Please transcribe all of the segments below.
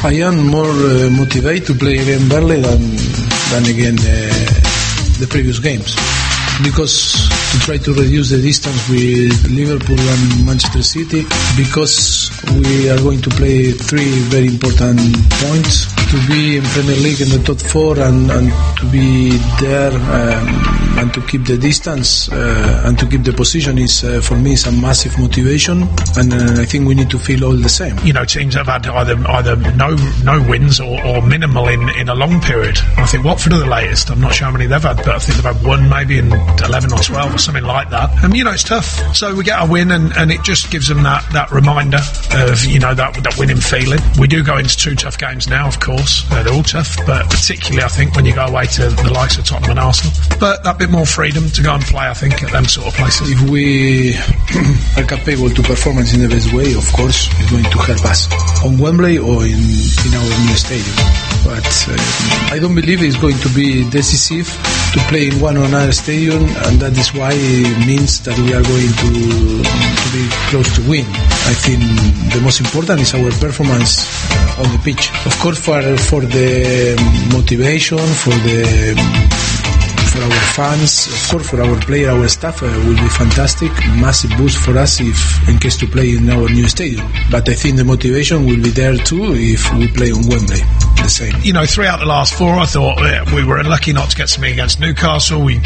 I am more motivated to play against Burnley than again the previous games, because to try to reduce the distance with Liverpool and Manchester City, because we are going to play 3 very important points: to be in Premier League in the top 4 and to be there and to keep the distance and to keep the position is for me is a massive motivation, and I think we need to feel all the same. You know, teams have had either no wins or minimal in a long period. I think Watford are the latest. I'm not sure how many they've had, but I think they've had 1 maybe in 11 or 12 or something like that. And you know, it's tough. So we get a win, and it just gives them that reminder of, you know, that winning feeling. We do go into 2 tough games now, of course. They're all tough, but particularly I think when you go away to the likes of Tottenham and Arsenal. But that bit more freedom to go and play, I think, at them sort of places. If we are capable to perform in the best way, of course, it's going to help us on Wembley or in our new stadium. But I don't believe it's going to be decisive to play in one or another stadium, and that is why it means that we are going to be close to win. I think the most important is our performance on the pitch. Of course, for the motivation, for our fans, of course, for our player, our staff, will be fantastic. Massive boost for us if in case to play in our new stadium. But I think the motivation will be there too if we play on Wembley. The same. You know, 3 out of the last 4, I thought we were unlucky not to get something against Newcastle. We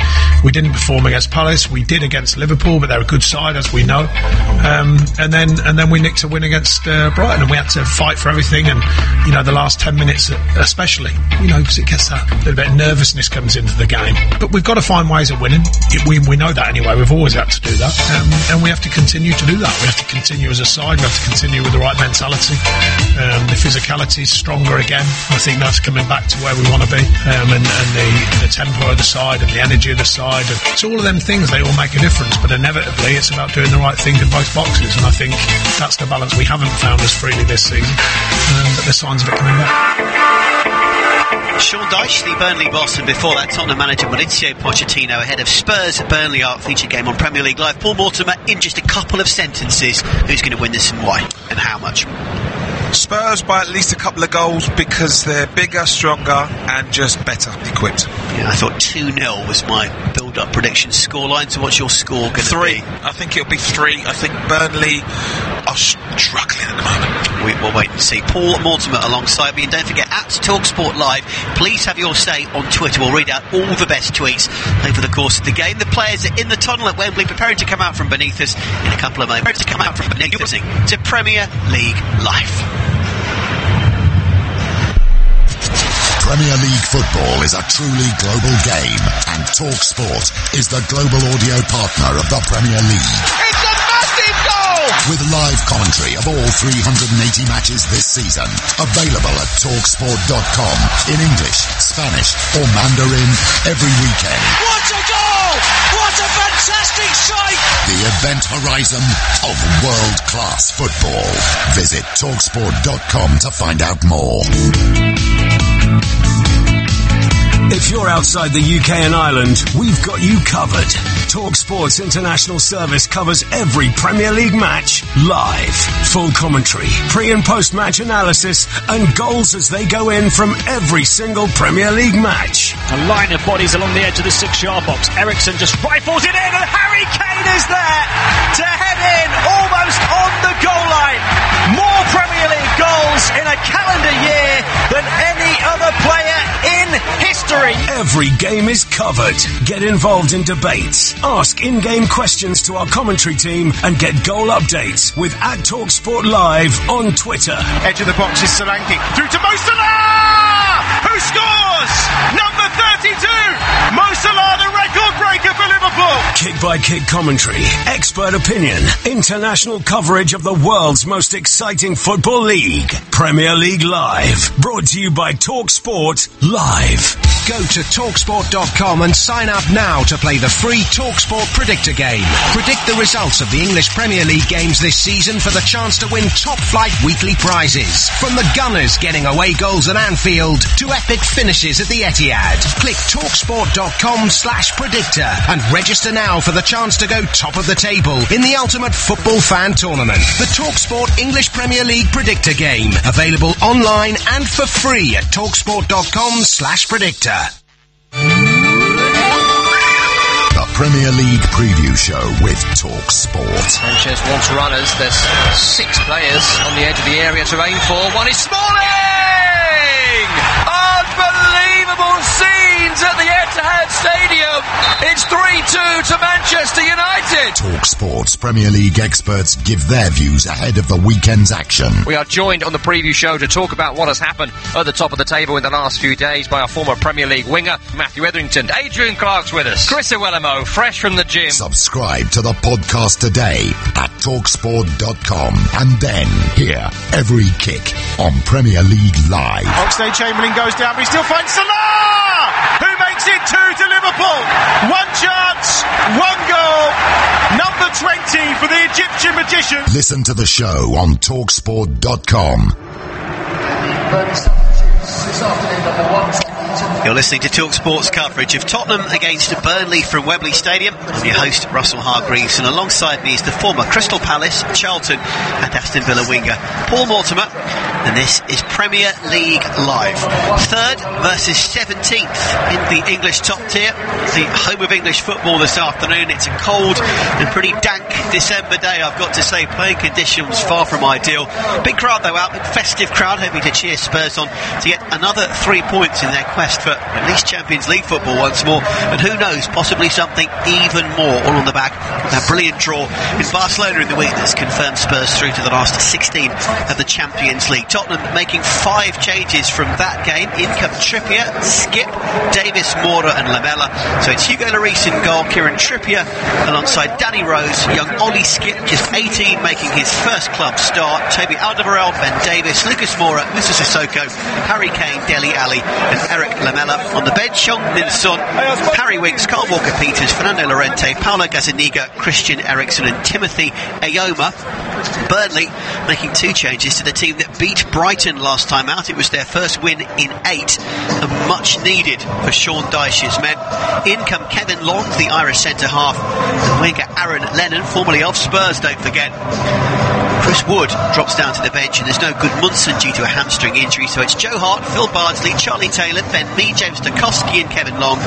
didn't perform against Palace. We did against Liverpool, but they're a good side, as we know. And then we nicked a win against Brighton, and we had to fight for everything. And you know, the last 10 minutes, especially, you know, because it gets that little bit of nervousness comes into the game. But we've got to find ways of winning. We know that anyway. We've always had to do that, and we have to continue to do that. We have to continue as a side. We have to continue with the right mentality. The physicality is stronger again. I think that's coming back to where we want to be, and the tempo of the side and the energy of the side. And so all of them things, they all make a difference, but inevitably it's about doing the right thing in both boxes, and I think that's the balance we haven't found as freely this season, but there's signs of it coming back. Sean Dyche, the Burnley boss, and before that Tottenham manager Mauricio Pochettino ahead of Spurs at Burnley, our featured game on Premier League Live. Paul Mortimer, in just a couple of sentences, who's going to win this and why, and how much? Spurs by at least a couple of goals, because they're bigger, stronger and just better equipped. Yeah, I thought 2-0 was my build-up prediction scoreline. So what's your score going to be? 3. I think it'll be 3. I think Burnley are struggling at the moment. We'll wait and see. Paul Mortimer alongside me, and don't forget, at TalkSport Live, please have your say on Twitter. We'll read out all the best tweets over the course of the game. The players are in the tunnel at Wembley, preparing to come out from beneath us in a couple of moments. You're listening to Premier League Live. Premier League football is a truly global game, and TalkSport is the global audio partner of the Premier League. It's a massive goal! With live commentary of all 380 matches this season, available at TalkSport.com in English, Spanish or Mandarin every weekend. What a goal! What a fantastic sight! The event horizon of world-class football. Visit TalkSport.com to find out more. If you're outside the UK and Ireland, we've got you covered. TalkSport's international service covers every Premier League match live. Full commentary, pre- and post-match analysis, and goals as they go in from every single Premier League match. A line of bodies along the edge of the 6-yard box. Ericsson just rifles it in, and Harry Kane is there to head in almost on the goal line. More Premier League goals in a calendar year than any other player in history. Every game is covered. Get involved in debates. Ask in-game questions to our commentary team and get goal updates with @TalkSport Live on Twitter. Edge of the box is Solanke. Through to Mo Salah! Who scores? Number 32! Mo Salah, the record breaker for Liverpool! Kick-by-kick commentary, expert opinion, international coverage of the world's most exciting football league. Premier League Live. Brought to you by TalkSport Live. Go to TalkSport.com and sign up now to play the free TalkSport Predictor game. Predict the results of the English Premier League games this season for the chance to win top-flight weekly prizes. From the Gunners getting away goals at Anfield to epic finishes at the Etihad. Click TalkSport.com/predictor and register now now for the chance to go top of the table in the ultimate football fan tournament, the TalkSport English Premier League Predictor Game. Available online and for free at talksport.com/predictor. The Premier League Preview Show with TalkSport. Sanchez wants runners. There's 6 players on the edge of the area to aim for. One is Smalling! Unbelievable scenes at the Etihad Stadium. It's 3-2 to Manchester United. TalkSport's Premier League experts give their views ahead of the weekend's action. We are joined on the preview show to talk about what has happened at the top of the table in the last few days by our former Premier League winger, Matthew Etherington. Adrian Clark's with us. Chris Iwelumo, fresh from the gym. Subscribe to the podcast today at talksport.com and then hear every kick on Premier League Live. Oxlade-Chamberlain goes down, but he still finds Salah, who makes it 2 to Liverpool. 1 chance, 1 goal. Number 20 for the Egyptian magician. Listen to the show on talksport.com. You're listening to TalkSport's coverage of Tottenham against Burnley from Wembley Stadium. I'm your host, Russell Hargreaves, and alongside me is the former Crystal Palace, Charlton and Aston Villa winger, Paul Mortimer, and this is Premier League Live. 3rd versus 17th in the English top tier, the home of English football this afternoon. It's a cold and pretty dank December day, I've got to say. Playing conditions far from ideal. Big crowd though out, big festive crowd, hoping to cheer Spurs on to get another 3 points in their quest for at least Champions League football once more, and who knows, possibly something even more, all on the back of that brilliant draw in Barcelona in the week that's confirmed Spurs through to the last 16 of the Champions League. Tottenham making 5 changes from that game. In come Trippier, Skip, Davis, Moura and Lamela. So it's Hugo Lloris in goal, Kieran Trippier alongside Danny Rose, young Ollie Skip, just 18, making his first club start, Toby Alderweireld, Ben Davis, Lucas Moura, Moussa Sissoko, Harry Kane, Dele Alli and Eric Lamela. On the bench, Heung-min Son, Harry Winks, Carl Walker-Peters, Fernando Llorente, Paulo Gazzaniga, Christian Eriksen and Timothy Ayeoma. Burnley making 2 changes to the team that beat Brighton last time out. It was their first win in 8 and much needed for Sean Dyche's men. In come Kevin Long, the Irish centre-half, and winger Aaron Lennon, formerly of Spurs, don't forget. Chris Wood drops down to the bench, and there's no Gudmundsson due to a hamstring injury, so it's Joe Hart, Phil Bardsley, Charlie Taylor, Ben Mee, James Tarkowski and Kevin Long,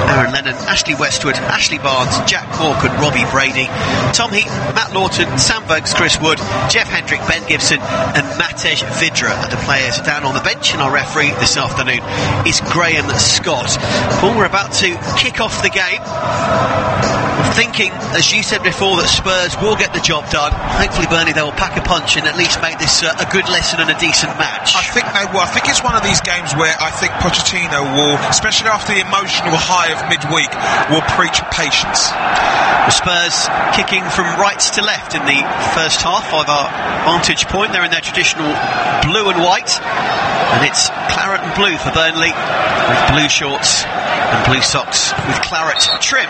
Aaron Lennon, Ashley Westwood, Ashley Barnes, Jack Cork and Robbie Brady, Tom Heaton, Matt Lawton, Sam Vokes, Chris Wood, Jeff Hendrick, Ben Gibson and Matej Vidra are the players down on the bench, and our referee this afternoon is Graham Scott. Paul, we're about to kick off the game. I'm thinking, as you said before, that Spurs will get the job done. Hopefully Burnley, they will pack a punch and at least make this a good listen and a decent match. I think they will. I think it's one of these games where I think Pochettino will, especially after the emotional high of midweek, will preach patience. The Spurs kicking from right to left in the first half of our vantage point. They're in their traditional blue and white, and it's claret and blue for Burnley, with blue shorts and blue socks with claret trim.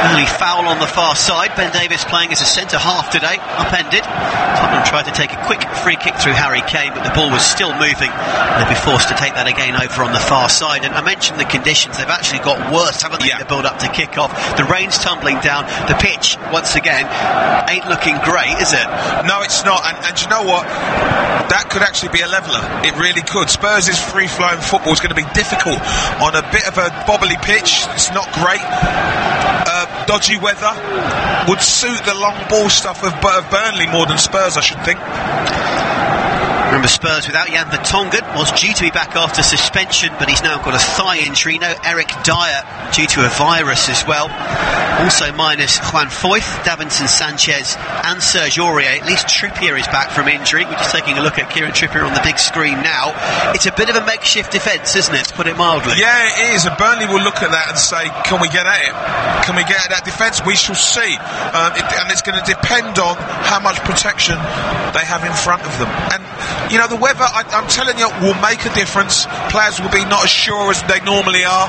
Early foul on the far side. Ben Davis playing as a centre-half today, upended. Tottenham tried to take a quick free kick through Harry Kane, but the ball was still moving. They'll be forced to take that again over on the far side. And I mentioned the conditions. They've actually got worse, haven't they, the build-up to kick-off. The rain's tumbling down. The pitch, once again, ain't looking great, is it? No, it's not. And you know what? That could actually be a leveller. It really could. Spurs' free-flowing football is going to be difficult on a bit of a bobbly pitch. It's not great. Dodgy weather would suit the long ball stuff of Burnley more than Spurs, I should think. Remember, Spurs without Jan Vertonghen was due to be back after suspension, but he's now got a thigh injury. No Eric Dyer due to a virus as well. Also minus Juan Foyth, Davinson Sanchez and Serge Aurier. At least Trippier is back from injury. We're just taking a look at Kieran Trippier on the big screen now. It's a bit of a makeshift defence, isn't it, to put it mildly? Yeah, it is. And Burnley will look at that and say, can we get at it? Can we get at that defence? We shall see. And it's going to depend on how much protection they have in front of them. And you know, the weather, I'm telling you, will make a difference. Players will be not as sure as they normally are.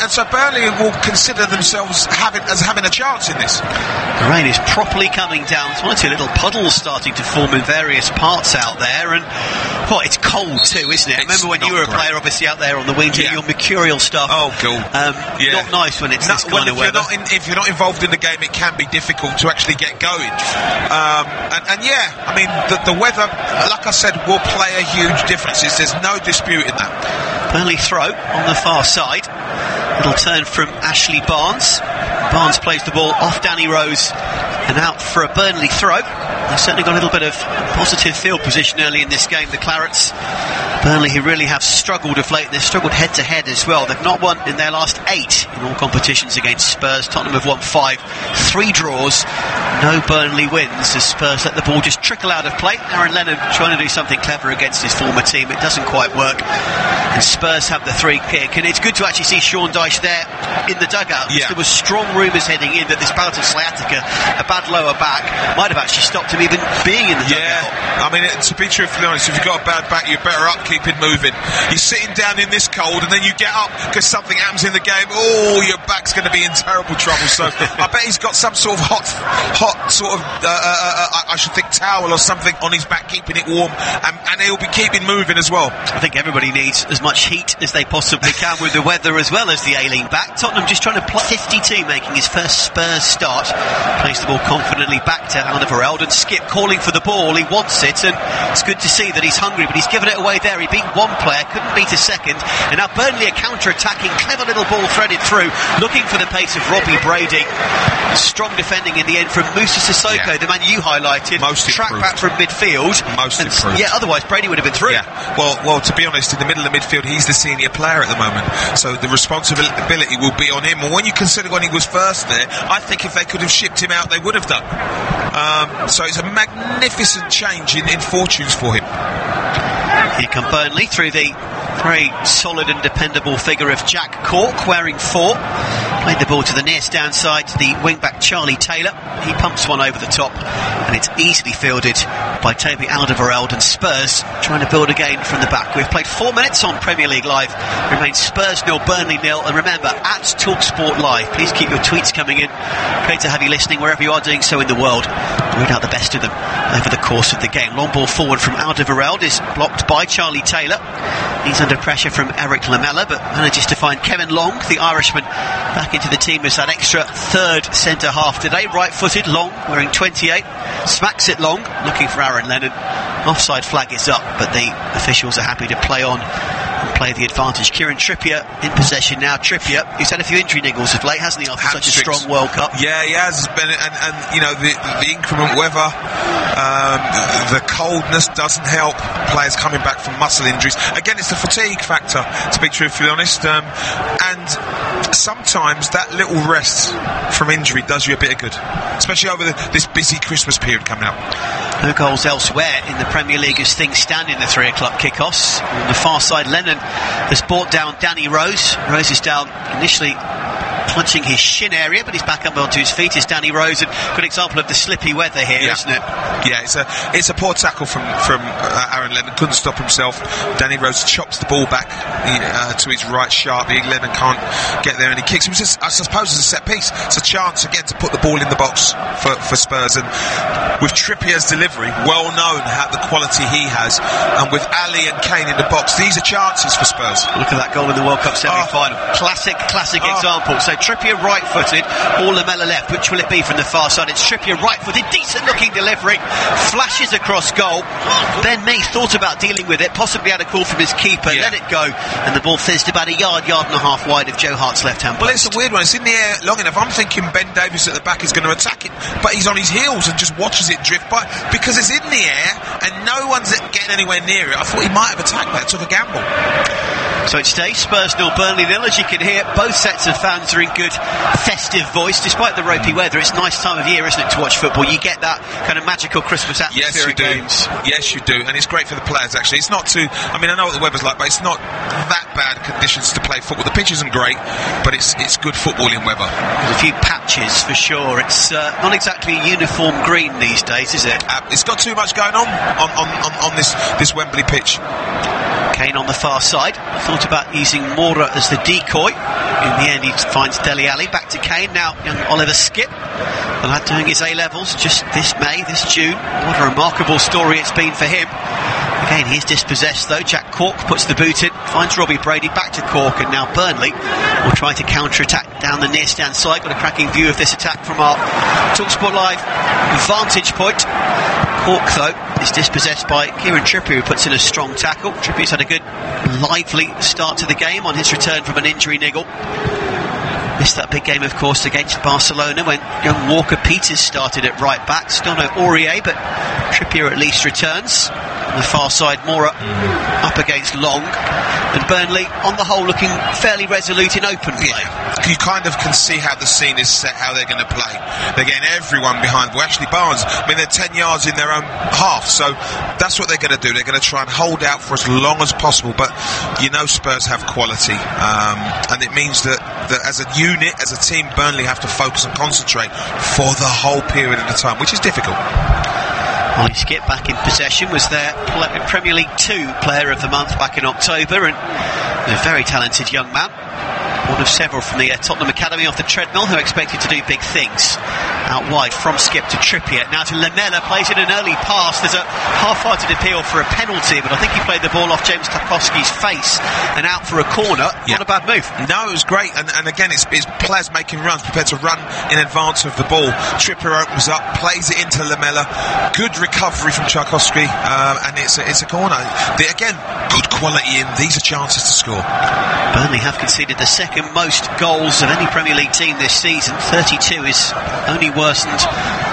And so Burnley will consider themselves having a chance in this. The rain is properly coming down. There's one or two little puddles starting to form in various parts out there, and it's cold too, isn't it? I remember when you were a player, obviously out there on the wing, doing your mercurial stuff. Oh, cool. Not nice when it's this kind of weather. If you're not involved in the game, it can be difficult to actually get going. I mean, the weather, like I said, will play a huge difference. There's no disputing that. Burnley throw on the far side. Little turn from Ashley Barnes. Barnes plays the ball off Danny Rose and out for a Burnley throw. They've certainly got a little bit of positive field position early in this game, the Clarets. Burnley, who really have struggled of late, they've struggled head-to-head as well. They've not won in their last 8 in all competitions against Spurs. Tottenham have won 5, 3 draws, no Burnley wins as Spurs let the ball just trickle out of play. Aaron Lennon trying to do something clever against his former team. It doesn't quite work, and Spurs have the 3 kick. And it's good to actually see Sean Dyche there in the dugout. Yeah. There was strong rumours heading in that this bout of sciatica, a bad lower back, might have actually stopped him even being in the dugout. Yeah, I mean, to be truthfully honest, if you've got a bad back, you're better up keeping moving. You're sitting down in this cold and then you get up because something happens in the game. Oh, your back's going to be in terrible trouble. So I bet he's got some sort of hot sort of I should think towel or something on his back, keeping it warm, and he'll be keeping moving as well. I think everybody needs as much heat as they possibly can with the weather as well as the ailing back. Tottenham just trying to play 52, making his first Spurs start. Plays the ball confidently back to Alderweireld, and Skip calling for the ball. He wants it, and it's good to see that he's hungry, but he's given it away there. He beat one player, couldn't beat a second, and now Burnley are counter-attacking. Clever little ball threaded through, looking for the pace of Robbie Brady. Strong defending in the end from Moussa Sissoko, the man you highlighted. Most track improved. back from midfield. Most improved. Yeah, otherwise Brady would have been through. Yeah. Well, to be honest, in the middle of the midfield, he's the senior player at the moment, so the responsibility will be on him. And when you consider when he was first there, I think if they could have shipped him out, they would have done. So it's a magnificent change in fortunes for him. Here come Burnley through the very solid and dependable figure of Jack Cork, wearing 4. Played the ball to the near stand side to the wing-back Charlie Taylor. He pumps one over the top, and it's easily fielded by Toby Alderweireld, and Spurs trying to build again from the back. We've played 4 minutes on Premier League Live. Remains Spurs 0, Burnley 0. And remember, at TalkSport Live, please keep your tweets coming in. Great to have you listening wherever you are doing so in the world. Read out the best of them over the course of the game. Long ball forward from Alderweireld is blocked by Charlie Taylor. He's under pressure from Eric Lamela, but manages to find Kevin Long, the Irishman, back into the team as that extra third centre-half today. Right-footed, Long, wearing 28. Smacks it Long, looking for Aaron Lennon. Offside flag is up, but the officials are happy to play on and play the advantage. Kieran Trippier in possession now. Trippier, who's had a few injury niggles of late, hasn't he, after such a strong World Cup? Yeah, he has. And you know, the inclement weather, the coldness doesn't help players coming back from muscle injuries. Again, it's the fatigue factor, to be truthfully honest. And sometimes that little rest from injury does you a bit of good, especially over this busy Christmas period coming up. No goals elsewhere in the Premier League as things stand in the 3 o'clock kickoffs. On the far side, Lennon has brought down Danny Rose. Rose is down initially punching his shin area, but he's back up onto his feet. Is Danny Rose, and good example of the slippy weather here, isn't it? Yeah, it's a poor tackle from Aaron Lennon. Couldn't stop himself. Danny Rose chops the ball back to his right sharply. Lennon can't get there, and he kicks him. I suppose it's a set piece. It's a chance again to put the ball in the box for Spurs, and with Trippier's delivery, well known how the quality he has, and with Ali and Kane in the box, these are chances for Spurs. Look at that goal in the World Cup semi-final. Classic example. So Trippier right-footed, or Lamela left. Which will it be from the far side? It's Trippier right-footed, decent-looking delivery, flashes across goal. Ben Mee thought about dealing with it, possibly had a call from his keeper, let it go, and the ball fizzed about a yard and a half wide of Joe Hart's left-hand post. Well, it's a weird one. It's in the air long enough. I'm thinking Ben Davies at the back is going to attack it, but he's on his heels and just watches it drift by because it's in the air and no one's getting anywhere near it. I thought he might have attacked that. Took a gamble. So it stays Spurs 0, Burnley 0. As you can hear, both sets of fans are in good festive voice. Despite the ropey weather, it's a nice time of year, isn't it, to watch football? You get that kind of magical Christmas atmosphere at games. Yes, you do. And it's great for the players, actually. It's not too... I mean, I know what the weather's like, but it's not that bad conditions to play football. The pitch isn't great, but it's good footballing weather. There's a few patches for sure. It's not exactly a uniform green these days, is it? It's got too much going on this Wembley pitch. Kane on the far side, thought about using Moura as the decoy. In the end he finds Dele Alli. Back to Kane now. Young Oliver Skipp, the lad doing his A-levels just this June. What a remarkable story it's been for him. Again, he's dispossessed though. Jack Cork puts the boot in, finds Robbie Brady, back to Cork, and now Burnley will try to counter-attack down the near stand side. Got a cracking view of this attack from our TalkSport Live vantage point. Cork though is dispossessed by Kieran Trippier, who puts in a strong tackle. Trippier's had a good lively start to the game on his return from an injury niggle. Missed that big game, of course, against Barcelona when young Walker Peters started at right back. Still no Aurier, but Trippier at least returns. On the far side, Moura up against Long, and Burnley on the whole looking fairly resolute in open play. Yeah. You kind of can see how the scene is set, how they're going to play. They're getting everyone behind. Well, actually Barnes, they're 10 yards in their own half, so that's what they're going to do. They're going to try and hold out for as long as possible, but Spurs have quality, and it means that as a unit, as a team, Burnley have to focus and concentrate for the whole period of the time, which is difficult. Ollie Skipp back in possession, was their Premier League 2 Player of the Month back in October, and a very talented young man. One of several from the Tottenham Academy off the treadmill who are expected to do big things. Out wide from Skipp to Trippier. Now to Lamela, plays in an early pass. There's a half-hearted appeal for a penalty, but I think he played the ball off James Tarkowski's face and out for a corner. Yeah. Not a bad move. No, it was great, and again it's players making runs, prepared to run in advance of the ball. Trippier opens up, plays it into Lamela. Good recovery from Tarkowski, and it's a corner. Again, good quality, and these are chances to score. Burnley have conceded the second most goals of any Premier League team this season. 32 is only worsened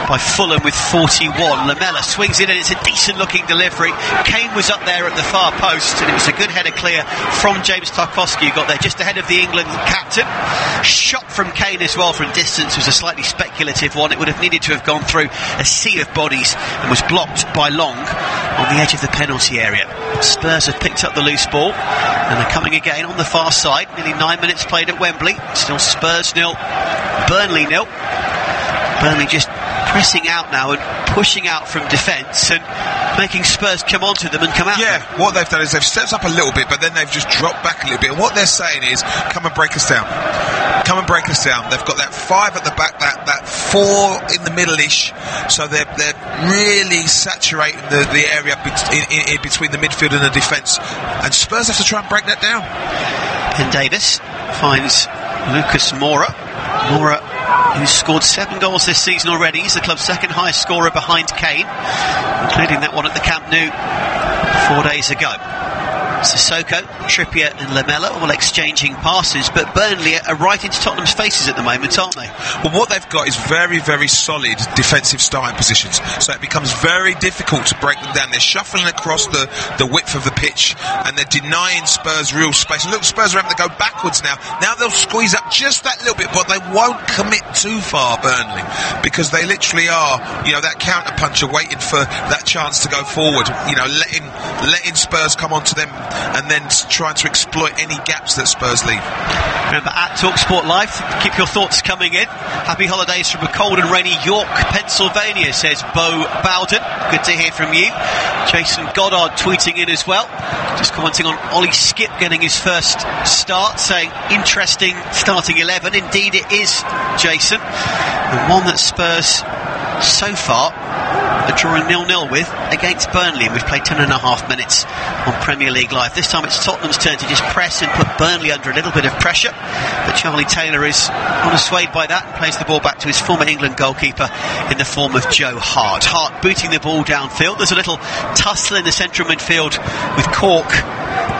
by Fulham with 41. Lamela swings it, and it's a decent looking delivery. Kane was up there at the far post, and it was a good header clear from James Tarkowski, who got there just ahead of the England captain. Shot from Kane as well from distance was a slightly speculative one. It would have needed to have gone through a sea of bodies and was blocked by Long on the edge of the penalty area. Spurs have picked up the loose ball and are coming again on the far side. Nearly 9 minutes played at Wembley. Still Spurs 0, Burnley 0. Burnley just pressing out now and pushing out from defence and making Spurs come onto them and come out. Yeah, what they've done is they've stepped up a little bit, but then they've just dropped back a little bit. And what they're saying is, come and break us down. Come and break us down. They've got that 5 at the back, that 4 in the middle-ish, so they're really saturating the area in between the midfield and the defence. And Spurs have to try and break that down. Ben Davis finds Lucas Moura. Moura, who's scored 7 goals this season already. He's the club's second highest scorer behind Kane, including that one at the Camp Nou 4 days ago. Sissoko, Trippier and Lamela all exchanging passes, but Burnley are right into Tottenham's faces at the moment, aren't they? Well, what they've got is very, very solid defensive starting positions, so it becomes very difficult to break them down. They're shuffling across the width of the pitch, and they're denying Spurs real space. And look, Spurs are having to go backwards now. Now they'll squeeze up just that little bit, but they won't commit too far, Burnley, because they literally are, that counter-puncher waiting for that chance to go forward, letting Spurs come onto them and then trying to exploit any gaps that Spurs leave. Remember, at TalkSport Live, keep your thoughts coming in. Happy holidays from a cold and rainy York, Pennsylvania, says Bo Bowden. Good to hear from you. Jason Goddard tweeting in as well, just commenting on Ollie Skipp getting his first start, saying interesting starting 11. Indeed it is, Jason, and one that Spurs so far are drawing 0-0 with against Burnley, and we've played 10.5 minutes on Premier League Live. This time it's Tottenham's turn to just press and put Burnley under a little bit of pressure, but Charlie Taylor is unaswayed by that and plays the ball back to his former England goalkeeper in the form of Joe Hart. Hart booting the ball downfield. There's a little tussle in the central midfield with Cork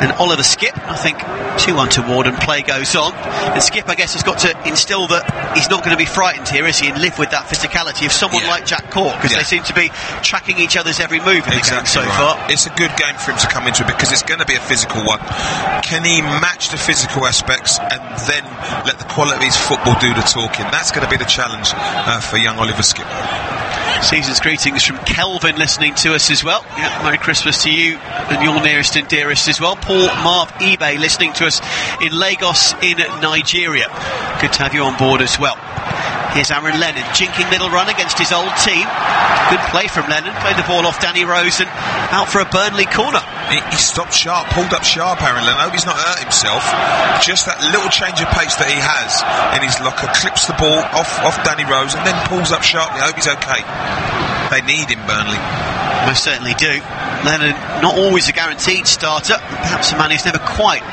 and Oliver Skipp. I think 2 untoward, and play goes on, and Skipp, I guess, has got to instill that he's not going to be frightened here, is he, and live with that physicality of someone like Jack Cork, because they seem to be tracking each other's every move in the game so far. It's a good game for him to come into, because it's going to be a physical one. Can he match the physical aspects and then let the quality of his football do the talking? That's going to be the challenge for young Oliver Skipp. Season's greetings from Kelvin listening to us as well. Yeah, Merry Christmas to you and your nearest and dearest as well. Paul Marv eBay listening to us in Lagos in Nigeria. Good to have you on board as well. Here's Aaron Lennon, jinking little run against his old team. Good play from Lennon, played the ball off Danny Rose and out for a Burnley corner. He stopped sharp, pulled up sharp, Aaron Lennon. I hope he's not hurt himself. Just that little change of pace that he has in his locker, clips the ball off Danny Rose and then pulls up sharply. I hope he's okay. They need him, Burnley. Most certainly do. Lennon, not always a guaranteed starter. Perhaps a man who's never quite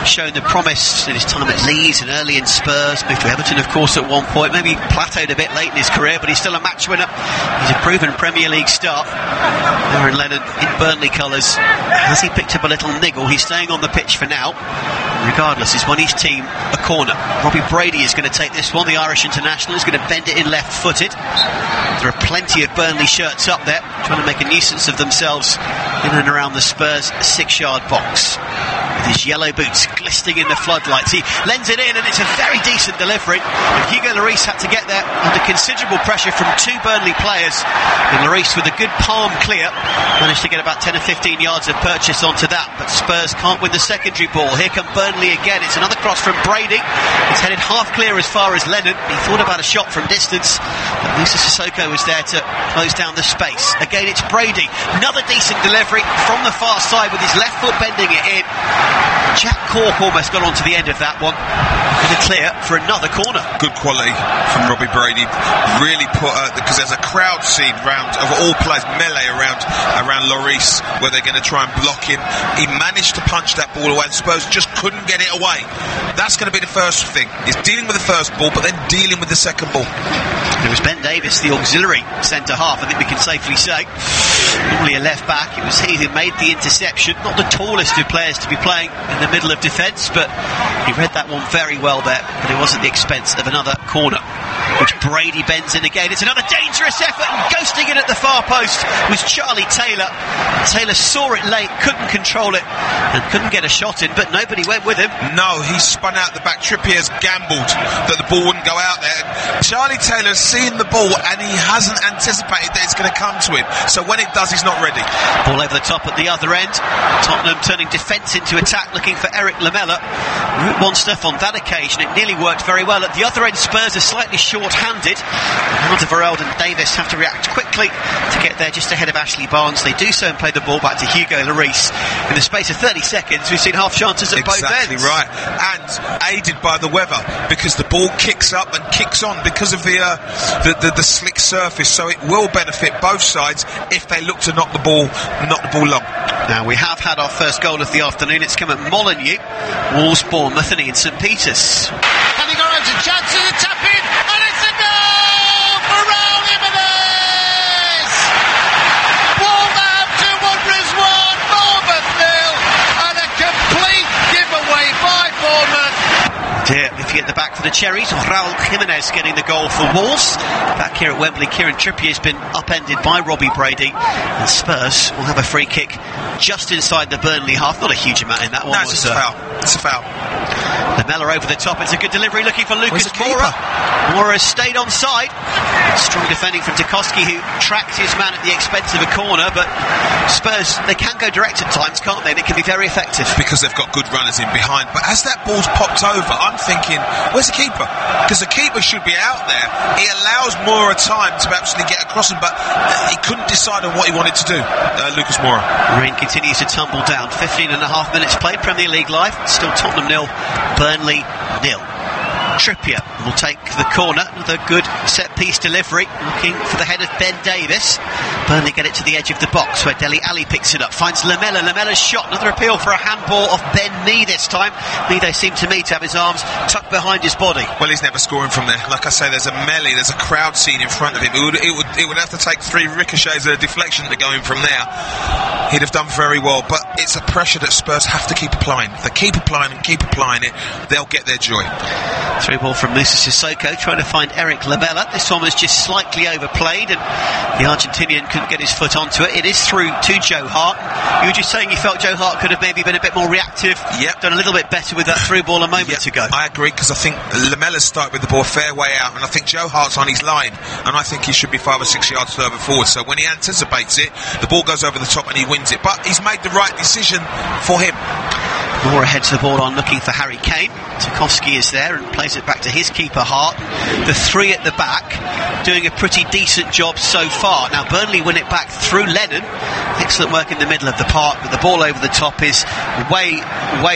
shown the promise in his time at Leeds and early in Spurs. Moved to Everton, of course, at one point. Maybe plateaued a bit late in his career, but he's still a match winner. He's a proven Premier League star. Aaron Lennon in Burnley colours. Has he picked up a little niggle? He's staying on the pitch for now. Regardless, he's won his team a corner. Robbie Brady is going to take this one. The Irish international is going to bend it in left-footed. There are plenty of Burnley shirts up there, trying to make a nuisance of themselves in and around the Spurs 6-yard box. With his yellow boots glistening in the floodlights, he lends it in and it's a very decent delivery. And Hugo Lloris had to get there under considerable pressure from two Burnley players, and Lloris with a good palm clear managed to get about 10 or 15 yards of purchase onto that, but Spurs can't win the secondary ball. Here come Burnley again. It's another cross from Brady. It's headed half clear as far as Lennon. He thought about a shot from distance, but Musa Sissoko was there to close down the space. Again it's Brady, another decent delivery from the far side with his left foot bending it in. Jack Cork almost got onto the end of that one. With a clear for another corner. Good quality from Robbie Brady. Really put because there's a crowd scene round of all players, melee around Lloris, where they're going to try and block him. He managed to punch that ball away and Spurs just couldn't get it away. That's going to be the first thing. He's dealing with the first ball, but then dealing with the second ball. It was Ben Davis, the auxiliary centre half, I think we can safely say. Normally a left back. It was he who made the interception. Not the tallest of players to be playing in the middle of defence, but he read that one very well there, but it was at the expense of another corner, which Brady bends in again. It's another dangerous effort, and ghosting it at the far post was Charlie Taylor. Taylor saw it late, couldn't control it, and couldn't get a shot in, but nobody went with him. No, he spun out the back. Trippier's gambled that the ball wouldn't go out there. Charlie Taylor's seen the ball and he hasn't anticipated that it's going to come to him, so when it does, he's not ready. Ball over the top at the other end. Tottenham turning defence into attack, looking for Eric Lamela. Route 1 stuff on that occasion. It nearly worked very well. At the other end, Spurs are slightly short-handed. Alderweireld and Davis have to react quickly to get there just ahead of Ashley Barnes. They do so and play the ball back to Hugo Lloris. In the space of 30 seconds, we've seen half chances at both ends. Exactly right. And aided by the weather, because the ball kicks up and kicks on because of the slick surface, so it will benefit both sides if they look to knock the ball long. Now, we have had our first goal of the afternoon. It's come at Molineux. Wolves, Bournemouth and Ian St Peters. And he got a chance to the tap in, and it's a goal for Raul Jimenez! Wolverhampton Wanderers 1, Bournemouth 0, and a complete giveaway by Bournemouth. If you get the back for the Cherries, Raul Jimenez getting the goal for Wolves. Back here at Wembley, Kieran Trippier's been upended by Robbie Brady, and Spurs will have a free kick just inside the Burnley half. Not a huge amount in that one. No, it's a foul. It's a foul. Lamela over the top. It's a good delivery, looking for Lucas Moura. Moura has stayed onside. Strong defending from Tarkowski, who tracked his man at the expense of a corner, but Spurs, they can go direct at times, can't they? And it can be very effective. Because they've got good runners in behind. But as that ball's popped over, I'm thinking, where's the keeper? Because the keeper should be out there. He allows Moura time to actually get across him, but he couldn't decide on what he wanted to do, Lucas Moura. Rain continues to tumble down. 15 and a half minutes played, Premier League Live. Still Tottenham 0, Burnley 0. Trippier will take the corner. Another good set-piece delivery. Looking for the head of Ben Davis. Burnley get it to the edge of the box where Dele Alli picks it up. Finds Lamela. Lamela's shot. Another appeal for a handball off Ben Mee this time. Mee, they seem to me to have his arms tucked behind his body. Well, he's never scoring from there. Like I say, there's a melee, there's a crowd scene in front of him. It would have to take 3 ricochets of deflection to go in from there. He'd have done very well, but it's a pressure that Spurs have to keep applying. If they keep applying and keep applying it, they'll get their joy. Through ball from Moussa Sissoko, trying to find Eric Lamela. This one was just slightly overplayed, and the Argentinian couldn't get his foot onto it. It is through to Joe Hart. You were just saying you felt Joe Hart could have maybe been a bit more reactive, done a little bit better with that through ball a moment ago. I agree, because I think Lamela started with the ball a fair way out, and I think Joe Hart's on his line, and I think he should be 5 or 6 yards further forward. So when he anticipates it, the ball goes over the top and he wins it. But he's made the right decision for him. Moore heads the ball on, looking for Harry Kane. Tarkowski is there and plays it back to his keeper Hart. The three at the back doing a pretty decent job so far. Now Burnley win it back through Lennon. Excellent work in the middle of the park, but the ball over the top is way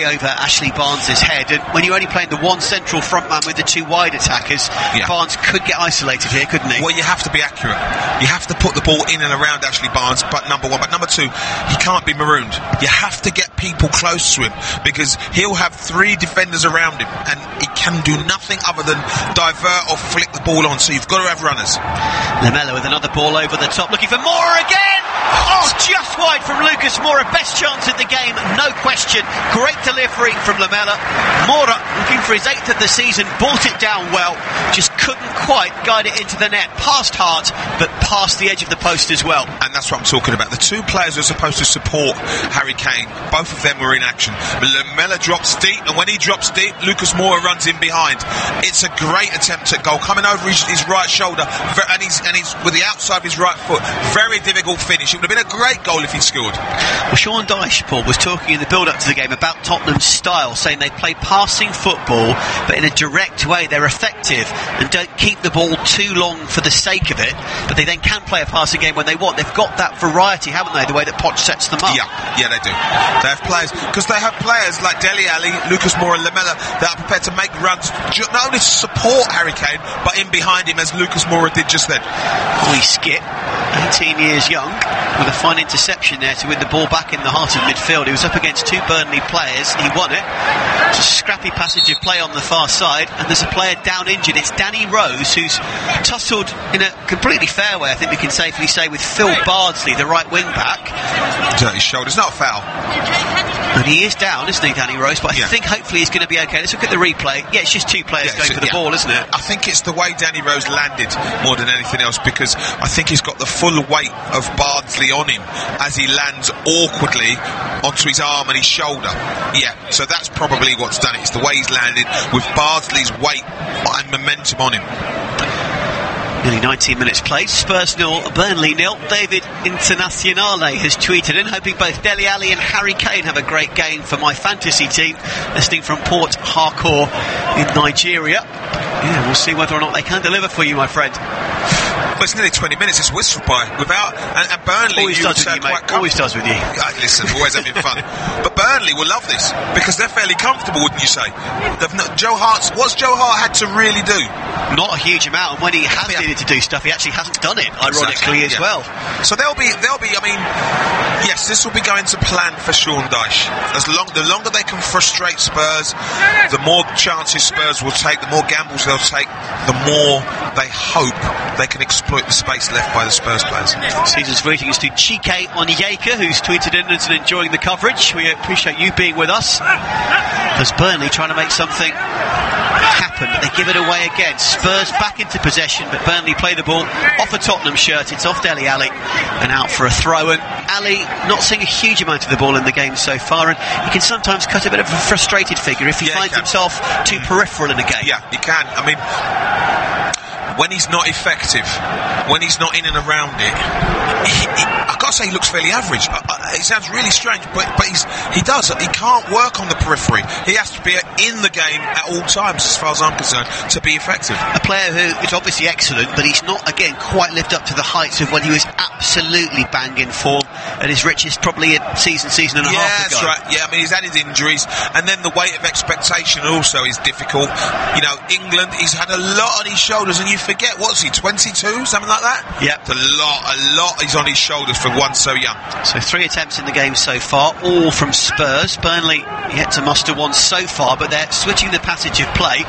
over Ashley Barnes' head. And when you're only playing the one central front man with the two wide attackers, Barnes could get isolated here, couldn't he? Well, you have to be accurate. You have to put the ball in and around Ashley Barnes, but number one. But number two, he can't be marooned. You have to get people close to him, because he'll have three defenders around him and he can do nothing other than divert or flick the ball on, so you've got to have runners. Lamela with another ball over the top, looking for Moore again. Oh, just wide from Lucas Moura. Best chance of the game, no question. Great delivery from Lamela. Moura, looking for his 8th of the season, brought it down well, just couldn't quite guide it into the net. Past Hart, but past the edge of the post as well. And that's what I'm talking about. The two players who are supposed to support Harry Kane, both of them were in action. Lamela drops deep, and when he drops deep, Lucas Moura runs in behind. It's a great attempt at goal, coming over his right shoulder, and he's with the outside of his right foot. Very difficult finish. It would have been a great goal if he'd scored. Well, Sean Dyche, Paul, was talking in the build-up to the game about Tottenham's style, saying they play passing football, but in a direct way. They're effective and don't keep the ball too long for the sake of it, but they then can play a passing game when they want. They've got that variety, haven't they, the way that Poch sets them up? Yeah, they do. They have players, because they have players like Dele Alli, Lucas Moura and Lamela that are prepared to make runs, not only to support Harry Kane, but in behind him, as Lucas Moura did just then. Boy Skip, 18 years young, with a fine interception there to win the ball back in the heart of midfield. He was up against two Burnley players, he won it. It's a scrappy passage of play on the far side, and there's a player down injured. It's Danny Rose, who's tussled in a completely fair way, I think we can safely say, with Phil Bardsley, the right wing back. His shoulder's not a foul. And he is down, isn't he, Danny Rose? But I think hopefully he's going to be okay. Let's look at the replay. Yeah, it's just two players going for the ball, isn't it? I think it's the way Danny Rose landed more than anything else, because I think he's got the full weight of Bardsley on him as he lands awkwardly onto his arm and his shoulder. Yeah, so that's probably what's done it. It's the way he's landed with Bardsley's weight and momentum on him. Nearly 19 minutes played. Spurs 0, Burnley 0. David Internazionale has tweeted in, hoping both Dele Alli and Harry Kane have a great game for my fantasy team. Listening from Port Harcourt in Nigeria. Yeah, we'll see whether or not they can deliver for you, my friend. Well, it's nearly 20 minutes, it's whistled by. Without, and Burnley, always does with you, mate. Always does with you. Listen, always having fun. But Burnley will love this, because they're fairly comfortable, wouldn't you say? What's Joe Hart had to really do? Not a huge amount, and when he has needed to do stuff, he actually hasn't done it, ironically, as well. So they'll be, I mean, yes, this will be going to plan for Sean Dyche. The longer they can frustrate Spurs, the more chances Spurs will take, the more gambles they'll take, the more they hope they can exploit the space left by the Spurs players. Season's greetings to Chike Onyeka, who's tweeted in and enjoying the coverage. We appreciate you being with us. As Burnley trying to make something happen, but they give it away again. Spurs back into possession, but Burnley play the ball off a Tottenham shirt. It's off Dele Alli and out for a throw. And Ali not seeing a huge amount of the ball in the game so far, and he can sometimes cut a bit of a frustrated figure if he finds himself too peripheral in a game. Yeah, he can. I mean, when he's not effective, when he's not in and around it, I've got to say he looks fairly average. It sounds really strange, but he does. He can't work on the periphery. He has to be in the game at all times, as far as I'm concerned, to be effective. A player who is obviously excellent, but he's not, again, quite lived up to the heights of when he was absolutely banging form at his richest, probably a season and a half ago. Yeah, that's right. Yeah, I mean, he's had his injuries, and then the weight of expectation also is difficult. You know, England, he's had a lot on his shoulders, and you forget, what's he, 22, something like that? Yeah. It's a lot he's on his shoulders for one so young. So 3 attempts in the game so far, all from Spurs. Burnley yet to muster one so far, but they're switching the passage of play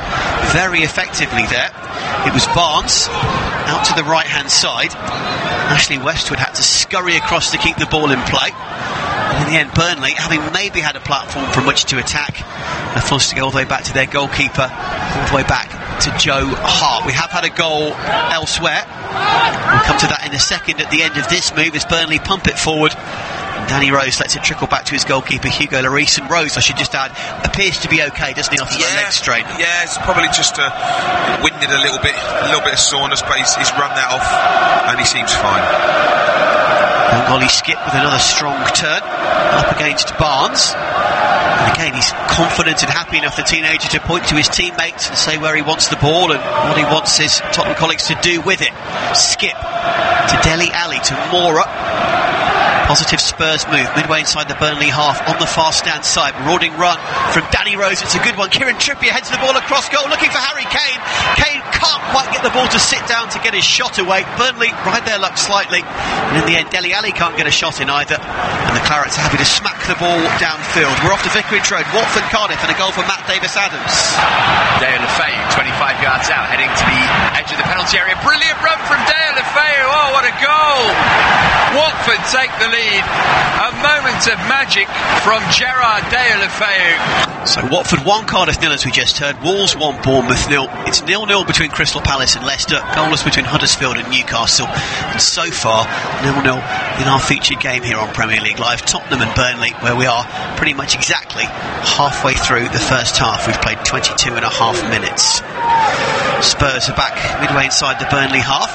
very effectively there. It was Barnes out to the right hand side. Ashley Westwood had to scurry across to keep the ball in play. And in the end, Burnley, having maybe had a platform from which to attack, are forced to go all the way back to their goalkeeper, all the way back to Joe Hart. We have had a goal elsewhere. We'll come to that in a second at the end of this move as Burnley pump it forward. And Danny Rose lets it trickle back to his goalkeeper Hugo Lloris. And Rose, I should just add, appears to be okay, doesn't he, after that leg strain? Yeah, it's probably just winded a little bit of soreness, but he's run that off and he seems fine. Golly Skip with another strong turn up against Barnes. And again, he's confident and happy enough, the teenager, to point to his teammates and say where he wants the ball and what he wants his Tottenham colleagues to do with it. Skip to Dele Alli to Mora. Positive Spurs move midway inside the Burnley half on the far stand side. Marauding run from Danny Rose. It's a good one. Kieran Trippier heads the ball across goal looking for Harry Kane. Kane can't quite get the ball to sit down to get his shot away. Burnley ride their luck slightly, and in the end Dele Alli can't get a shot in either, and the Clarets are happy to smack the ball downfield. We're off to Vicarage Road, Watford Cardiff, and a goal for Matt Davis-Adams. Dale Lefeu 25 yards out, heading to the edge of the penalty area. Brilliant run from Dale Lefeu. Oh, what a goal! Watford take the lead. A moment of magic from Gerard Dale Lefeu. So Watford 1, Cardiff 0, as we just heard. Wolves 1, Bournemouth 0. It's 0-0 between Crystal Palace and Leicester. Goalless between Huddersfield and Newcastle. And so far 0-0 in our featured game here on Premier League Live. Tottenham and Burnley, where we are pretty much exactly halfway through the first half. We've played 22 and a half minutes. Spurs are back midway inside the Burnley half.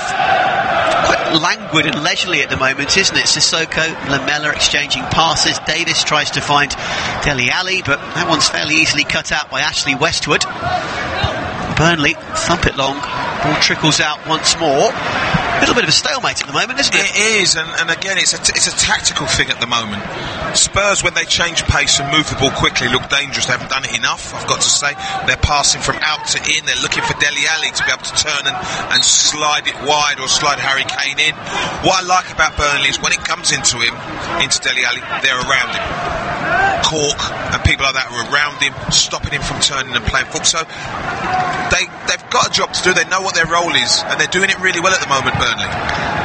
Quite languid and leisurely at the moment, isn't it? Sissoko, Lamela exchanging passes. Davis tries to find Dele Alli, but that one's fairly easily cut out by Ashley Westwood. Burnley thump it long. Ball trickles out once more. A little bit of a stalemate at the moment, isn't it? It is, and again, it's a tactical thing at the moment. Spurs, when they change pace and move the ball quickly, look dangerous. They haven't done it enough, I've got to say. They're passing from out to in. They're looking for Dele Alli to be able to turn and slide it wide or slide Harry Kane in. What I like about Burnley is when it comes into Dele Alli, they're around him. Cork and people like that are around him, stopping him from turning and playing football. So they've got a job to do. They know what their role is, and they're doing it really well at the moment, Burnley.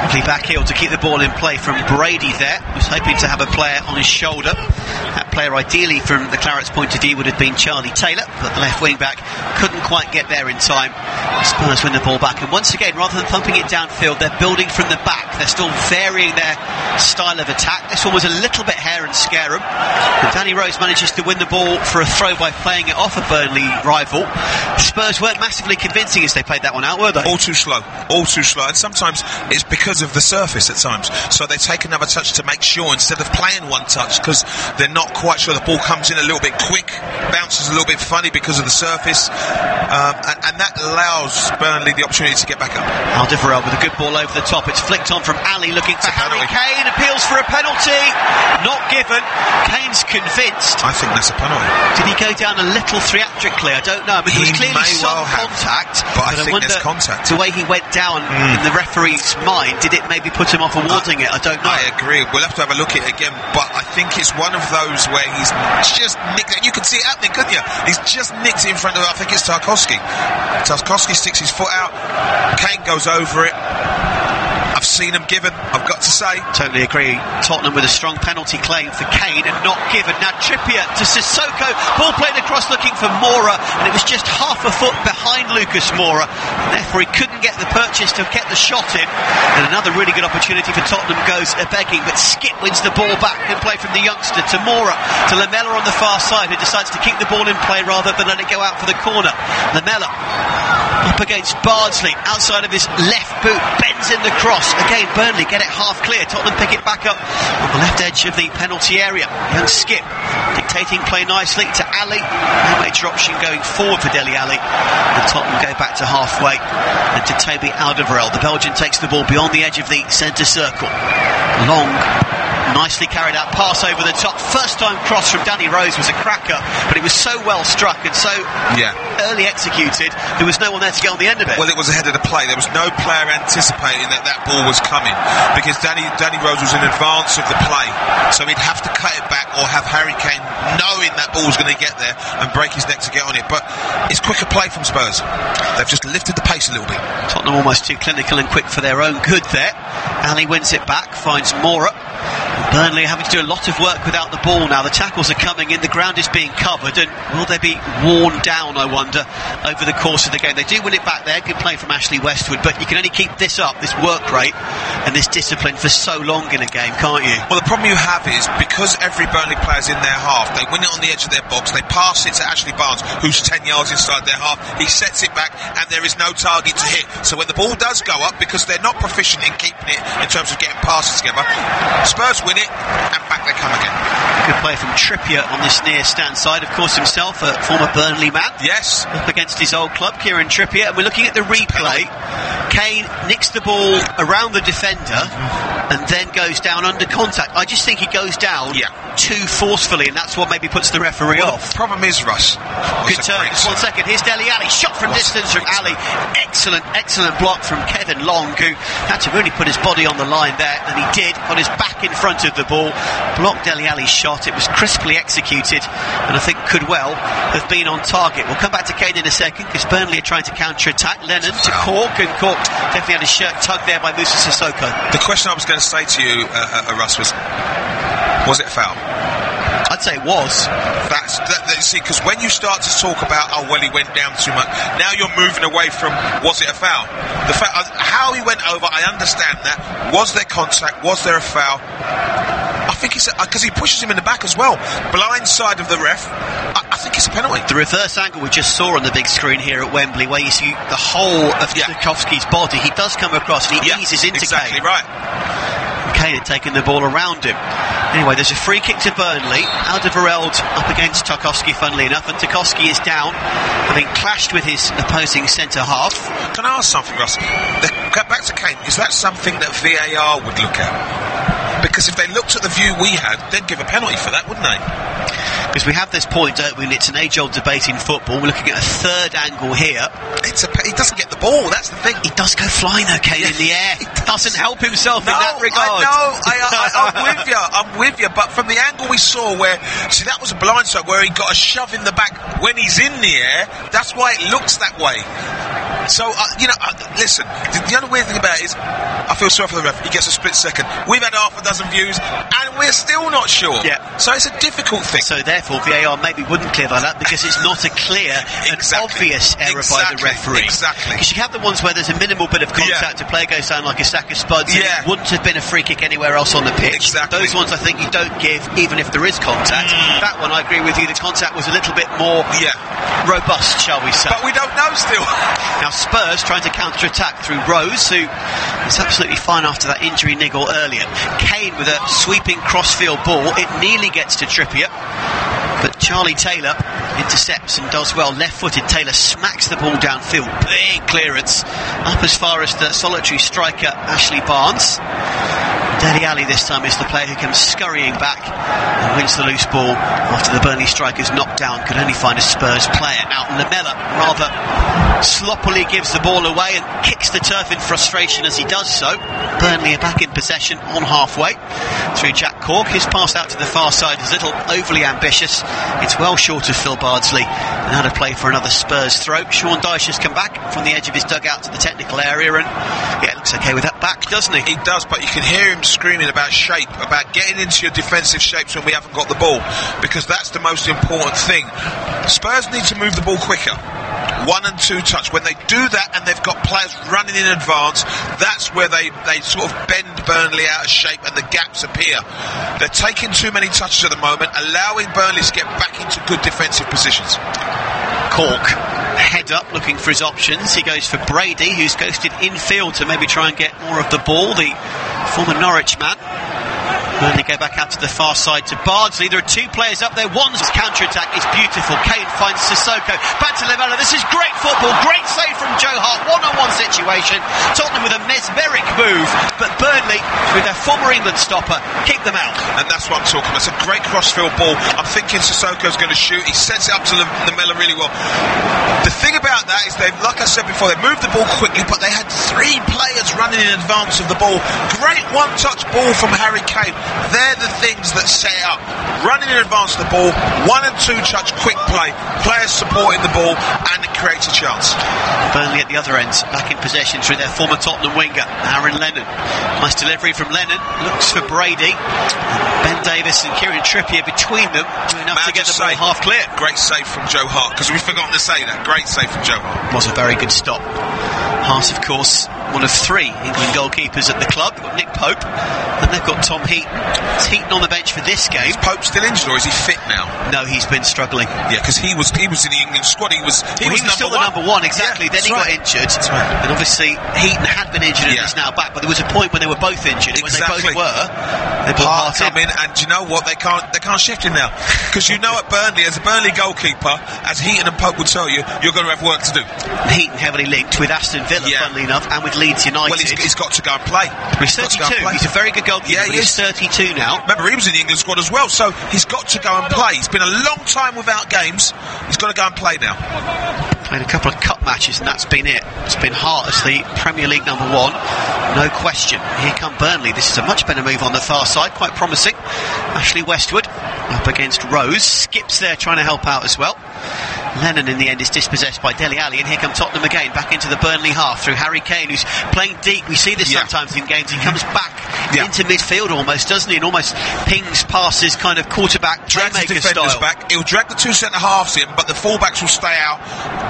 Lovely back heel to keep the ball in play from Brady there. He was hoping to have a player on his shoulder. That player, ideally from the Clarets' point of view, would have been Charlie Taylor, but the left wing back couldn't quite get there in time. Spurs win the ball back, and once again, rather than thumping it downfield, they're building from the back. They're still varying their style of attack. This one was a little bit hair and scarum, but Danny Rose manages to win the ball for a throw by playing it off a Burnley rival. Spurs weren't massively convincing as they played that one out, were they? All too slow, and sometimes it's because of the surface at times, so they take another touch to make sure, instead of playing one touch, because they're not quite sure. The ball comes in a little bit quick, bounces a little bit funny because of the surface, and that allows Burnley the opportunity to get back up. Alderweireld with a good ball over the top. It's flicked on from Ali, looking for Harry Kane, appeals for a penalty, not given. Kane's convinced. I think that's a penalty. Did he go down a little theatrically? I don't know. I mean, there was clearly some contact, but I think there's contact. The way he went down in the referee's mind, did it maybe put him off awarding it? I don't know. I agree. We'll have to have a look at it again, but I think it's one of those where he's just nicked it. You can see it happening, couldn't you? He's just nicked it in front of, I think it's Tarkowski. Tarkowski sticks his foot out. Kane goes over it. I've seen him given, I've got to say. Totally agree. Tottenham with a strong penalty claim for Kane and not given. Now Trippier to Sissoko. Ball played across looking for Mora, and it was just half a foot behind Lucas Moura. And therefore he couldn't get the purchase to get the shot in. And another really good opportunity for Tottenham goes begging, but Skip wins the ball back and play from the youngster to Mora, to Lamela on the far side, who decides to keep the ball in play rather than let it go out for the corner. Lamela up against Bardsley, outside of his left boot, bends in the cross. Again, Burnley get it half clear. Tottenham pick it back up on the left edge of the penalty area. Young Skip dictating play nicely to Ali. No major option going forward for Dele Alli. And Tottenham go back to halfway. And to Toby Alderweireld. The Belgian takes the ball beyond the edge of the centre circle. Long, nicely carried out pass over the top. First time cross from Danny Rose was a cracker, but it was so well struck and so early executed, there was no one there to get on the end of it. Well, it was ahead of the play. There was no player anticipating that ball was coming, because Danny Rose was in advance of the play, so he'd have to cut it back or have Harry Kane knowing that ball was going to get there and break his neck to get on it. But it's quicker play from Spurs. They've just lifted the pace a little bit. Tottenham almost too clinical and quick for their own good there. Ali wins it back, finds Mora. Burnley are having to do a lot of work without the ball now. The tackles are coming in, the ground is being covered, and will they be worn down, I wonder, over the course of the game? They do win it back there, good play from Ashley Westwood, but you can only keep this up, this work rate and this discipline for so long in a game, can't you? Well, the problem you have is, because every Burnley player's in their half, they win it on the edge of their box, they pass it to Ashley Barnes, who's 10 yards inside their half, he sets it back, and there is no target to hit. So when the ball does go up, because they're not proficient in keeping it in terms of getting passes together, Spurs win it, and back they come again. Good play from Trippier on this near stand side, of course himself a former Burnley man. Yes. Up against his old club, Kieran Trippier, and we're looking at the replay. Kane nicks the ball around the defender and then goes down under contact. I just think he goes down too forcefully, and that's what maybe puts the referee off. The problem is, Russ, good turn. 1 second, here's Dele Alli, shot from distance from Ali. Excellent block from Kevin Long, who had to really put his body on the line there, and he did, got his back in front of the ball, blocked Dele Alli's shot. It was crisply executed, and I think could well have been on target. We'll come back to Kane in a second, because Burnley are trying to counter-attack. Lennon to Cork, and Cork definitely had his shirt tugged there by Moussa Sissoko. The question I was going to say to you, Russ, was it a foul? I'd say it was. See, because when you start to talk about, oh well, he went down too much, now you're moving away from was it a foul? The fact how he went over, I understand that. Was there contact? Was there a foul? I think it's because he pushes him in the back as well, blind side of the ref. I think it's a penalty. The reverse angle we just saw on the big screen here at Wembley, where you see the whole of Tarkowski's body, he does come across and he eases into exactly Kane. Right. Kane had taken the ball around him. Anyway, there's a free kick to Burnley. Alderweireld up against Tarkowski, funnily enough, and Tarkowski is down, having clashed with his opposing centre half. Can I ask something, Russ? Back to Kane, is that something that VAR would look at? Because if they looked at the view we had, they'd give a penalty for that, wouldn't they? Because we have this point, don't we? And it's an age-old debate in football. We're looking at a third angle here. He doesn't get the ball, that's the thing. He does go flying, though, Kane, in the air. He doesn't help himself in that regard. I'm with you, but from the angle we saw where, see, that was a blindside where he got a shove in the back when he's in the air, that's why it looks that way. So, listen, the other weird thing about it is, I feel sorry for the ref, he gets a split second. We've had half a dozen views, and we're still not sure. Yeah. So it's a difficult thing. So therefore, VAR maybe wouldn't clear that up, because it's not a clear and obvious error by the referee. Exactly. Because you have the ones where there's a minimal bit of contact, a player goes down like a sack of spuds, and it wouldn't have been a free kick anywhere else on the pitch. Exactly. Those ones I think you don't give, even if there is contact. That one, I agree with you, the contact was a little bit more robust, shall we say. But we don't know still. Now Spurs trying to counter-attack through Rose, who is absolutely fine after that injury niggle earlier. Kane with a sweeping cross-field ball. It nearly gets to Trippier, but Charlie Taylor intercepts and does well. Left-footed Taylor smacks the ball downfield. Big clearance up as far as the solitary striker Ashley Barnes. Dele Alli this time is the player who comes scurrying back and wins the loose ball after the Burnley striker's knocked down. Could only find a Spurs player. Now Lamela rather sloppily gives the ball away and kicks the turf in frustration as he does so. Burnley are back in possession on halfway through Jack Cork. His pass out to the far side is a little overly ambitious. It's well short of Phil Bardsley, and out of play for another Spurs throw. Sean Dyche has come back from the edge of his dugout to the technical area, and it looks okay with that back, doesn't he? He does, but you can hear him screaming about shape, about getting into your defensive shapes when we haven't got the ball, because that's the most important thing. Spurs need to move the ball quicker. 1 and 2 touch. When they do that and they've got players running in advance, that's where they sort of bend Burnley out of shape and the gaps appear. They're taking too many touches at the moment, allowing Burnley to get back into good defensive positions. Cork head up looking for his options. He goes for Brady, who's ghosted infield to maybe try and get more of the ball, the former Norwich man. Burnley go back out to the far side to Bardsley. There are 2 players up there. One's counter-attack is beautiful. Kane finds Sissoko. Back to Lamela. This is great football. Great save from Joe Hart. One-on-one situation. Tottenham with a mesmeric move. But Burnley, with their former England stopper, keep them out. And that's what I'm talking about. It's a great crossfield ball. I'm thinking Sissoko's going to shoot. He sets it up to Lamela really well. The thing about that is, like I said before, they moved the ball quickly, but they had 3 players running in advance of the ball. Great one-touch ball from Harry Kane. They're the things that set up. Running in advance of the ball, 1 and 2 touch, quick play, players supporting the ball, and creates a chance. Burnley at the other end, back in possession through their former Tottenham winger, Aaron Lennon. Nice delivery from Lennon, looks for Brady. Ben Davis and Kieran Trippier between them, doing enough to get the ball half clear. Great save from Joe Hart, because we've forgotten to say that. Great save from Joe Hart. Was a very good stop. Hart, of course, one of 3 England goalkeepers at the club. They've got Nick Pope, and they've got Tom Heaton. It's Heaton on the bench for this game. Is Pope still injured, or is he fit now? No, he's been struggling. Yeah, because he was in the England squad. He was still the number one, exactly. Yeah, then he got injured. That's right. And obviously, Heaton had been injured and is now back. But there was a point when they were both injured. And when they both were, they brought Hart in. And do you know what? They can't shift him now. Because you know at Burnley, as a Burnley goalkeeper, as Heaton and Pope would tell you, you're going to have work to do. Heaton heavily linked with Aston Villa, funnily enough, and with Leeds United. Well, he's got to go and play. He's 32. He's a very good goalkeeper. Yeah, he's 32 now. Remember, he was in the England squad as well, so he's got to go and play. He's been a long time without games. He's got to go and play now. Played a couple of cup matches, and that's been it. It's been Hart as the Premier League number 1, no question. Here come Burnley. This is a much better move on the far side, quite promising. Ashley Westwood up against Rose, skips there trying to help out as well. Lennon in the end is dispossessed by Dele Alli, and here come Tottenham again, back into the Burnley half through Harry Kane, who's playing deep. We see this sometimes in games. He comes back into midfield almost, doesn't he, and almost pings passes kind of quarterback playmaker style. Back. He'll drag the 2 centre halves in, but the fullbacks will stay out,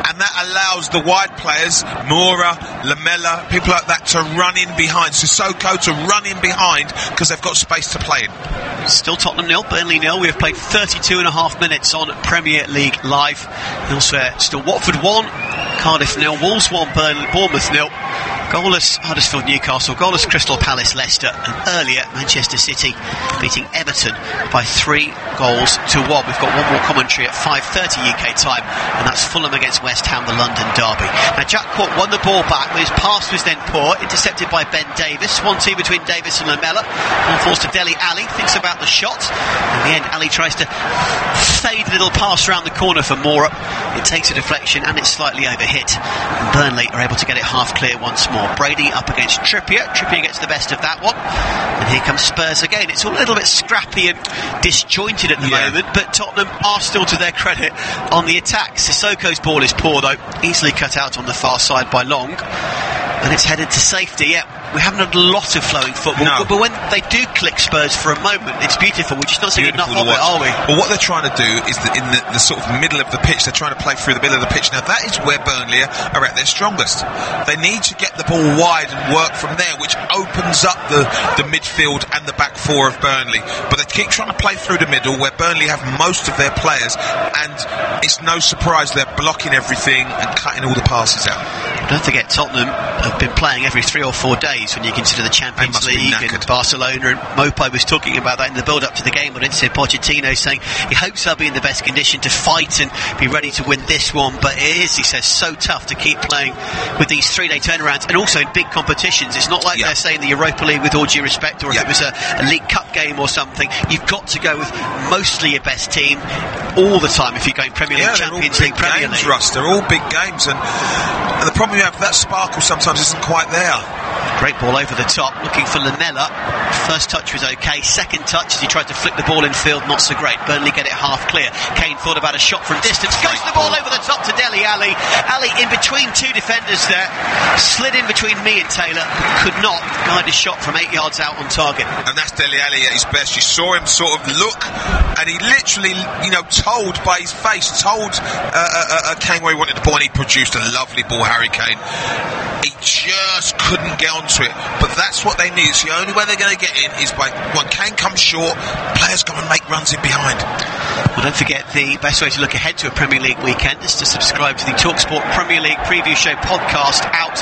and that allows the wide players, Moura, Lamela, people like that, to run in behind. Sissoko to run in behind because they've got space to play in. Still Tottenham 0, Burnley 0. We have played 32.5 minutes on Premier League Live. Elsewhere, still Watford 1, Cardiff 0, Wolves 1, Bournemouth 0. Goalless Huddersfield Newcastle, goalless Crystal Palace Leicester, and earlier Manchester City beating Everton by 3 goals to 1. We've got one more commentary at 5:30 UK time, and that's Fulham against West Ham, the London derby. Now Jack Cork won the ball back, but his pass was then poor, intercepted by Ben Davis. 1-2 between Davis and Lamela. Ball falls to Dele Alli, thinks about the shot. In the end, Alli tries to fade a little pass around the corner for Moura. It takes a deflection and it's slightly overhit. And Burnley are able to get it half clear once more. Brady up against Trippier. Trippier gets the best of that one. And here comes Spurs again. It's all a little bit scrappy and disjointed at the moment, but Tottenham are still, to their credit, on the attack. Sissoko's ball is poor though, easily cut out on the far side by Long. And it's headed to safety. We haven't had a lot of flowing football, but when they do click Spurs for a moment, it's beautiful. We're just not seeing enough of it, are we? Well, what they're trying to do is in the sort of middle of the pitch, they're trying to play through the middle of the pitch. Now, that is where Burnley are at their strongest. They need to get the ball wide and work from there, which opens up the midfield and the back 4 of Burnley. But they keep trying to play through the middle, where Burnley have most of their players, and it's no surprise they're blocking everything and cutting all the passes out. Don't forget, Tottenham have been playing every 3 or 4 days when you consider the Champions League and Barcelona, and Mopai was talking about that in the build-up to the game, but it's Pochettino saying he hopes they'll be in the best condition to fight and be ready to win this one, but it is, he says, so tough to keep playing with these 3-day turnarounds, and also in big competitions. It's not like they're saying the Europa League, with all due respect, or if it was a League Cup game or something. You've got to go with mostly your best team all the time if you're going Premier League, Champions League, Premier League. Russ, they're all big games, and the problem you have, that sparkle sometimes isn't quite there. Great ball over the top, looking for Lamela. First touch was okay, second touch as he tried to flick the ball in field, not so great. Burnley get it half clear. Kane thought about a shot from distance, goes the ball over the top to Dele Alli. Alli in between 2 defenders there, slid in between me and Taylor, could not guide his shot from 8 yards out on target. And that's Dele Alli at his best. You saw him sort of look, and he literally, told by his face, told Kane where he wanted the ball, and he produced a lovely ball, Harry Kane. He just couldn't get onto it, but that's what they need. It's the only way they're going to get in is by, when Kane comes short, players come and make runs in behind. Well, don't forget, the best way to look ahead to a Premier League weekend is to subscribe to the TalkSport Premier League Preview Show podcast, out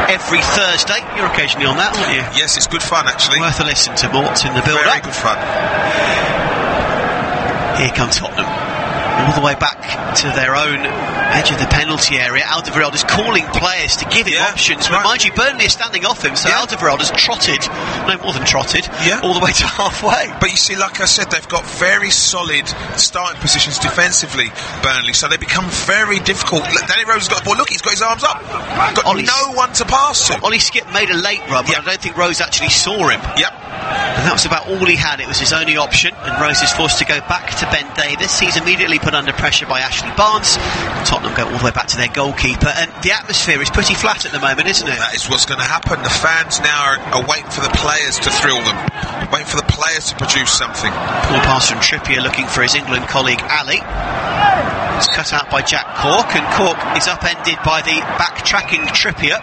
every Thursday. You're occasionally on that, aren't you? Yes, it's good fun, actually. Worth a listen to Mort in the build-up. Very good fun. Here comes Tottenham, all the way back to their own edge of the penalty area. Alderweireld is calling players to give him options, but mind you, Burnley is standing off him, so Alderweireld has trotted, no more than trotted, all the way to halfway. But you see, like I said, they've got very solid starting positions defensively, Burnley, so they become very difficult. Danny Rose has got the ball, look, he's got his arms up, got no one to pass to. Ollie Skip made a late run, but I don't think Rose actually saw him. And that was about all he had. It was his only option, and Rose is forced to go back to Ben Davis. He's immediately put under pressure by Ashley Barnes. Tottenham go all the way back to their goalkeeper, and the atmosphere is pretty flat at the moment, isn't it? That is what's going to happen. The fans now are waiting for the players to thrill them, waiting for the players to produce something. Poor pass from Trippier looking for his England colleague Ali. It's cut out by Jack Cork, and Cork is upended by the backtracking Trippier.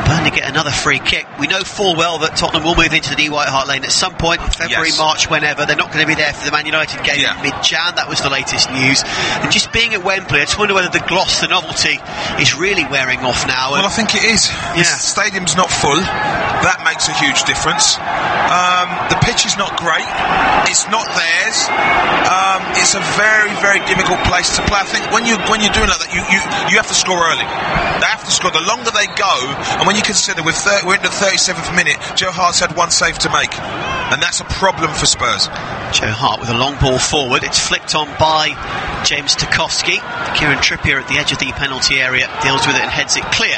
Burnley get another free kick. We know full well that Tottenham will move into the D White Hart Lane at some point, February, March, whenever. They're not going to be there for the Man United game in mid-Jan. That was the latest news. And just being at Wembley, I just wonder whether the gloss, the novelty, is really wearing off now. Well, I think it is. The stadium's not full. That makes a huge difference. The pitch is not great. It's not theirs. It's a very, very difficult place to play. I think when you're doing like that, you have to score early. They have to score. The longer they go, and when you consider we're in the 37th minute, Joe Hart's had one save to make, and that's a problem for Spurs. Joe Hart with a long ball forward. It's flicked on by James Tarkowski. Kieran Trippier at the edge of the penalty area deals with it and heads it clear.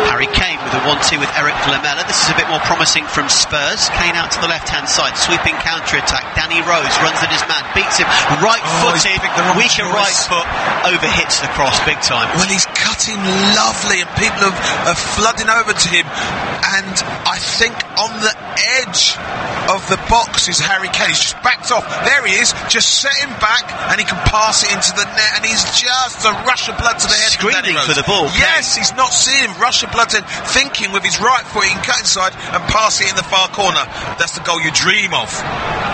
Harry Kane with a 1-2 with Eric Lamela. This is a bit more promising from Spurs. Kane out to the left-hand side, sweeping counter-attack. Danny Rose runs at his man, beats him, right-footed, weaker right foot, overhits the cross big time. Well, he's cutting lovely, and people are flooding over to him, and I think on the edge of the box is Harry Kane. He's just backed off. There he is, just set him back, and he can pass it into the net, and he's just a rush of blood to the head. Screaming for the ball. Yes, he's not seeing him. Rush of blood to him, thinking with his right foot he can cut inside and pass it in the far corner. That's the goal you dream of.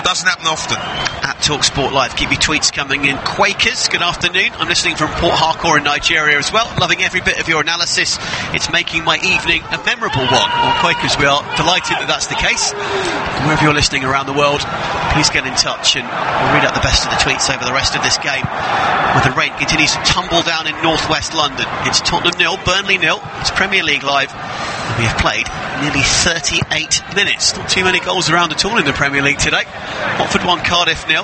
Doesn't happen often. At TalkSport Live, keep your tweets coming in. Quakers, good afternoon. I'm listening from Port Harcourt in Nigeria as well. Loving every bit of your analysis. It's making my evening a memorable one. Well, Quakers, we are delighted that that's the case. Wherever you're listening around the world, please get in touch, and we'll read out the best of the tweets over the rest of this game. Where the rain continues to tumble down in northwest London. It's Tottenham 0, Burnley 0. It's Premier League Live. And we have played nearly 38 minutes. Not too many goals around at all in the Premier League today. Watford 1, Cardiff 0.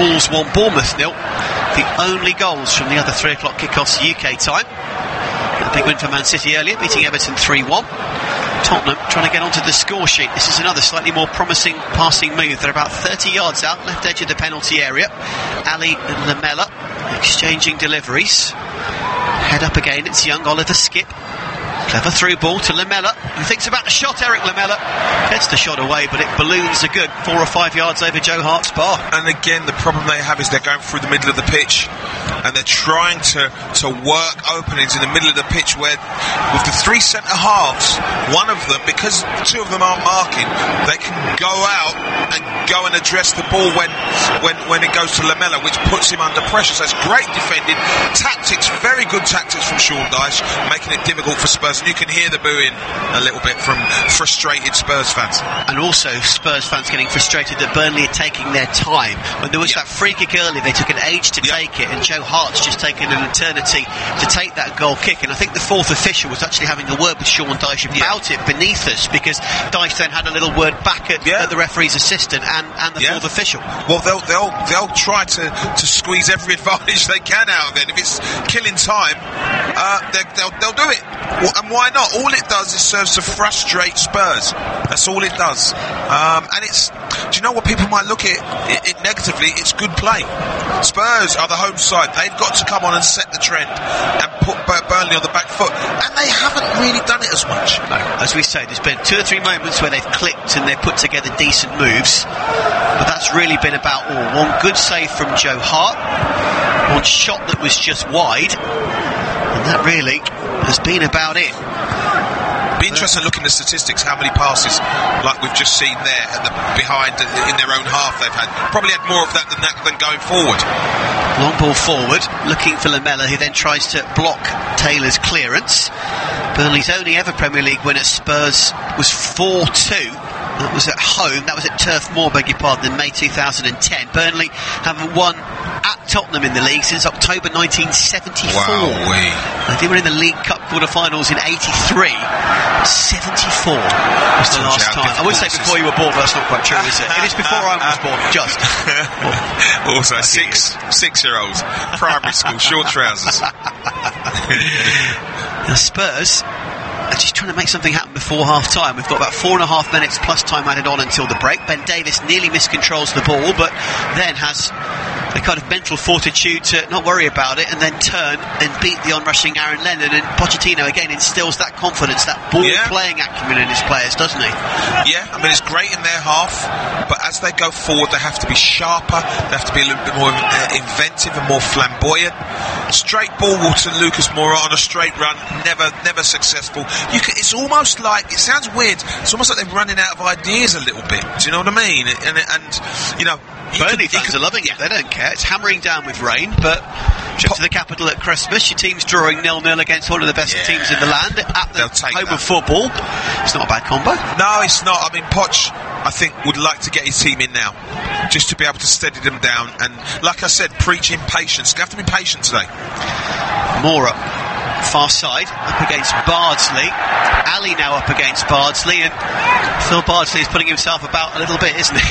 Wolves 1, Bournemouth 0. The only goals from the other 3 o'clock kickoffs UK time. A big win for Man City earlier, beating Everton 3-1. Tottenham trying to get onto the score sheet. This is another slightly more promising passing move. They're about 30 yards out, left edge of the penalty area. Ali and Lamela exchanging deliveries. Head up again, it's young Oliver Skipp. Clever through ball to Lamela, who thinks about the shot. Eric Lamela gets the shot away, but it balloons a good 4 or 5 yards over Joe Hart's bar. And again, the problem they have is they're going through the middle of the pitch, and they're trying to work openings in the middle of the pitch, where with the 3 centre halves, one of them, because 2 of them aren't marking, they can go out and go and address the ball when it goes to Lamela, which puts him under pressure. So it's great defending tactics, very good tactics from Sean Dyche, making it difficult for Spurs. And you can hear the booing a little bit from frustrated Spurs fans. And also Spurs fans getting frustrated that Burnley are taking their time. When there was that free kick earlier, they took an age to take it, and Joe Hart's just taken an eternity to take that goal kick. And I think the 4th official was actually having a word with Sean Dyche about it beneath us, because Dyche then had a little word back at the referee's assistant and the 4th official. Well, they'll try to squeeze every advantage they can out of it. If it's killing time, they'll do it. And why not? All it does is serves to frustrate Spurs. That's all it does. And it's, do you know what, people might look at it negatively? It's good play. Spurs are the home side. They've got to come on and set the trend and put Burnley on the back foot, and they haven't really done it as much. No, as we say, there's been 2 or 3 moments where they've clicked and they've put together decent moves, but that's really been about all. One good save from Joe Hart, one shot that was just wide, and that really has been about it. Be interesting looking at the statistics, how many passes, like we've just seen there, at the behind in their own half they've had. Probably had more of that than going forward. Long ball forward, looking for Lamela, who then tries to block Taylor's clearance. Burnley's only ever Premier League win at Spurs was 4-2. That was at home, that was at Turf Moor, beg your pardon, in May 2010. Burnley haven't won at Tottenham in the league since October 1974. Wow-wee. They were in the League Cup quarter-finals in 83. 74 was the last time. I would say before you were born, but that's not quite true, is it? It is before I was born, just. Also, 6-year-olds, primary school, short trousers. The Spurs just trying to make something happen before half-time. We've got about 4.5 minutes plus time added on until the break. Ben Davies nearly miscontrols the ball, but then has the kind of mental fortitude to not worry about it and then turn and beat the onrushing Aaron Lennon. And Pochettino again instills that confidence, that ball-playing acumen in his players, doesn't he? Yeah, I mean, it's great in their half, but as they go forward, they have to be sharper, they have to be a little bit more inventive and more flamboyant. Straight ball to Lucas Moura on a straight run, never successful. It's almost like, it sounds weird, it's almost like they're running out of ideas a little bit. Do you know what I mean? And you know, Burnley fans are loving it. They don't care. It's hammering down with rain, but trip to the capital at Christmas, your team's drawing 0-0 against one of the best teams in the land at the home of football. It's not a bad combo. No, it's not. I mean, Poch, I think, would like to get his team in now, just to be able to steady them down. And like I said, preaching patience. You have to be patient today. Moura, far side, up against Bardsley. Ali now up against Bardsley, and Phil Bardsley is putting himself about a little bit, isn't he?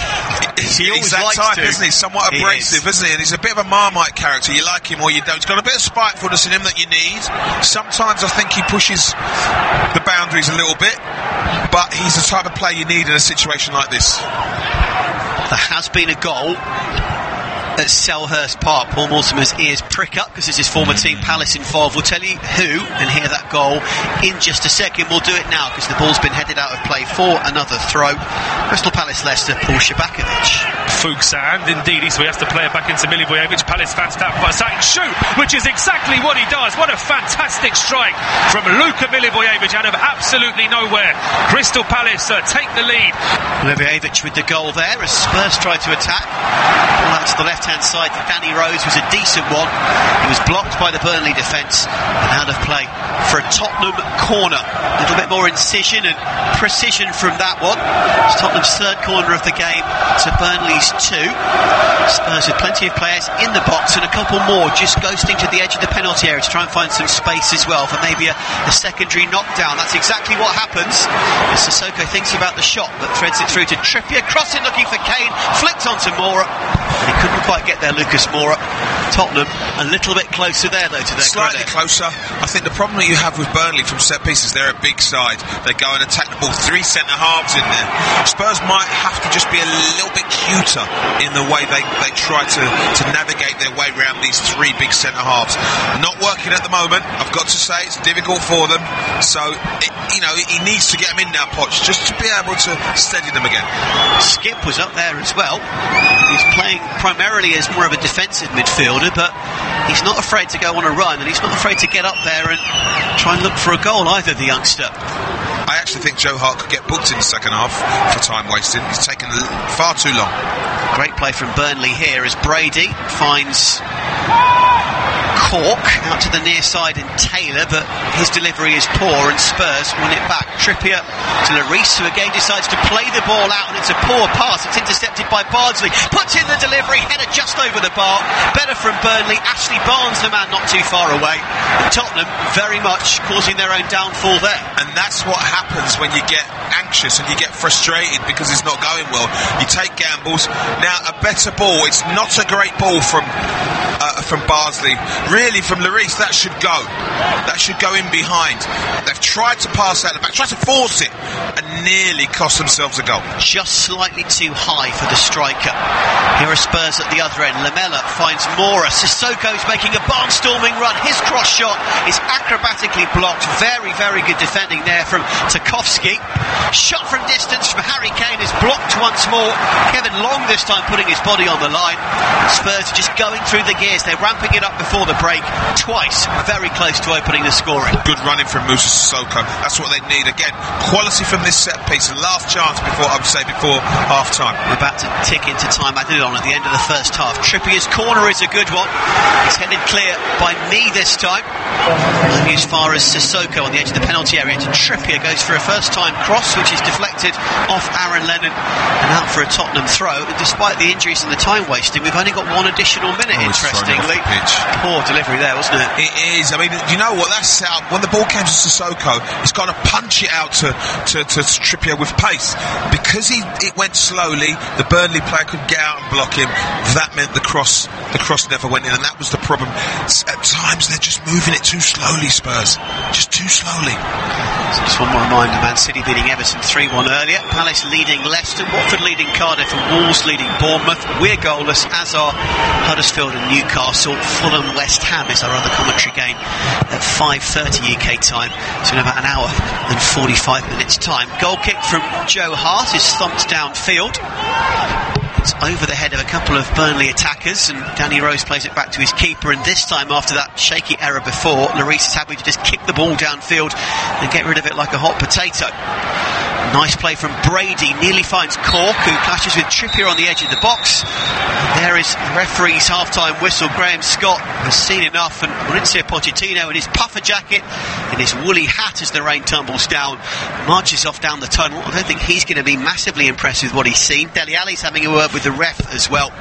He always likes type, to. Isn't he? Somewhat abrasive, isn't he? And he's a bit of a Marmite character. You like him or you don't. He's got a bit of spitefulness in him that you need. Sometimes I think he pushes the boundaries a little bit, but he's the type of player you need in a situation like this. There has been a goal at Selhurst Park. Paul Mortimer's ears prick up because it's his former team Palace involved. We'll tell you who and hear that goal in just a second. We'll do it now because the ball's been headed out of play for another throw. Crystal Palace Leicester, Paul Shabakovic. Fugsand, indeed, so he has to play it back into Milivojevic. Palace fans start by saying shoot, which is exactly what he does. What a fantastic strike from Luka Milivojevic out of absolutely nowhere. Crystal Palace take the lead. Milivojevic with the goal there as Spurs tried to attack. Well, that's the left-hand side. Danny Rose was a decent one. He was blocked by the Burnley defence and out of play for a Tottenham corner. A little bit more incision and precision from that one. It's Tottenham's third corner of the game to Burnley's 2. Spurs with plenty of players in the box and a couple more just ghosting to the edge of the penalty area to try and find some space as well for maybe a secondary knockdown. That's exactly what happens as Sissoko thinks about the shot but threads it through to Trippier, crossing looking for Kane, flicked onto Moura, but he couldn't quite get there, Lucas Moura. Tottenham a little bit closer there though to their slightly credit. Closer. I think the problem that you have with Burnley from set pieces, they're a big side, they go and attack the ball, 3 centre halves in there. Spurs might have to just be a little bit cuter in the way they try to navigate their way around these 3 big centre halves. Not working at the moment, I've got to say, it's difficult for them, so he needs to get them in now, Poch, just to be able to steady them again. Skip was up there as well. He's playing primarily as more of a defensive midfielder, but he's not afraid to go on a run and he's not afraid to get up there and try and look for a goal either, the youngster. I actually think Joe Hart could get booked in the second half for time wasting. He's taken far too long. Great play from Burnley here as Brady finds Cork out to the near side and Taylor, but his delivery is poor and Spurs win it back. Trippier to Lloris, who again decides to play the ball out, and it's a poor pass. It's intercepted by Bardsley, puts in the delivery, header just over the bar. Better from Burnley. Ashley Barnes, the man not too far away. And Tottenham very much causing their own downfall there. And that's what happens when you get anxious and you get frustrated because it's not going well. You take gambles. Now a better ball, it's not a great ball from Bardsley. Really, from Lloris, that should go. That should go in behind. They've tried to pass out the back, tried to force it, and nearly cost themselves a goal. Just slightly too high for the striker. Here are Spurs at the other end. Lamela finds Moura. Sissoko's making a barnstorming run. His cross shot is acrobatically blocked. Very, very good defending there from Tarkowski. Shot from distance from Harry Kane is blocked once more. Kevin Long this time putting his body on the line. Spurs are just going through the gears. They're ramping it up before the break. Twice, very close to opening the scoring. Good running from Moussa Sissoko. That's what they need. Again, quality from this set piece. The last chance before half time. We're about to tick into time added on at the end of the first half. Trippier's corner is a good one. It's headed clear by me this time. Only as far as Sissoko on the edge of the penalty area. To Trippier goes for a first time cross, which is deflected off Aaron Lennon and out for a Tottenham throw. And despite the injuries and the time wasting, we've only got one additional minute. Interesting. Wembley. Poor delivery there, wasn't it? It is. I mean, you know what? That's set up. When the ball came to Sissoko, he's got to punch it out to Trippier with pace. Because it went slowly, the Burnley player could get out and block him. That meant the cross never went in, and that was the problem. At times, they're just moving it too slowly, Spurs. Just too slowly. So just one more reminder, Man City beating Everton 3-1 earlier. Palace leading Leicester, Watford leading Cardiff, and Wolves leading Bournemouth. We're goalless, as are Huddersfield and Newcastle. Fulham West Ham is our other commentary game at 5:30 UK time. So in about an hour and 45 minutes time. Goal kick from Joe Hart is thumped downfield. It's over the head of a couple of Burnley attackers, and Danny Rose plays it back to his keeper, and this time, after that shaky error before, Lloris is happy to just kick the ball downfield and get rid of it like a hot potato. Nice play from Brady, nearly finds Cork, who clashes with Trippier on the edge of the box. There is the referee's half-time whistle. Graham Scott has seen enough, and Mauricio Pochettino in his puffer jacket, in his woolly hat as the rain tumbles down, marches off down the tunnel. I don't think he's going to be massively impressed with what he's seen. Dele Alli's having a word with the ref as well.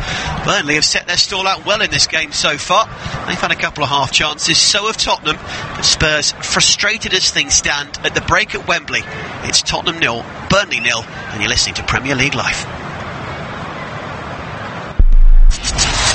Burnley have set their stall out well in this game so far. They've had a couple of half chances, so have Tottenham, but Spurs frustrated as things stand at the break at Wembley. It's Tottenham 0, Burnley 0, and you're listening to Premier League Live.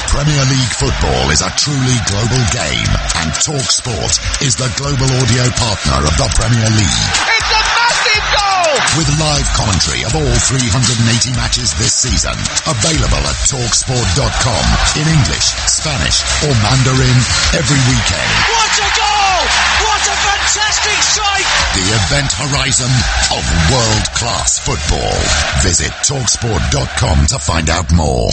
Premier League football is a truly global game, and TalkSport is the global audio partner of the Premier League. It's a massive goal! With live commentary of all 380 matches this season, available at TalkSport.com in English, Spanish or Mandarin every weekend. What a goal! What a fantastic strike! The event horizon of world-class football. Visit TalkSport.com to find out more.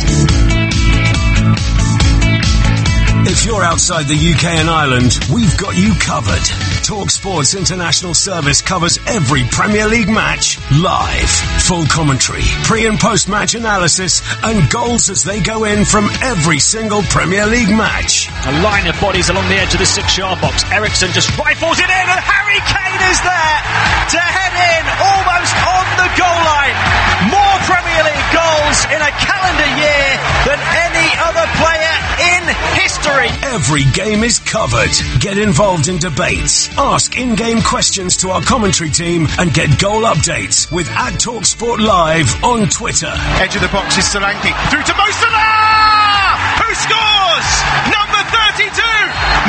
If you're outside the UK and Ireland, we've got you covered. TalkSport's international service covers every Premier League match live. Full commentary, pre- and post-match analysis, and goals as they go in from every single Premier League match. A line of bodies along the edge of the 6-yard box. Ericsson just rifles it in, and Harry Kane is there to head in almost on the goal line. More Premier League goals in a calendar year than any other player in history. Every game is covered. Get involved in debates. Ask in-game questions to our commentary team and get goal updates with @TalkSport Live on Twitter. Edge of the box is Solanke. Through to Mo Salah! Who scores? Number 32!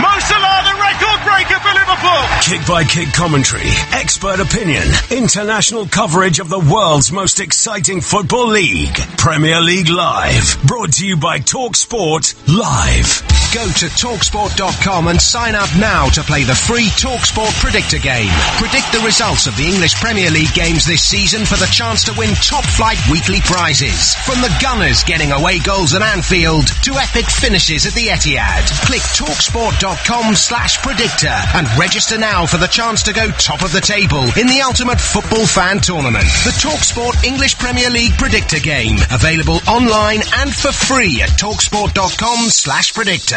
Mo Salah, the record breaker for Liverpool! Kick-by-kick commentary, expert opinion, international coverage of the world's most exciting football league. Premier League Live. Brought to you by TalkSport Live. Go to TalkSport.com and sign up now to play the free TalkSport Predictor game. Predict the results of the English Premier League games this season for the chance to win top-flight weekly prizes. From the Gunners getting away goals at Anfield to epic finishes at the Etihad. Click TalkSport.com/predictor and register now for the chance to go top of the table in the Ultimate Football Fan Tournament. The TalkSport English Premier League Predictor game. Available online and for free at TalkSport.com/predictor.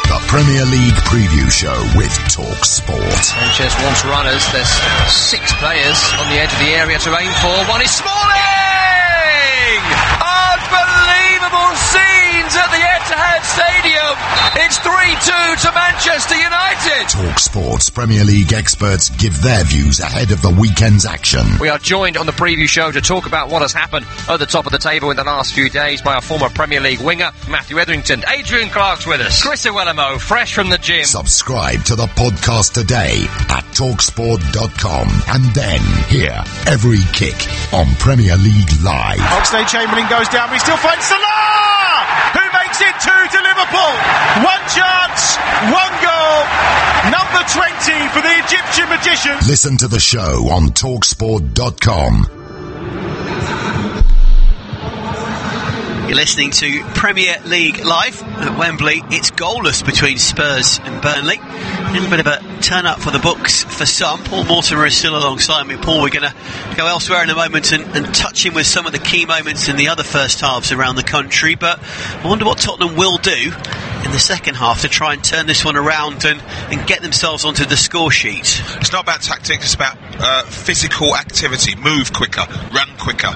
The Premier League Preview Show with TalkSport. Sanchez wants runners. There's 6 players on the edge of the area to aim for. One is Smalling! Unbelievable scenes at the Etihad Stadium. It's 3-2 to Manchester United. TalkSport's Premier League experts give their views ahead of the weekend's action. We are joined on the preview show to talk about what has happened at the top of the table in the last few days by our former Premier League winger, Matthew Etherington. Adrian Clark's with us. Chris Iwelumo, fresh from the gym. Subscribe to the podcast today at TalkSport.com and then hear every kick on Premier League Live. Oxlade-Chamberlain goes down, but he still finds Salah! Who makes it 2 to Liverpool? 1 chance, 1 goal. Number 20 for the Egyptian magician. Listen to the show on TalkSport.com. You're listening to Premier League Live at Wembley. It's goalless between Spurs and Burnley. A little bit of a turn up for the books for some. Paul Mortimer is still alongside me. Paul, we're going to go elsewhere in a moment and touch him with some of the key moments in the other first halves around the country. But I wonder what Tottenham will do in the second half to try and turn this one around and get themselves onto the score sheet. It's not about tactics, it's about physical activity. Move quicker, run quicker,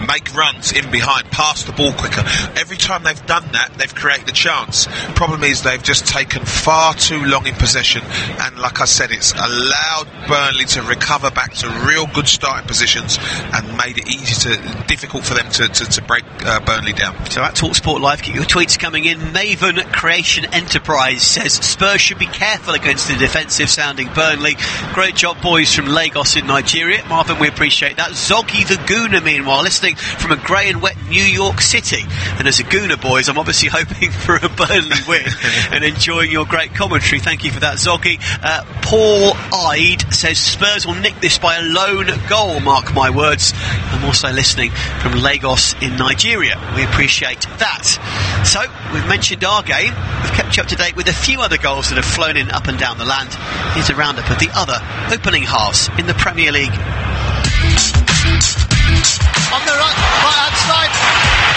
make runs in behind, pass the ball quicker. Every time they've done that, they've created a chance. Problem is they've just taken far too long in possession, and like I said, it's allowed Burnley to recover back to real good starting positions and made it difficult for them to break Burnley down. So at TalkSport Live, keep your tweets coming in. Maven Creation Enterprise says Spurs should be careful against the defensive sounding Burnley. Great job, boys, from Lagos in Nigeria. Marvin, we appreciate that. Zoggy the Gooner, meanwhile, listening from a grey and wet New York City. And as a Gooner, boys, I'm obviously hoping for a Burnley win and enjoying your great commentary. Thank you for that, Zoggy. Paul Ide says Spurs will nick this by a lone goal, mark my words. I'm also listening from Lagos in Nigeria. We appreciate that. So, we've mentioned our game. We've kept you up to date with a few other goals that have flown in up and down the land. Here's a roundup of the other opening halves in the Premier League. On the right-hand side,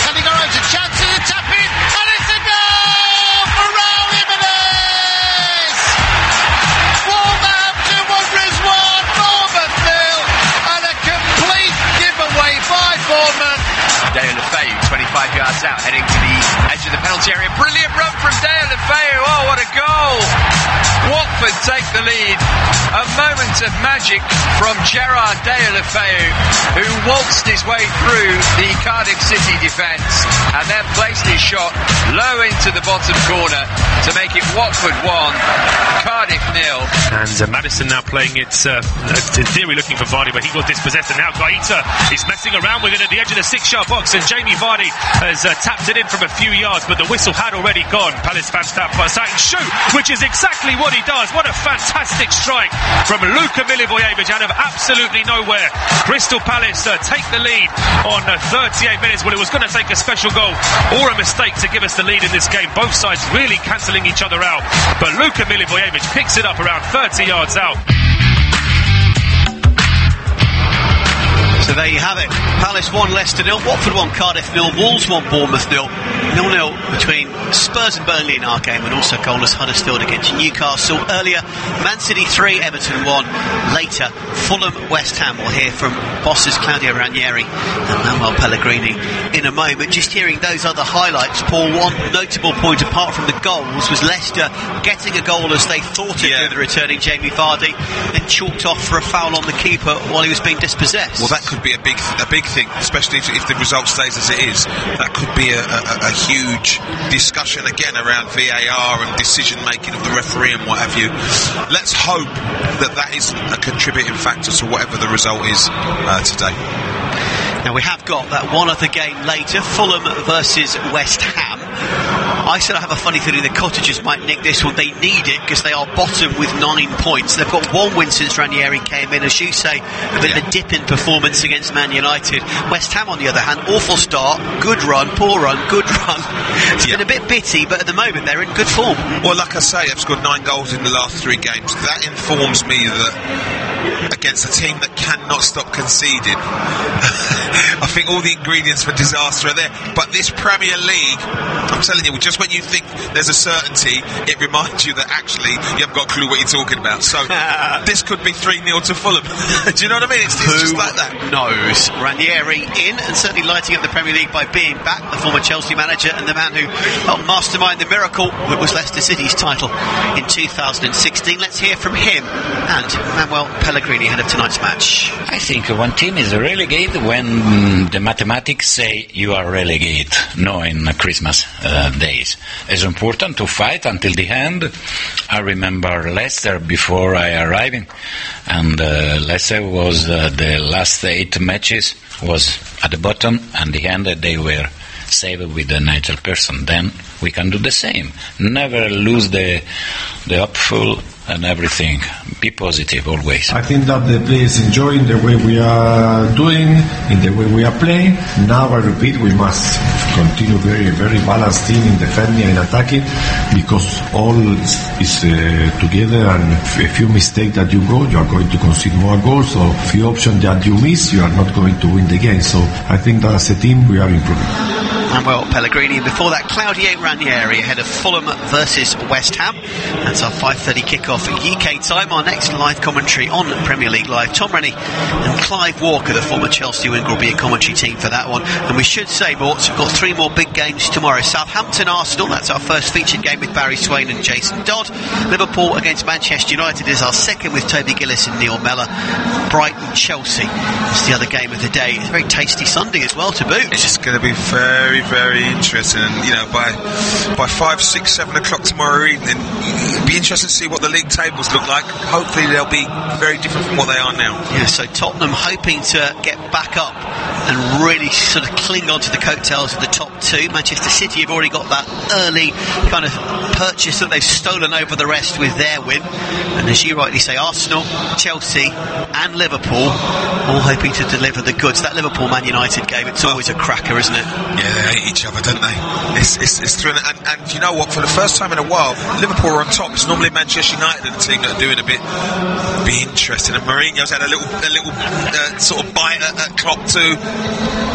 Canigaro to chances, a tap in, and it's a goal for Raul Jimenez! Wolverhampton Wanderers 1, Bournemouth 0, and a complete giveaway by Bournemouth. Dale Lefeu, 25 yards out, heading to the edge of the penalty area. Brilliant run from Dale Lefeu. Oh, what a goal! Watford take the lead. A moment of magic from Gerard Dale Lefeu, who waltzed his way through the Cardiff City defence and then placed his shot low into the bottom corner to make it Watford 1, Cardiff 0. And Maddison now playing it, in theory looking for Vardy, but he got dispossessed, and now Guaita is messing around with it at the edge of the 6-yard box, and Jamie Vardy has tapped it in from a few yards, but the whistle had already gone. Palace fans tap for a second shoot, which is exactly what he does. What a fantastic strike from Luka Milivojevic out of absolutely nowhere. Crystal Palace take the lead on 38 minutes. Well, it was going to take a special goal or a mistake to give us the lead in this game. Both sides really cancelling each other out, but Luka Milivojevic picks it up around 30 yards out. So there you have it. Palace 1, Leicester 0, Watford 1, Cardiff 0, Wolves 1, Bournemouth 0. 0-0 between Spurs and Burnley in our game, and also goalless Huddersfield against Newcastle. Earlier, Man City 3, Everton 1. Later, Fulham, West Ham. We'll hear from bosses Claudio Ranieri and Manuel Pellegrini in a moment. Just hearing those other highlights, Paul, one notable point apart from the goals was Leicester getting a goal as they thought it through the returning Jamie Vardy, then chalked off for a foul on the keeper while he was being dispossessed. Well, that could be a big thing, especially if the result stays as it is. That could be a huge discussion again around VAR and decision making of the referee and what have you. Let's hope that is a contributing factor to whatever the result is today. Now we have got that one other game later, Fulham versus West Ham. I said I have a funny feeling the Cottagers might nick this one. They need it because they are bottom with 9 points. They've got one win since Ranieri came in. As you say, a bit of a dip in performance against Man United. West Ham, on the other hand, awful start, good run, poor run, good run. It's been a bit bitty, but at the moment they're in good form. Well, like I say, they've scored 9 goals in the last 3 games. That informs me that against a team that cannot stop conceding, I think all the ingredients for disaster are there. But this Premier League, I'm telling you, just when you think there's a certainty, it reminds you that actually you haven't got a clue what you're talking about. So this could be 3-0 to Fulham. Do you know what I mean? It's just like that. Knows? Ranieri in and certainly lighting up the Premier League by being back, the former Chelsea manager and the man who helped mastermind the miracle that was Leicester City's title in 2016. Let's hear from him and Manuel Pellegrini ahead of tonight's match. I think one team is relegated when the mathematics say you are relegated, no in Christmas days. It's important to fight until the end. I remember Leicester before I arrived, and Leicester was the last 8 matches was at the bottom, and the end they were saved with the Nigel Pearson. Then we can do the same. Never lose the hopeful and everything. Be positive always. I think that the players enjoying the way we are doing, in the way we are playing. Now I repeat, we must continue very, very balanced team in defending and attacking, because all is together, and a few mistakes that you are going to concede more goals, or a few options that you miss, you are not going to win the game. So I think that as a team we are improving. Manuel Pellegrini. And before that, Claudio Ranieri ahead of Fulham versus West Ham. That's our 5:30 kickoff at UK time. Our next live commentary on Premier League Live. Tom Rennie and Clive Walker, the former Chelsea winger, will be a commentary team for that one. And we should say, Morts, we've got 3 more big games tomorrow. Southampton Arsenal, that's our first featured game with Barry Swain and Jason Dodd. Liverpool against Manchester United is our second with Toby Gillis and Neil Mellor. Brighton Chelsea is the other game of the day. It's a very tasty Sunday as well to boot. It's just going to be very, very interesting. And you know, by 5, 6, 7 o'clock tomorrow evening, it'll be interesting to see what the league tables look like. Hopefully they'll be very different from what they are now. Yeah, so Tottenham hoping to get back up and really sort of cling on to the coattails of the top 2. Manchester City have already got that early kind of purchase that they've stolen over the rest with their win. And as you rightly say, Arsenal, Chelsea and Liverpool all hoping to deliver the goods. That Liverpool-Man United game, it's always a cracker, isn't it? Yeah, they hate each other, don't they? It's thrilling. And you know what, for the first time in a while, Liverpool are on top. It's normally Manchester United and the team that are doing a bit be interesting. And Mourinho's had a little sort of bite at Klopp too.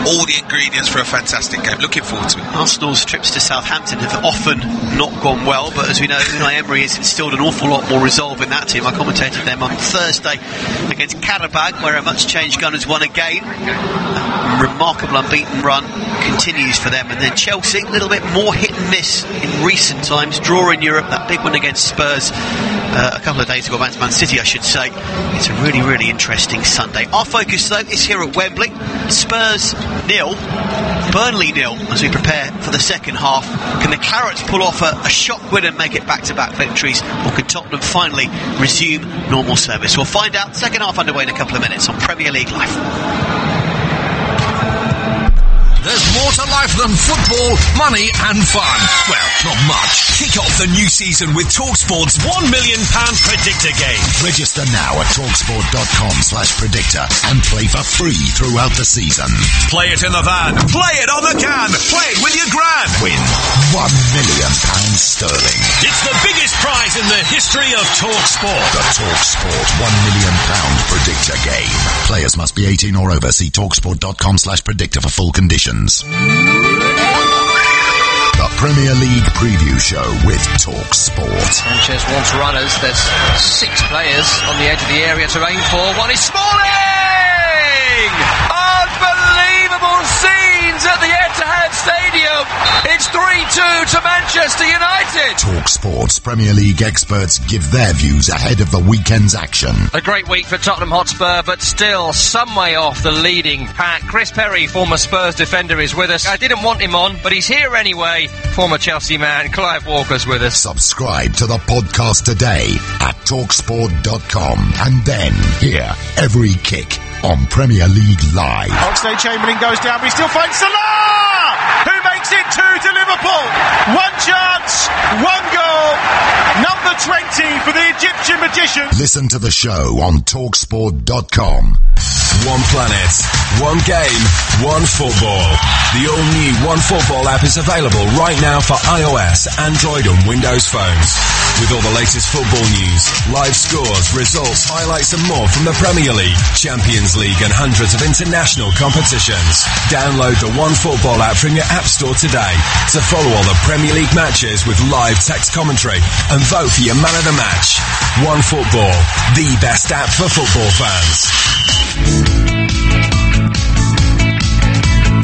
All the ingredients for a fantastic game. Looking forward to it. Arsenal's trips to Southampton have often not gone well, but as we know, Unai Emery has instilled an awful lot more resolve in that team. I commentated them on Thursday against Karabag, where a much-changed Gunners won again. A remarkable unbeaten run continues for them. And then Chelsea, a little bit more hit and miss in recent times. Draw in Europe, that big one against Spurs a couple of days ago, against Man City, I should say. It's a really, really interesting Sunday. Our focus, though, is here at Wembley. Spurs 0, Burnley 0, as we prepare for the second half. Can the Clarets pull off a shock win and make it back-to-back victories, or can Tottenham finally resume normal service? We'll find out. Second half underway in a couple of minutes on Premier League Live. There's more to life than football, money and fun. Well, not much. Kick off the new season with TalkSport's £1 million Predictor game. Register now at talksport.com/predictor and play for free throughout the season. Play it in the van. Play it on the can. Play it with your gran. Win £1 million sterling. It's the biggest prize in the history of TalkSport. The TalkSport £1 million Predictor game. Players must be 18 or over. See talksport.com/predictor for full conditions. The Premier League Preview Show with TalkSport. Sanchez wants runners. There's 6 players on the edge of the area to aim for. One is Smalling! Unbelievable scenes at the Etihad Stadium. It's 3-2 to Manchester United. TalkSport's Premier League experts give their views ahead of the weekend's action. A great week for Tottenham Hotspur, but still some way off the leading pack. Chris Perry, former Spurs defender, is with us. I didn't want him on, but he's here anyway. Former Chelsea man, Clive Walker's with us. Subscribe to the podcast today at talksport.com and then hear every kick on Premier League Live. Oxlade-Chamberlain goes down, but he still finds Salah, who makes it 2 to Liverpool. 1 chance, 1 goal. Number 20 for the Egyptian magician. Listen to the show on talksport.com. One planet, one game, one football. The all-new One Football app is available right now for iOS, Android and Windows phones. With all the latest football news, live scores, results, highlights and more from the Premier League, Champions League and hundreds of international competitions. Download the One Football app from your App Store today to follow all the Premier League matches with live text commentary and vote for your man of the match. One Football, the best app for football fans.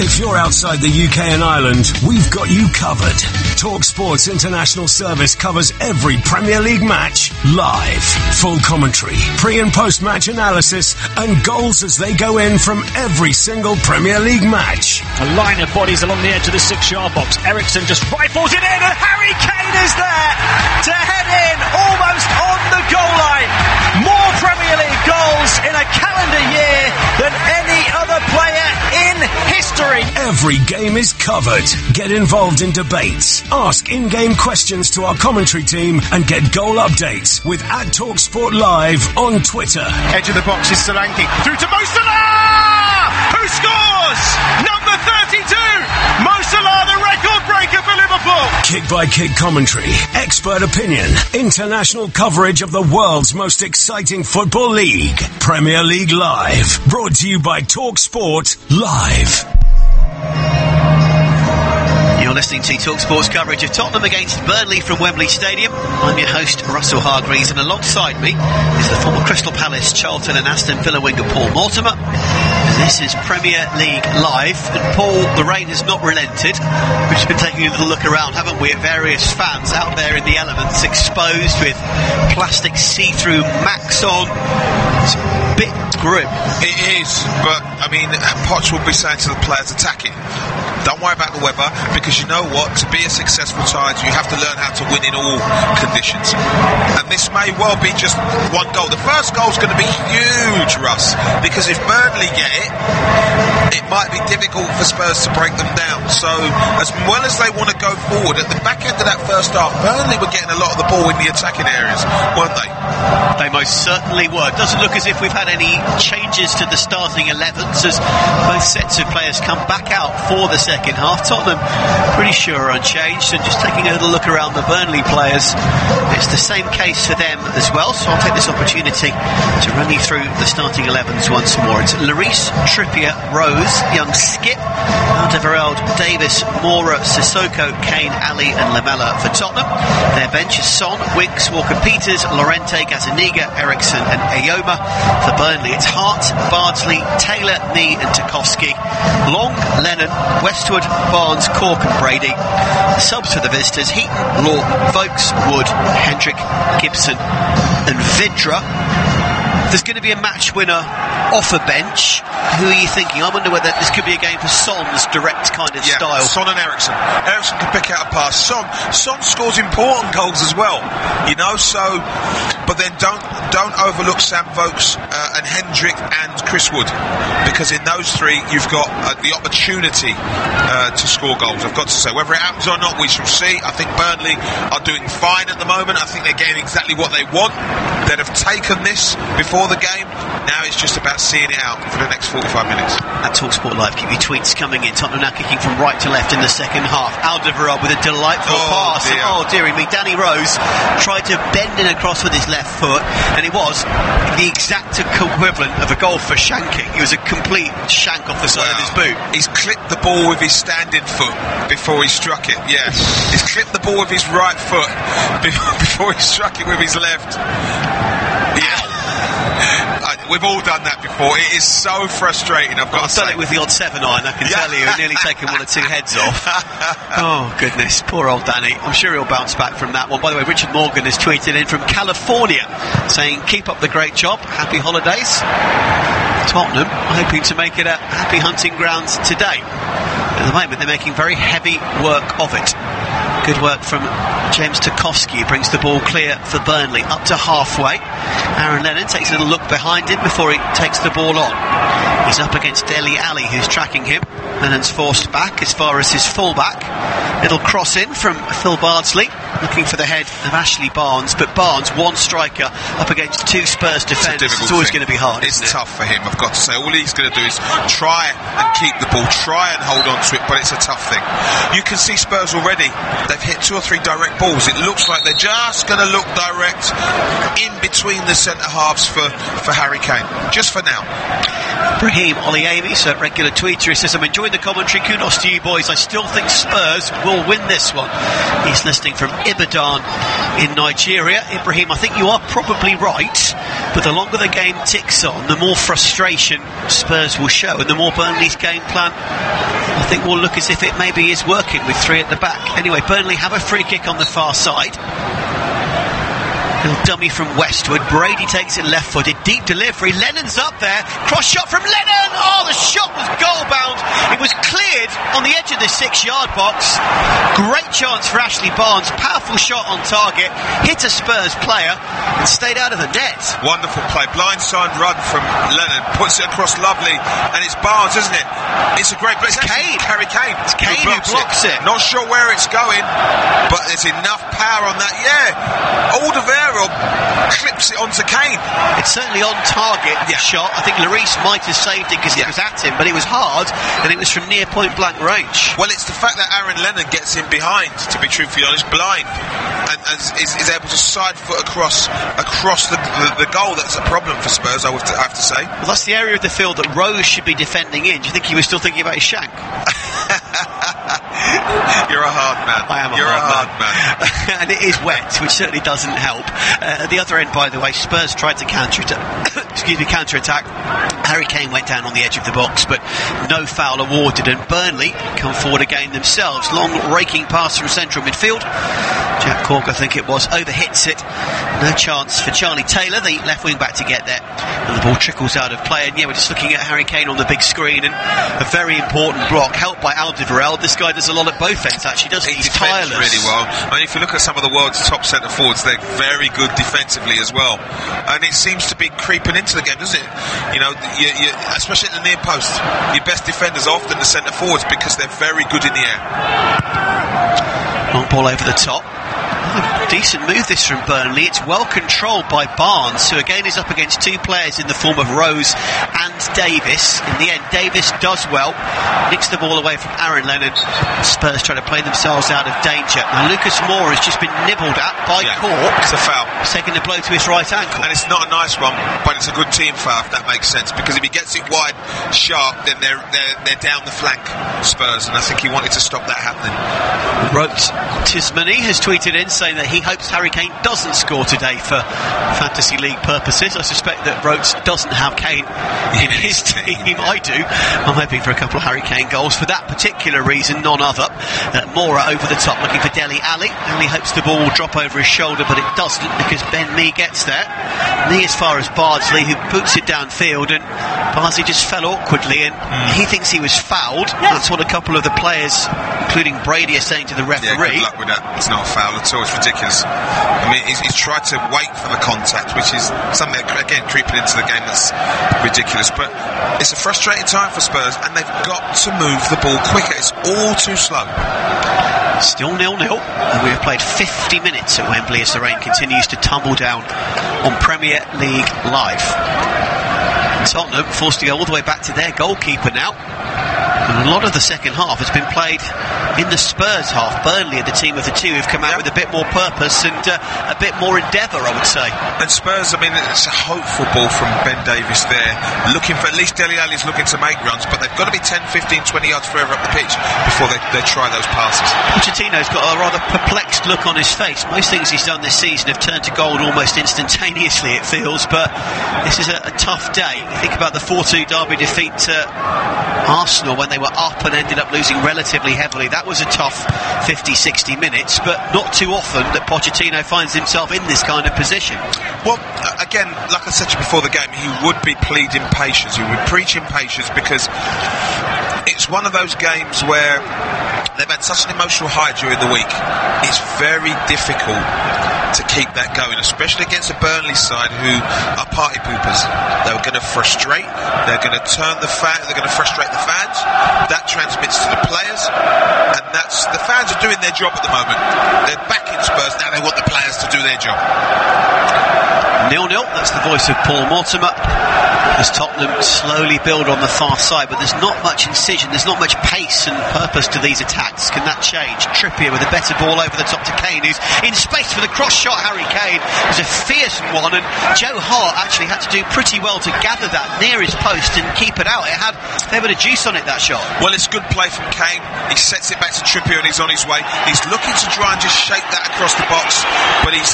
If you're outside the UK and Ireland, we've got you covered. TalkSport's international service covers every Premier League match live. Full commentary, pre- and post-match analysis, and goals as they go in from every single Premier League match. A line of bodies along the edge of the 6-yard box. Ericsson just rifles it in, and Harry Kane is there to head in almost on the goal line. More Premier League goals in a calendar year than any other player in history. Every game is covered. Get involved in debates. Ask in-game questions to our commentary team and get goal updates with @TalkSport Live on Twitter. Edge of the box is Solanke. Through to Mo Salah, who scores! Number 32! Mo Salah, the record breaker for Liverpool. Kick-by-kick commentary, expert opinion, international coverage of the world's most exciting football league. Premier League Live. Brought to you by TalkSport Live. You're listening to TalkSport's coverage of Tottenham against Burnley from Wembley Stadium. I'm your host, Russell Hargreaves, and alongside me is the former Crystal Palace, Charlton and Aston Villa winger Paul Mortimer. This is Premier League Live, and Paul, the rain has not relented. We've just been taking a little look around, haven't we, at various fans out there in the elements, exposed with plastic see-through Max on. It's a bit grim. It is, but I mean, Poch will be saying to the players, attack it. Don't worry about the weather, because you know what? To be a successful side, you have to learn how to win in all conditions. And this may well be just one goal. The first goal's going to be huge, Russ, because if Burnley get it might be difficult for Spurs to break them down. So, as well as they want to go forward, at the back end of that first half, Burnley were getting a lot of the ball in the attacking areas, weren't they? They most certainly were. It doesn't look as if we've had any changes to the starting 11s, as both sets of players come back out for the second half. Tottenham pretty sure are unchanged, and just taking a little look around the Burnley players, it's the same case for them as well. So I'll take this opportunity to run you through the starting 11s once more. It's Lloris, Trippier, Rose, young Skip, Alderweireld, Davis, Moura, Sissoko, Kane, Ali and Lamela for Tottenham. Their bench is Son, Winks, Walker-Peters, Llorente, Gazzaniga, Eriksson and Ayoma. For Burnley it's Hart, Bardsley, Taylor, Nee and Tarkowski. Long, Lennon, Westwood, Barnes, Cork and Brady. The subs for the visitors: Heaton, Law, Vokes, Wood, Hendrick, Gibson and Vidra. There's going to be a match winner off a bench. Who are you thinking? I wonder whether this could be a game for Son's direct kind of style. Son and Eriksson. Eriksson can pick out a pass. Son scores important goals as well, you know. So, but then don't overlook Sam Vokes and Hendrick and Chris Wood, because in those three you've got the opportunity to score goals. I've got to say, whether it happens or not, we shall see. I think Burnley are doing fine at the moment. I think they're getting exactly what they want. They'd have taken this before the game. Now it's just about seeing it out for the next 45 minutes. At TalkSport Live, keep your tweets coming in. Tottenham now kicking from right to left in the second half. Alderweireld with a delightful pass. Dear. Oh dearie me. Danny Rose tried to bend in across with his left foot, and it was the exact equivalent of a goal for shanking. It was a complete shank off the side of his boot. He's clipped the ball with his standing foot before he struck it. Yeah, he's clipped the ball with his right foot before he struck it with his left. Yeah. We've all done that before. It is so frustrating. I've done it with the odd 7-iron, I can tell you. I've nearly taken one or two heads off. Oh, goodness. Poor old Danny. I'm sure he'll bounce back from that one. By the way, Richard Morgan has tweeted in from California saying, keep up the great job. Happy holidays. Tottenham hoping to make it a happy hunting grounds today. At the moment, they're making very heavy work of it. Good work from James Tarkowski. He brings the ball clear for Burnley up to halfway. Aaron Lennon takes a little look behind him before he takes the ball on. He's up against Dele Alli, who's tracking him. Lennon's forced back as far as his full-back. Little cross in from Phil Bardsley, looking for the head of Ashley Barnes, but Barnes, one striker up against two Spurs defenders. It's always going to be hard. It's tough for him, I've got to say. All he's going to do is try and keep the ball, try and hold on to it, but it's a tough thing. You can see Spurs already. They've hit 2 or 3 direct balls. It looks like they're just going to look direct in between the centre halves for Harry Kane, just for now. Brahim Oliemi, so regular tweeter, he says, I'm enjoying the commentary. Kudos to you boys. I still think Spurs will win this one. He's listening from Ibadan in Nigeria. Ibrahim, I think you are probably right, but the longer the game ticks on, the more frustration Spurs will show, and the more Burnley's game plan, I think, will look as if it maybe is working with 3 at the back. Anyway, Burnley have a free kick on the far side. Little dummy from Westwood. Brady takes it left-footed. Deep delivery. Lennon's up there. Cross shot from Lennon. Oh, the shot was goal-bound. It was cleared on the edge of the 6-yard box. Great chance for Ashley Barnes. Powerful shot on target. Hit a Spurs player and stayed out of the net. Wonderful play. Blindside run from Lennon. Puts it across lovely. And it's Barnes, isn't it? It's a great play. It's Kane. Harry Kane. It's Kane who blocks it. Not sure where it's going, but there's enough power on that. Yeah. Alderweireld clips it onto Kane. It's certainly on target, the shot. I think Lloris might have saved it because it was at him, but it was hard and it was from near point blank range. Well, it's the fact that Aaron Lennon gets in behind, to be truthfully honest, blind, and is able to side foot across the goal. That's a problem for Spurs, I have to say. Well, that's the area of the field that Rose should be defending in. Do you think he was still thinking about his shank? You're a hard man. I am a hard man. And it is wet, which certainly doesn't help. At the other end, by the way, Spurs tried to counter-attack. Harry Kane went down on the edge of the box, but no foul awarded, and Burnley come forward again themselves. Long raking pass from central midfield. Jack Cork, I think it was, overhits it. No chance for Charlie Taylor, the left wing back, to get there. And the ball trickles out of play, and we're just looking at Harry Kane on the big screen, and a very important block, helped by Alderweireld. This guy does a lot at both ends, actually, doesn't he? He's tireless. Really well. I mean, if you look at some of the world's top centre forwards, they're very good defensively as well. And it seems to be creeping into the game, doesn't it? You know, especially at the near post, your best defenders are often the centre forwards because they're very good in the air. Long ball over the top. Decent move this from Burnley. It's well controlled by Barnes, who again is up against two players in the form of Rose and Davis. In the end, Davis does well, nicks the ball away from Aaron Lennon. Spurs try to play themselves out of danger. Now Lucas Moura has just been nibbled at by Cork. It's a foul. He's taking the blow to his right ankle. And it's not a nice one, but it's a good team foul, if that makes sense, because if he gets it wide, sharp, then they're down the flank, Spurs, and I think he wanted to stop that happening. Rote Tismany has tweeted in saying that he hopes Harry Kane doesn't score today for Fantasy League purposes. I suspect that Rote doesn't have Kane in his team. I do. I'm hoping for a couple of Harry Kane goals for that particular reason, none other. Moura over the top, looking for Dele Alli. Alli hopes the ball will drop over his shoulder, but it doesn't, because Ben Mee gets there. Mee as far as Bardsley, who boots it downfield, and Bardsley just fell awkwardly, and he thinks he was fouled. That's what a couple of the players, including Brady, are saying to the referee. Yeah, good luck with that. It's not a foul at all. It's ridiculous. I mean, he's tried to wait for the contact, which is something, again, creeping into the game that's ridiculous. But it's a frustrating time for Spurs, and they've got to move the ball quicker. It's all too slow. Still 0-0, and we have played 50 minutes at Wembley as the rain continues to tumble down on Premier League Live. Tottenham forced to go all the way back to their goalkeeper now. And a lot of the second half has been played in the Spurs half. Burnley are the team of the two who've come out with a bit more purpose and a bit more endeavour, I would say. And Spurs, I mean, it's a hopeful ball from Ben Davis there, looking for, at least Dele Alli's looking to make runs, but they've got to be 10, 15, 20 yards further up the pitch before they try those passes. Pochettino's got a rather perplexed look on his face. Most things he's done this season have turned to gold almost instantaneously, it feels, but this is a tough day. You think about the 4-2 derby defeat to Arsenal when they were up and ended up losing relatively heavily. That was a tough 50-60 minutes, but not too often that Pochettino finds himself in this kind of position. Well, again, like I said to you before the game, he would be pleading patience, he would preach impatience, because it's one of those games where they've had such an emotional high during the week. It's very difficult to keep that going, especially against a Burnley side who are party poopers. They're going to frustrate, they're going to they're going to frustrate the fans. That transmits to the players, and the fans are doing their job at the moment. They're backing Spurs, now they want the players to do their job. 0-0, that's the voice of Paul Mortimer as Tottenham slowly build on the far side, but there's not much incision, there's not much pace and purpose to these attacks. Can that change? Trippier with a better ball over the top to Kane, who's in space for the cross shot. Harry Kane is a fierce one, and Joe Hart actually had to do pretty well to gather that near his post and keep it out. It had a fair bit of juice on it, that shot. Well, it's good play from Kane. He sets it back to Trippier and he's on his way. He's looking to try and just shake that across the box, but he's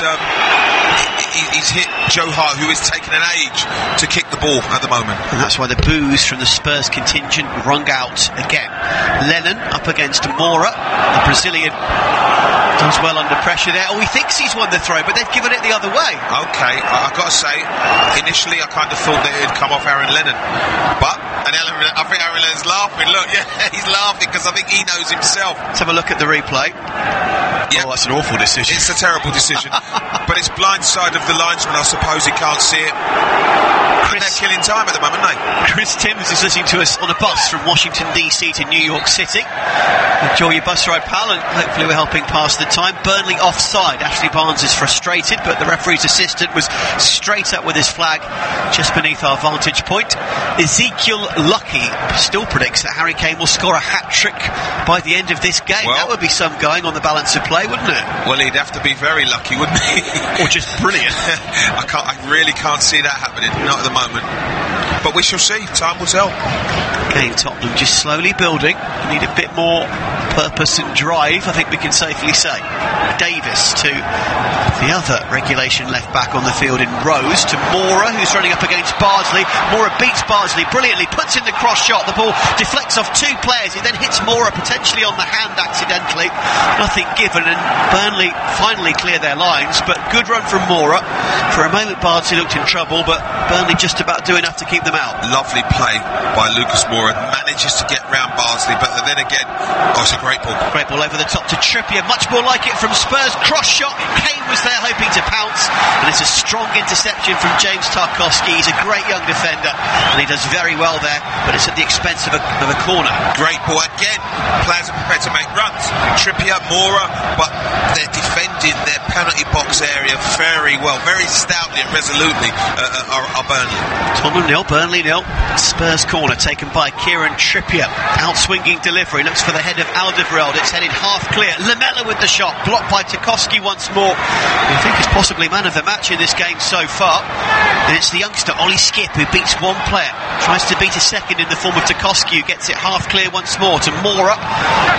hit Joe Hart, who is taking an age to kick the ball at the moment. And that's why the boos from the Spurs contingent rung out again. Lennon up against Moura. The Brazilian does well under pressure there. Oh, he thinks he's won the throw, but they've given it the other way. Okay, I've got to say, initially I kind of thought that it had come off Aaron Lennon, but I think Aaron Lennon's laughing. Look, yeah, he's laughing because I think he knows himself. Let's have a look at the replay. Yeah. Oh, that's an awful decision. It's a terrible decision, but it's blind side of the linesman. I suppose he can't see it. They're killing time at the moment, aren't they? Chris Timms is listening to us on a bus from Washington DC to New York City. Enjoy your bus ride, pal, and hopefully we're helping pass the time. Burnley offside. Ashley Barnes is frustrated, but the referee's assistant was straight up with his flag just beneath our vantage point. Ezekiel Lucky still predicts that Harry Kane will score a hat-trick by the end of this game. Well, that would be some going on the balance of play, wouldn't it? Well, he'd have to be very lucky, wouldn't he? Or just brilliant. I really can't see that happening, not at the moment. But we shall see. Time will tell. Again, Tottenham just slowly building. They need a bit more purpose and drive, I think we can safely say. Davis to the other regulation left back on the field in Rose, to Mora, who's running up against Bardsley. Mora beats Bardsley brilliantly, puts in the cross shot, the ball deflects off two players, it then hits Mora potentially on the hand accidentally, nothing given, and Burnley finally clear their lines, but good run from Mora. For a moment Bardsley looked in trouble, but Burnley just about do enough to keep them out. Lovely play by Lucas Moura, manages to get round Bardsley, but then again, it's a great ball. Great ball over the top to Trippier, much more like it from Spurs, cross shot, Kane was there hoping to pounce, and it's a strong interception from James Tarkowski. He's a great young defender, and he does very well there, but it's at the expense of a corner. Great ball again, players are prepared to make runs, Trippier, Moura, but they're defending their penalty box area very well, very stoutly and resolutely are Burnley. Tottenham 0, Burnley 0. Spurs corner taken by Kieran Trippier. Out-swinging delivery, looks for the head of Alderweireld. It's headed half clear. Lamela with the shot, blocked by Tarkowski once more. I think it's possibly man of the match in this game so far. And it's the youngster Ollie Skip who beats one player. Tries to beat a second in the form of Tarkowski, who gets it half clear once more to Mora.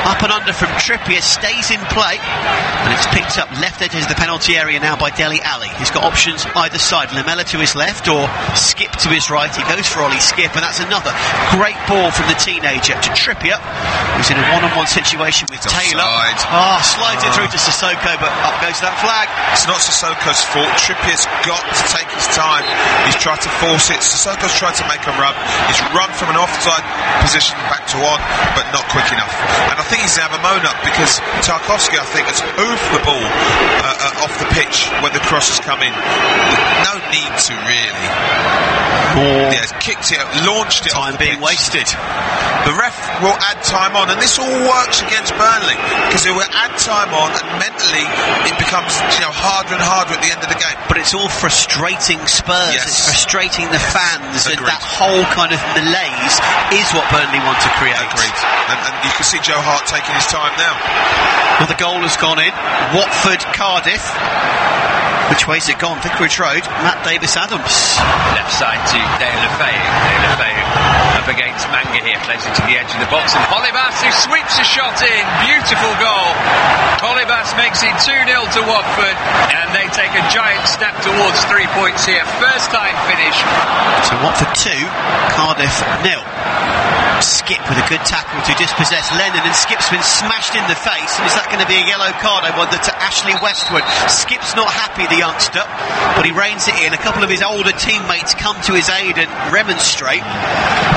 Up and under from Trippier, stays in play. And it's picked up left edge of the penalty area now by Dele Alli. He's got options either side. Lamela to his left or Skip to his right. He goes for Ollie Skip, and that's another great ball from the teenager to Trippier, who's in a one-on-one situation with Taylor. Slides it through to Sissoko, but up goes that flag. It's not Sissoko's fault. Trippier's got to take his time. He's tried to force it. Sissoko's tried to make a run. He's run from an offside position back to on, but not quick enough. And I think he's going to have a moan up, because Tarkowski, I think, has hoofed the ball off the pitch when the cross has come in. No need to, really. He's kicked it, launched it. Time being wasted. The ref will add time on, and this all works against Burnley, because it will add time on, and mentally it becomes harder and harder at the end of the game. But it's all frustrating Spurs. Yes. It's frustrating the fans. Agreed. And that whole kind of malaise is what Burnley want to create. Agreed. And you can see Joe Hart taking his time now. Well, the goal has gone in. Watford, Cardiff. Which way's it gone? Vicarage Road. Matt Davis-Adams. Left side to Dale Lefay. Dale Lefay up against Manga here, closer to the edge of the box, and Polybas, who sweeps a shot in. Beautiful goal. Polybas makes it 2-0 to Watford, and they take a giant step towards 3 points here. First time finish. So Watford 2, Cardiff 0. Skip with a good tackle to dispossess Lennon, and Skip's been smashed in the face, and is that going to be a yellow card, I wonder, to Ashley Westwood? Skip's not happy, the youngster, but he reins it in. A couple of his older teammates come to his aid and remonstrate.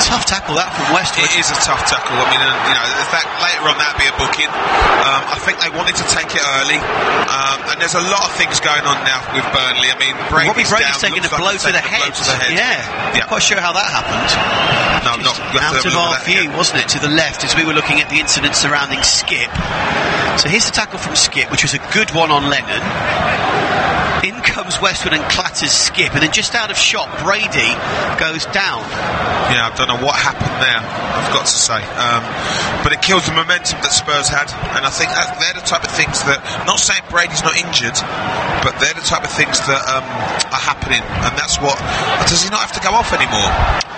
Tough tackle that from Westwood. It is a tough tackle. I mean, in fact, later on that'd be a booking. I think they wanted to take it early, and there's a lot of things going on now with Burnley. I mean, Robbie Brady's taking a blow to the head. Yeah. Not quite sure how that happened. No, not out of our view, wasn't it, to the left, as we were looking at the incident surrounding Skip. So here's the tackle from Skip, which was a good one on Lennon. In comes Westwood and clatters Skip, and then just out of shot, Brady goes down. Yeah, I don't know what happened there, I've got to say. But it kills the momentum that Spurs had, and I think they're the type of things that, not saying Brady's not injured, but they're the type of things that are happening, and that's what... Does he not have to go off anymore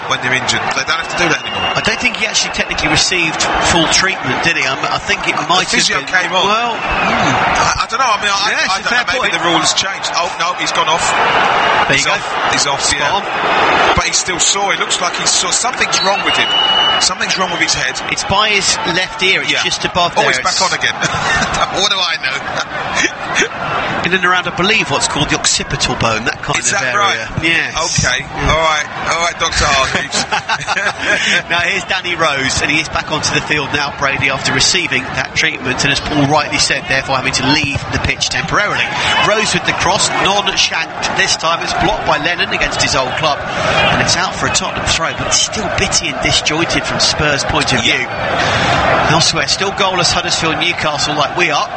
when they're injured? They don't have to do that anymore. I don't think he actually technically received full treatment, did he? I think it might have been... came on. Well, I don't know. I mean, I don't know. Maybe the rule has changed. Oh no, he's gone off. There you go. He's off. Yeah. But he's still sore. It looks like he's sore. Something's wrong with him. Something's wrong with his head. It's by his left ear. It's just above there. Oh, he's back on again. What do I know? In and around, I believe, what's called the occipital bone. That kind of area. Right? Yes. Okay. All right, Dr. Hargreaves. Now here's Danny Rose, and he is back onto the field now, Brady, after receiving that treatment, and as Paul rightly said, therefore having to leave the pitch temporarily. Rose with the cross, non-shanked this time. It's blocked by Lennon against his old club, and it's out for a Tottenham throw, but it's still bitty and disjointed from Spurs' point of view. Elsewhere, still goalless Huddersfield Newcastle like we are,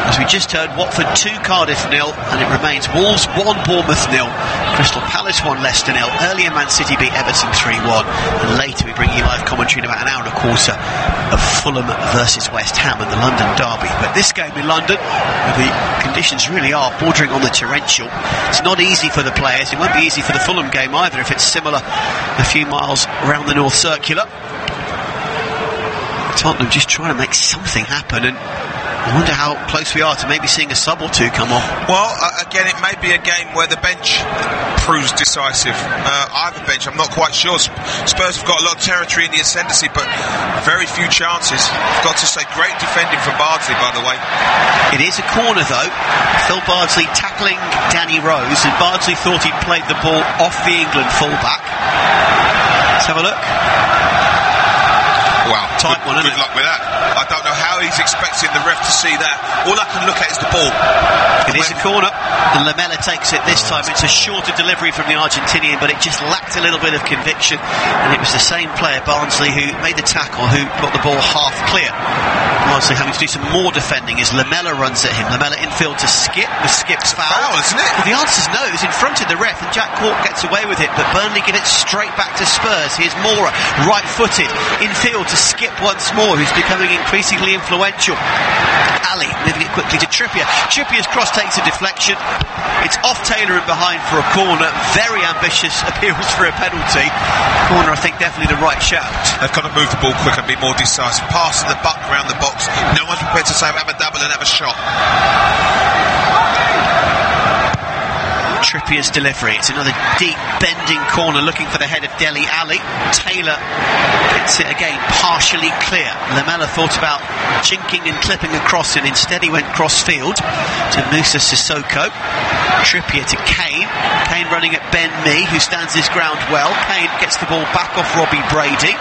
as we just heard. Watford 2, Cardiff 0, and it remains Wolves 1, Bournemouth 0, Crystal Palace 1, Leicester 0. Earlier Man City beat Everton 3-1, and later we bring you live commentary in about an hour and a quarter of Fulham versus West Ham and the London derby. But this game in London, the conditions really are bordering on the torrential. It's not easy for the players. It won't be easy for the Fulham game either if it's similar a few miles around the North Circular. Tottenham just trying to make something happen, and I wonder how close we are to maybe seeing a sub or two come off. Well, again, it may be a game where the bench proves decisive. Either bench, I'm not quite sure. Spurs have got a lot of territory in the ascendancy, but very few chances. I've got to say, great defending from Bardsley, by the way. It is a corner, though. Phil Bardsley tackling Danny Rose, and Bardsley thought he'd played the ball off the England full-back. Let's have a look. Wow, tight one, good luck with that. I don't know how he's expecting the ref to see that. All I can look at is the ball. It is a corner, and Lamela takes it this time. It's a shorter delivery from the Argentinian, but it just lacked a little bit of conviction, and it was the same player, Barnsley, who made the tackle, who got the ball half clear. Barnsley having to do some more defending as Lamela runs at him. Lamela infield to Skip, with Skip's foul, isn't it? Well, the answer's no. It's in front of the ref, and Jack Cork gets away with it, but Burnley give it straight back to Spurs. Here's Mora, right-footed, infield to Skip once more, who's becoming increasingly influential. Ali moving it quickly to Trippier. Trippier's cross takes a deflection. It's off Taylor and behind for a corner. Very ambitious appeals for a penalty. Corner, I think, definitely the right shout. They've got to move the ball quick and be more decisive. Pass the buck around the box. No one's prepared to say have a double and have a shot. Trippier's delivery. It's another deep bending corner looking for the head of Dele Alli. Taylor gets it again partially clear. Lamela thought about chinking and clipping across, and instead he went cross field to Moussa Sissoko. Trippier to Kane. Kane running at Ben Mee, who stands his ground well. Kane gets the ball back off Robbie Brady.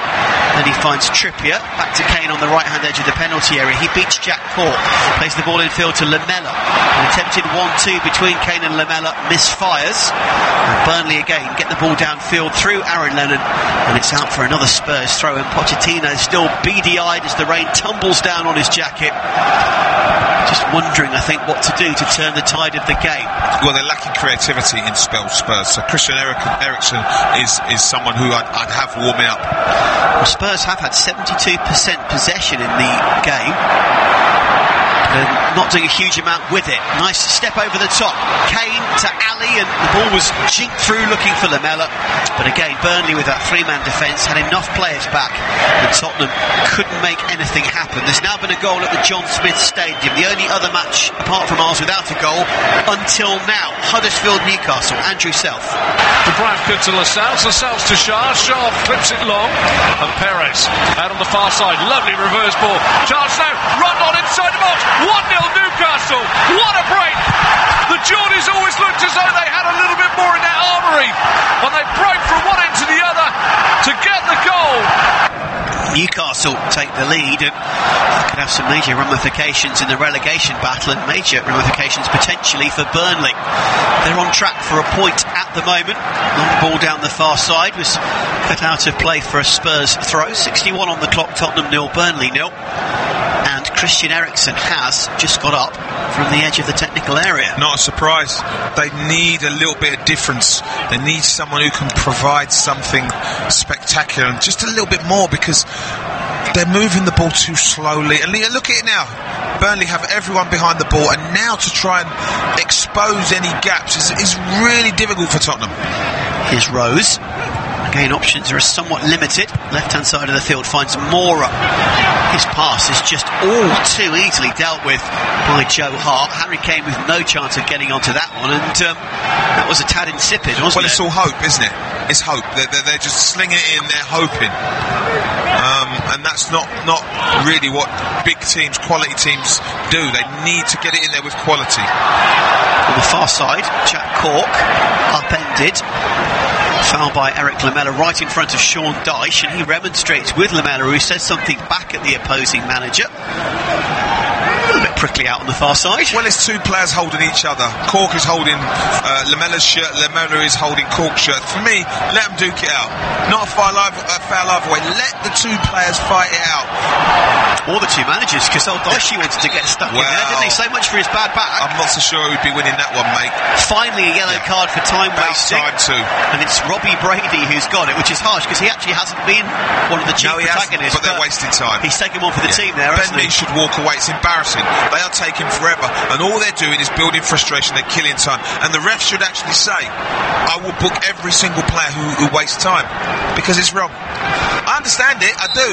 Then he finds Trippier. Back to Kane on the right hand edge of the penalty area. He beats Jack Cork. Plays the ball infield to Lamela. An attempted 1-2 between Kane and Lamela misfires. And Burnley again get the ball downfield through Aaron Lennon, and it's out for another Spurs throw. And Pochettino still beady-eyed as the rain tumbles down on his jacket. Just wondering, I think, what to do to turn the tide of the game. Well, they're lacking creativity in Spurs. So Christian Eriksen is someone who I'd have warming up. Well, Spurs have had 72% possession in the game. Not doing a huge amount with it. Nice step over the top. Kane to Ali, and the ball was jinked through looking for Lamela. But again, Burnley with that three-man defence had enough players back, and Tottenham couldn't make anything happen. There's now been a goal at the John Smith Stadium, the only other match apart from ours without a goal until now. Huddersfield-Newcastle. Andrew Self. The Bradford to Lascelles, Lascelles to Shah. Shah flips it long, and Perez out on the far side. Lovely reverse ball. Chance now, run on inside the box. 1-0 Newcastle. What a break! The Geordies always looked as though they had a little bit more in their armoury, and they broke from one end to the other to get the goal. Newcastle take the lead, and could have some major ramifications in the relegation battle, and major ramifications potentially for Burnley. They're on track for a point at the moment. Long ball down the far side was cut out of play for a Spurs throw. 61 on the clock, Tottenham 0, Burnley 0. And Christian Eriksen has just got up from the edge of the technical area. Not a surprise. They need a little bit of difference. They need someone who can provide something spectacular, and just a little bit more, because they're moving the ball too slowly. And look at it now. Burnley have everyone behind the ball, and now to try and expose any gaps is really difficult for Tottenham. Here's Rose. Again, options are somewhat limited. Left-hand side of the field finds Mora. His pass is just all too easily dealt with by Joe Hart. Harry Kane with no chance of getting onto that one, and that was a tad insipid, wasn't it? Well, it's all hope, isn't it? It's hope. They're just slinging it in, they're hoping. And that's not really what big teams, quality teams do. They need to get it in there with quality. On the far side, Jack Cork upended. Foul by Eric Lamela right in front of Sean Dyche, and he remonstrates with Lamela, who says something back at the opposing manager. A little bit prickly out on the far side. Well, it's two players holding each other. Cork is holding Lamela's shirt, Lamela is holding Cork's shirt. For me, let them duke it out. Not a foul either way. Let the two players fight it out. Or the two managers, because Dyche wanted to get stuck in there, didn't he? So much for his bad back. I'm not so sure who'd be winning that one, mate. Finally, a yellow card for time wasting. Time too. And it's Robbie Brady who's got it, which is harsh, because he actually hasn't been one of the chief protagonists. But they're wasting time. He's taken one for the team there, hasn't he? Ben Mee should walk away. It's embarrassing. They are taking forever, and all they're doing is building frustration. They're killing time, and the ref should actually say, I will book every single player who wastes time, because it's wrong. I understand it, I do,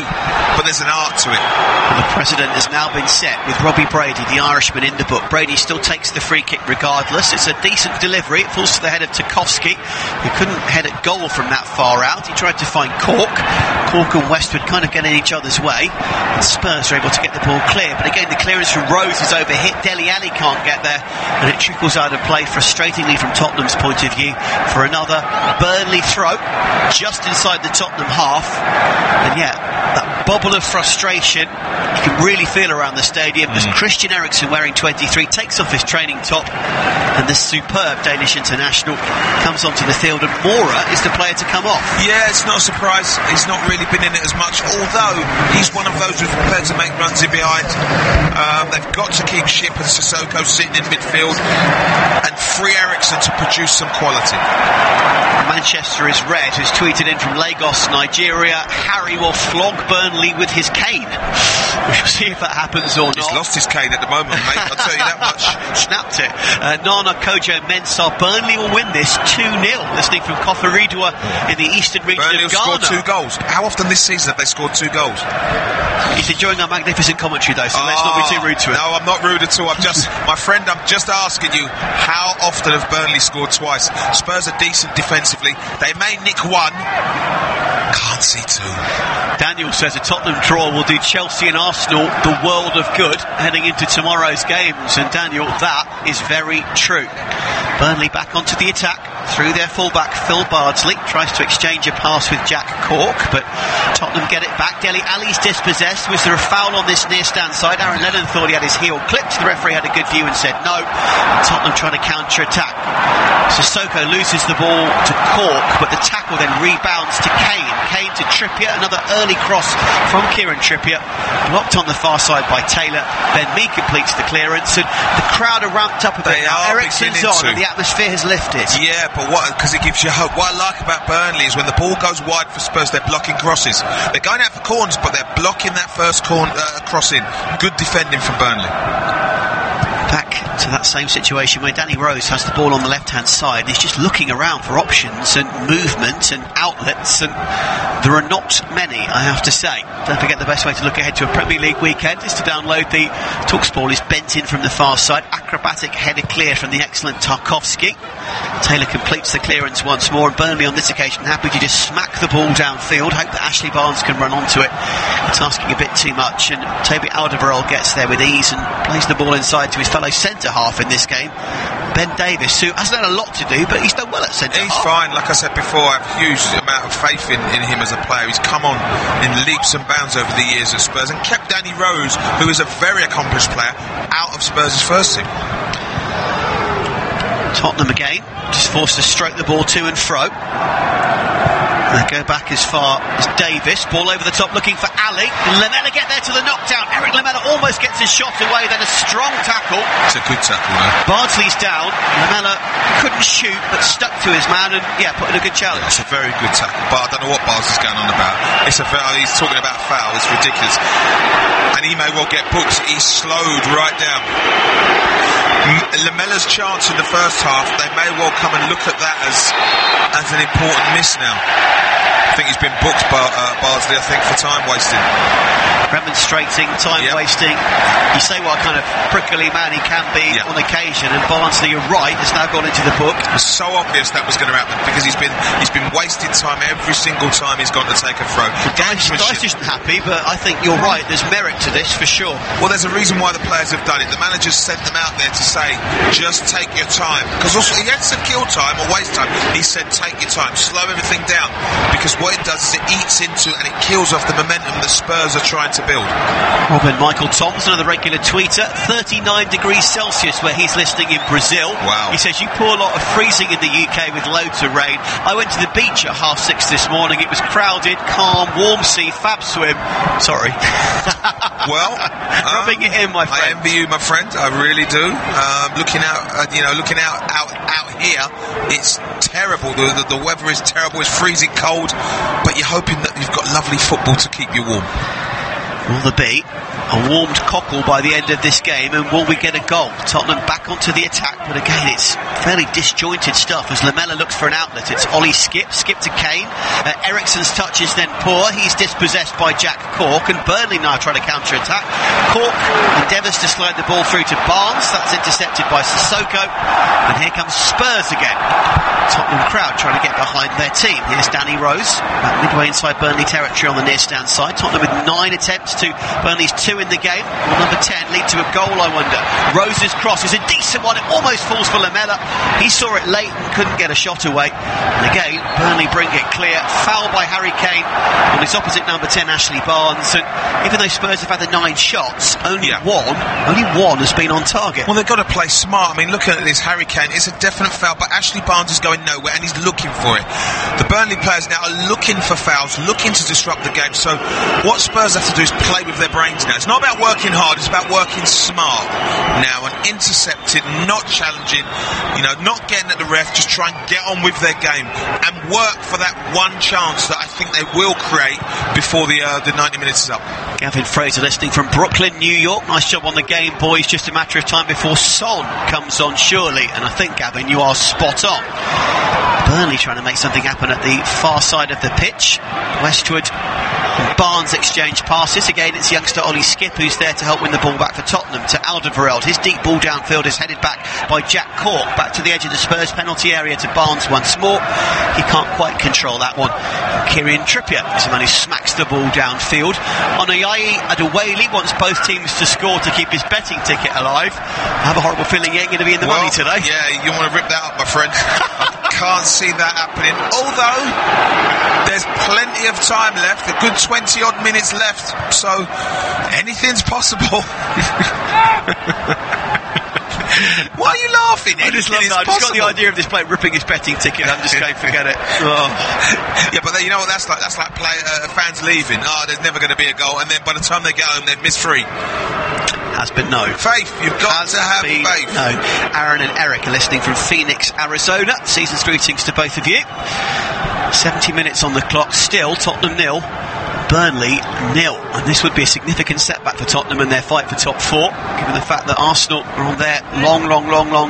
but there's an art to it. And the precedent has now been set with Robbie Brady, the Irishman, in the book. Brady still takes the free kick regardless. It's a decent delivery. It falls to the head of Tarkowski, who couldn't head at goal from that far out. He tried to find Cork. Cork and Westwood kind of get in each other's way, and Spurs are able to get the ball clear. But again, the clearance from Rose is overhit. Dele Alli can't get there, and it trickles out of play frustratingly from Tottenham's point of view for another Burnley throw just inside the Tottenham half. And yeah, that bubble of frustration you can really feel around the stadium as Christian Eriksen, wearing 23, takes off his training top, and this superb Danish international comes onto the field, and Mora is the player to come off. Yeah, it's not a surprise. He's not really been in it as much, although he's one of those who's prepared to make runs in behind. They've got to keep Ship and Sissoko sitting in midfield and free Eriksen to produce some quality. Manchester is red, who's tweeted in from Lagos, Nigeria. Harry will flog Burnley with his cane. We shall see if that happens or not. He's lost his cane at the moment, mate, I'll tell you that much. Snapped it. Nana Kojo Mensah. Burnley will win this 2-0. Listening from Koforidua in the eastern region Burnley of Ghana. Burnley will score 2 goals. How often this season have they scored 2 goals? He's enjoying our magnificent commentary, though, so let's not be too rude to him. No, I'm not rude at all. My friend, I'm just asking you, how often have Burnley scored twice? Spurs are decent defensively. They may nick 1. Can't see 2. Daniel says a Tottenham draw will do Chelsea and Arsenal the world of good heading into tomorrow's games. And Daniel, that is very true. Burnley back onto the attack through their fullback Phil Bardsley, tries to exchange a pass with Jack Cork, but Tottenham get it back. Dele Alli's dispossessed. Was there a foul on this near stand side? Aaron Lennon thought he had his heel clipped. The referee had a good view and said no. Tottenham trying to counter-attack. Sissoko loses the ball to Cork, but the tackle then rebounds to Kane. Kane to Trippier, another early cross from Kieran Trippier, blocked on the far side by Taylor. Ben Mee completes the clearance, and the crowd are ramped up a bit now. Eriksen's on, and the atmosphere has lifted. Yeah, but because it gives you hope. What I like about Burnley is when the ball goes wide for Spurs, they're blocking crosses. They're going out for corners, but they're blocking that first crossing. Good defending from Burnley. Back to that same situation where Danny Rose has the ball on the left-hand side. He's just looking around for options and movement and outlets, and there are not many, I have to say. Don't forget, the best way to look ahead to a Premier League weekend is to download the TalkSport. Is bent in from the far side. Acrobatic header clear from the excellent Tarkowski. Taylor completes the clearance once more, and Burnley on this occasion happy to just smack the ball downfield. Hope that Ashley Barnes can run onto it. It's asking a bit too much, and Toby Alderweireld gets there with ease and plays the ball inside to his fellow centre-half in this game, Ben Davies, who hasn't had a lot to do, but he's done well at centre-half. He's fine. Like I said before, I have a huge amount of faith in him as a player. He's come on in leaps and bounds over the years at Spurs and kept Danny Rose, who is a very accomplished player, out of Spurs' first team. Tottenham again, just forced to stroke the ball to and fro. They go back as far as Davis. Ball over the top looking for Ali. Lamela get there to the knockdown. Eric Lamela almost gets his shot away, then a strong tackle. It's a good tackle, though. Bardsley's down. Lamela couldn't shoot, but stuck to his man and, put in a good challenge. It's a very good tackle, but I don't know what Bardsley's going on about. He's talking about a foul. It's ridiculous. And he may well get booked. He's slowed right down. Lamela's chance in the first half, they may well come and look at that as an important miss now. I think he's been booked by Bardsley, I think, for time wasting. Remonstrating, time wasting. You say what kind of prickly man he can be on occasion, and Barnsley, you're right, has now gone into the book. It's so obvious that was going to happen because he's been wasting time every single time he's gone to take a throw. Dice isn't happy, but I think you're right, there's merit to this for sure. Well, there's a reason why the players have done it. The manager's sent them out there to say, just take your time. Because also, he hasn't said kill time or waste time. He said take your time, slow everything down. Because what it does is it eats into and it kills off the momentum the Spurs are trying to build. Robin Michael Thoms, another regular tweeter, 39 degrees Celsius where he's listening in Brazil. Wow. He says, you poor lot are freezing in the UK with loads of rain. I went to the beach at 6:30 this morning. It was crowded, calm, warm sea, fab swim. Sorry. Well, rubbing it in, my friend. I envy you, my friend. I really do. Looking out here, it's terrible. The weather is terrible. It's freezing cold, but you're hoping that you've got lovely football to keep you warm. Will there be a warmed cockle by the end of this game, and will we get a goal? Tottenham back onto the attack, but again it's fairly disjointed stuff as Lamela looks for an outlet. It's Ollie skip to Kane. Eriksen's touch is then poor. He's dispossessed by Jack Cork, and Burnley now try to counter-attack. Cork endeavours to slide the ball through to Barnes. That's intercepted by Sissoko, and here comes Spurs again. Tottenham crowd trying to get behind their team. Here's Danny Rose, about midway inside Burnley territory on the near stand side. Tottenham with 9 attempts to Burnley's 2 in the game. Will number 10 lead to a goal, I wonder? Rose's cross is a decent one. It almost falls for Lamela. He saw it late and couldn't get a shot away. And again, Burnley bring it clear. Foul by Harry Kane on his opposite number 10, Ashley Barnes. And even though Spurs have had the 9 shots, only one has been on target. Well, they've got to play smart. I mean, looking at this, Harry Kane, it's a definite foul, but Ashley Barnes is going nowhere and he's looking for it. The Burnley players now are looking for fouls, looking to disrupt the game. So what Spurs have to do is play with their brains now. It's not about working hard, it's about working smart now and intercepting, not challenging, not getting at the ref, just try and get on with their game and work for that one chance that I think they will create before the 90 minutes is up. Gavin Fraser listening from Brooklyn, New York. Nice job on the game, boys. Just a matter of time before Son comes on, surely. And I think, Gavin, you are spot on. Burnley trying to make something happen at the far side of the pitch. Westwood and Barnes exchange passes. Again, it's youngster Ollie Skip who's there to help win the ball back for Tottenham to Alderweireld. His deep ball downfield is headed back by Jack Cork. Back to the edge of the Spurs penalty area to Barnes once more. He can't quite control that one. Kieran Trippier is the man who smacks the ball downfield. Onayayi Adewale wants both teams to score to keep his betting ticket alive. I have a horrible feeling he ain't going to be in the money today. Yeah, you want to rip that up, my friend. I can't see that happening. Although there's plenty of time left, a good 20 odd minutes left, so anything's possible. Why are you laughing? I just love that. I just got the idea of this bloke ripping his betting ticket. I'm just going, forget it. Oh. Yeah, but you know what that's like? That's like fans leaving. There's never going to be a goal, and then by the time they get home, they've missed 3. Has been no. Faith, you've got to have faith. No. Aaron and Eric are listening from Phoenix, Arizona. Season's greetings to both of you. 70 minutes on the clock, still Tottenham 0, Burnley 0, and this would be a significant setback for Tottenham in their fight for top 4, given the fact that Arsenal are on their long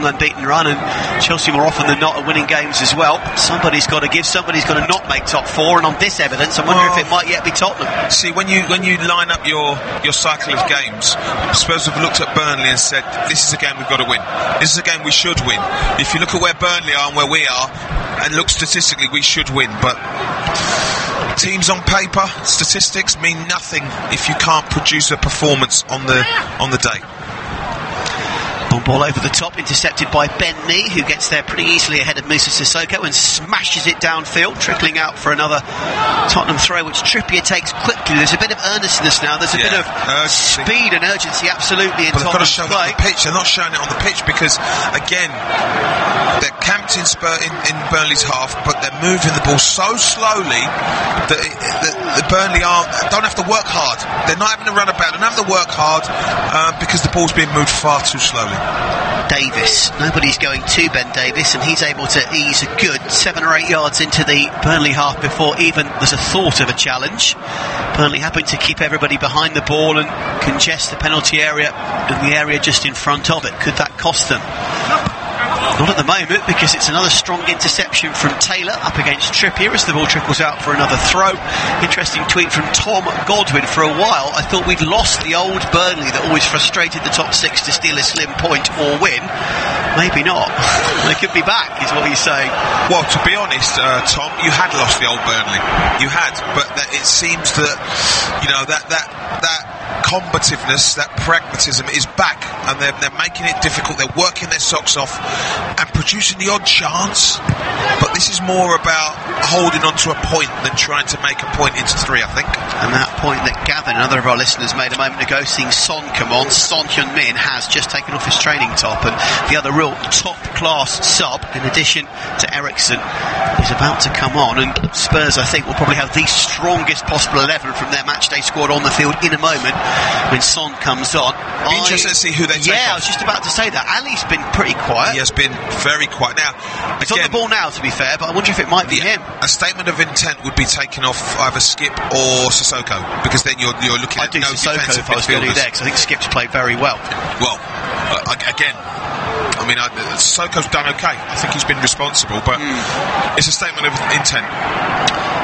unbeaten run, and Chelsea more often than not are winning games as well. Somebody's got to give, somebody's got to not make top 4, and on this evidence I wonder if it might yet be Tottenham. See, when you line up your cycle of games, Spurs have looked at Burnley and said, this is a game we've got to win, this is a game we should win. If you look at where Burnley are and where we are, and look statistically, we should win, but teams on paper, statistics mean nothing if you can't produce a performance on the day. Long ball over the top, intercepted by Ben Mee, who gets there pretty easily ahead of Moussa Sissoko and smashes it downfield, trickling out for another Tottenham throw, which Trippier takes quickly. There's a bit of earnestness now, there's a bit of speed and urgency absolutely in Tottenham's play. But they've got to show it on the pitch. They're not showing it on the pitch because, again, they're camped in Burnley's half, but they're moving the ball so slowly that the Burnley don't have to work hard. They're not having to run about, they don't have to work hard because the ball's being moved far too slowly. Davis, nobody's going to Ben Davis, and he's able to ease a good 7 or 8 yards into the Burnley half before even there's a thought of a challenge. Burnley happy to keep everybody behind the ball and congest the penalty area and the area just in front of it. Could that cost them? Not at the moment, because it's another strong interception from Taylor up against Trippier as the ball trickles out for another throw. Interesting tweet from Tom Godwin. For a while I thought we'd lost the old Burnley that always frustrated the top 6 to steal a slim point or win. Maybe not. They could be back, is what he's saying. Well, to be honest, Tom, you had lost the old Burnley. You had, but it seems that that combativeness, that pragmatism is back, and they're making it difficult. They're working their socks off and producing the odd chance, but this is more about holding on to a point than trying to make a point into 3, I think. And that point that Gavin, another of our listeners, made a moment ago, seeing Son come on. Son Heung-min has just taken off his training top, and the other real top-class sub, in addition to Eriksen, is about to come on, and Spurs, I think, will probably have the strongest possible 11 from their matchday squad on the field in a moment. when Son comes on. Interested to see who they take Yeah, off. I was just about to say that. Ali's been pretty quiet. He has been very quiet. Now, he's on the ball now, to be fair, but I wonder if it might be him. A statement of intent would be taking off either Skip or Sissoko, because then you're looking at no Sissoko if I was going to do there, because I think Skip's played very well. Well, again, I mean, Sissoko's done okay. I think he's been responsible, but it's a statement of intent.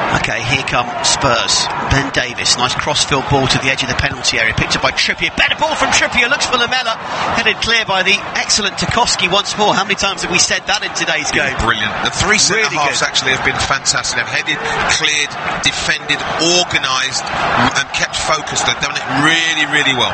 Okay, here come Spurs. Ben Davis, nice cross-field ball to the edge of the penalty area, picked up by Trippier. Better ball from Trippier, looks for Lamela, headed clear by the excellent Tarkowski once more. How many times have we said that in today's game? Brilliant. The three Really centre-halves good. actually have been fantastic. They've headed, cleared, defended, organised, and kept focused. They've done it really, really well.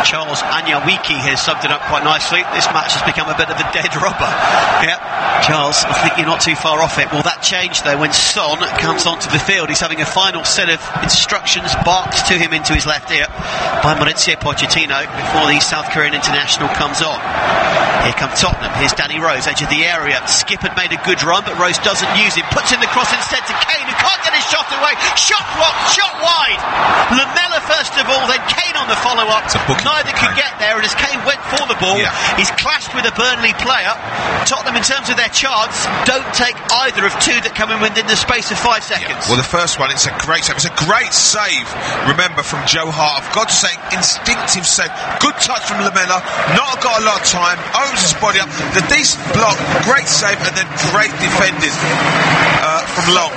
Charles Anyawiki has subbed it up quite nicely. This match has become a bit of a dead rubber. Yeah, Charles, I think you're not too far off it. Well, that changed though when Son comes onto the field. He's having a final set of instructions barked to him into his left ear by Mauricio Pochettino before the South Korean international comes on. Here come Tottenham. Here's Danny Rose, edge of the area. Skip had made a good run, but Rose doesn't use him. Puts in the cross instead to Kane, who can't get his shot away. Shot blocked, shot wide. Lamela first of all, then Kane on the follow-up. Neither could get there, and as Kane went for the ball, he's clashed with a Burnley player. Tottenham, in terms of their chance, don't take either of two that come in within the space of 5 seconds. Well, the first one, it's a great save. It's a great save, remember, from Joe Hart. I've got to say, instinctive save. Good touch from Lamela. Not got a lot of time. Owns his body up. The decent block. Great save, and then great defending from Long.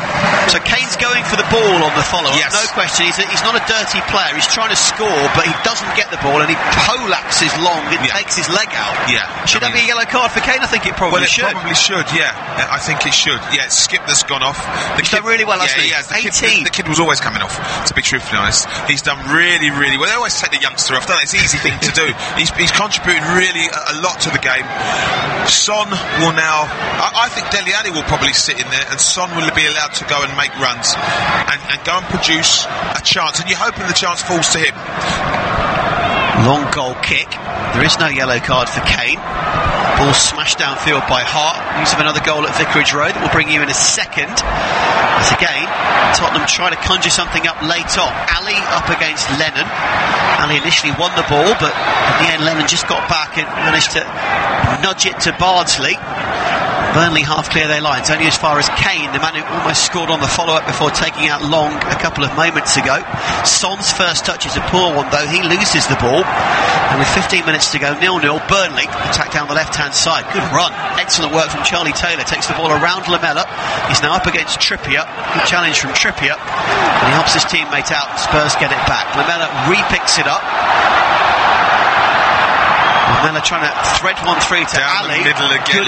So Kane's going for the ball on the follow-up. Yes. No question. He's not a dirty player. He's trying to score, but he doesn't get the ball, and he poleaxes Long and takes his leg out. Yeah. Should that be a yellow card for Kane? I think it probably should. Well, it probably should, yeah. I think it should. Yeah, it's Skip that's gone off. He's done really well, hasn't he? He has. The kid was always coming off, to be truthfully honest. He's done really, really well. They always take the youngster off, don't they? It's an easy thing to do. He's contributed really a lot to the game. Son will now... I think Dele Alli will probably sit in there, and Son will be allowed to go and make runs and go and produce a chance. And you're hoping the chance falls to him. Long goal kick. There is no yellow card for Kane. Ball smashed downfield by Hart. News of another goal at Vicarage Road that will bring you in a second. As again, Tottenham try to conjure something up late on. Ali up against Lennon. Ali initially won the ball, but in the end Lennon just got back and managed to nudge it to Bardsley. Burnley half clear their lines, only as far as Kane, the man who almost scored on the follow-up before taking out Long a couple of moments ago. Son's first touch is a poor one, though. He loses the ball. And with 15 minutes to go, 0-0, Burnley attack down the left-hand side. Good run. Excellent work from Charlie Taylor. Takes the ball around Lamela. He's now up against Trippier. Good challenge from Trippier. And he helps his teammate out. Spurs get it back. Lamela re-picks it up. Lamela trying to thread one through to Down Ali. the middle again.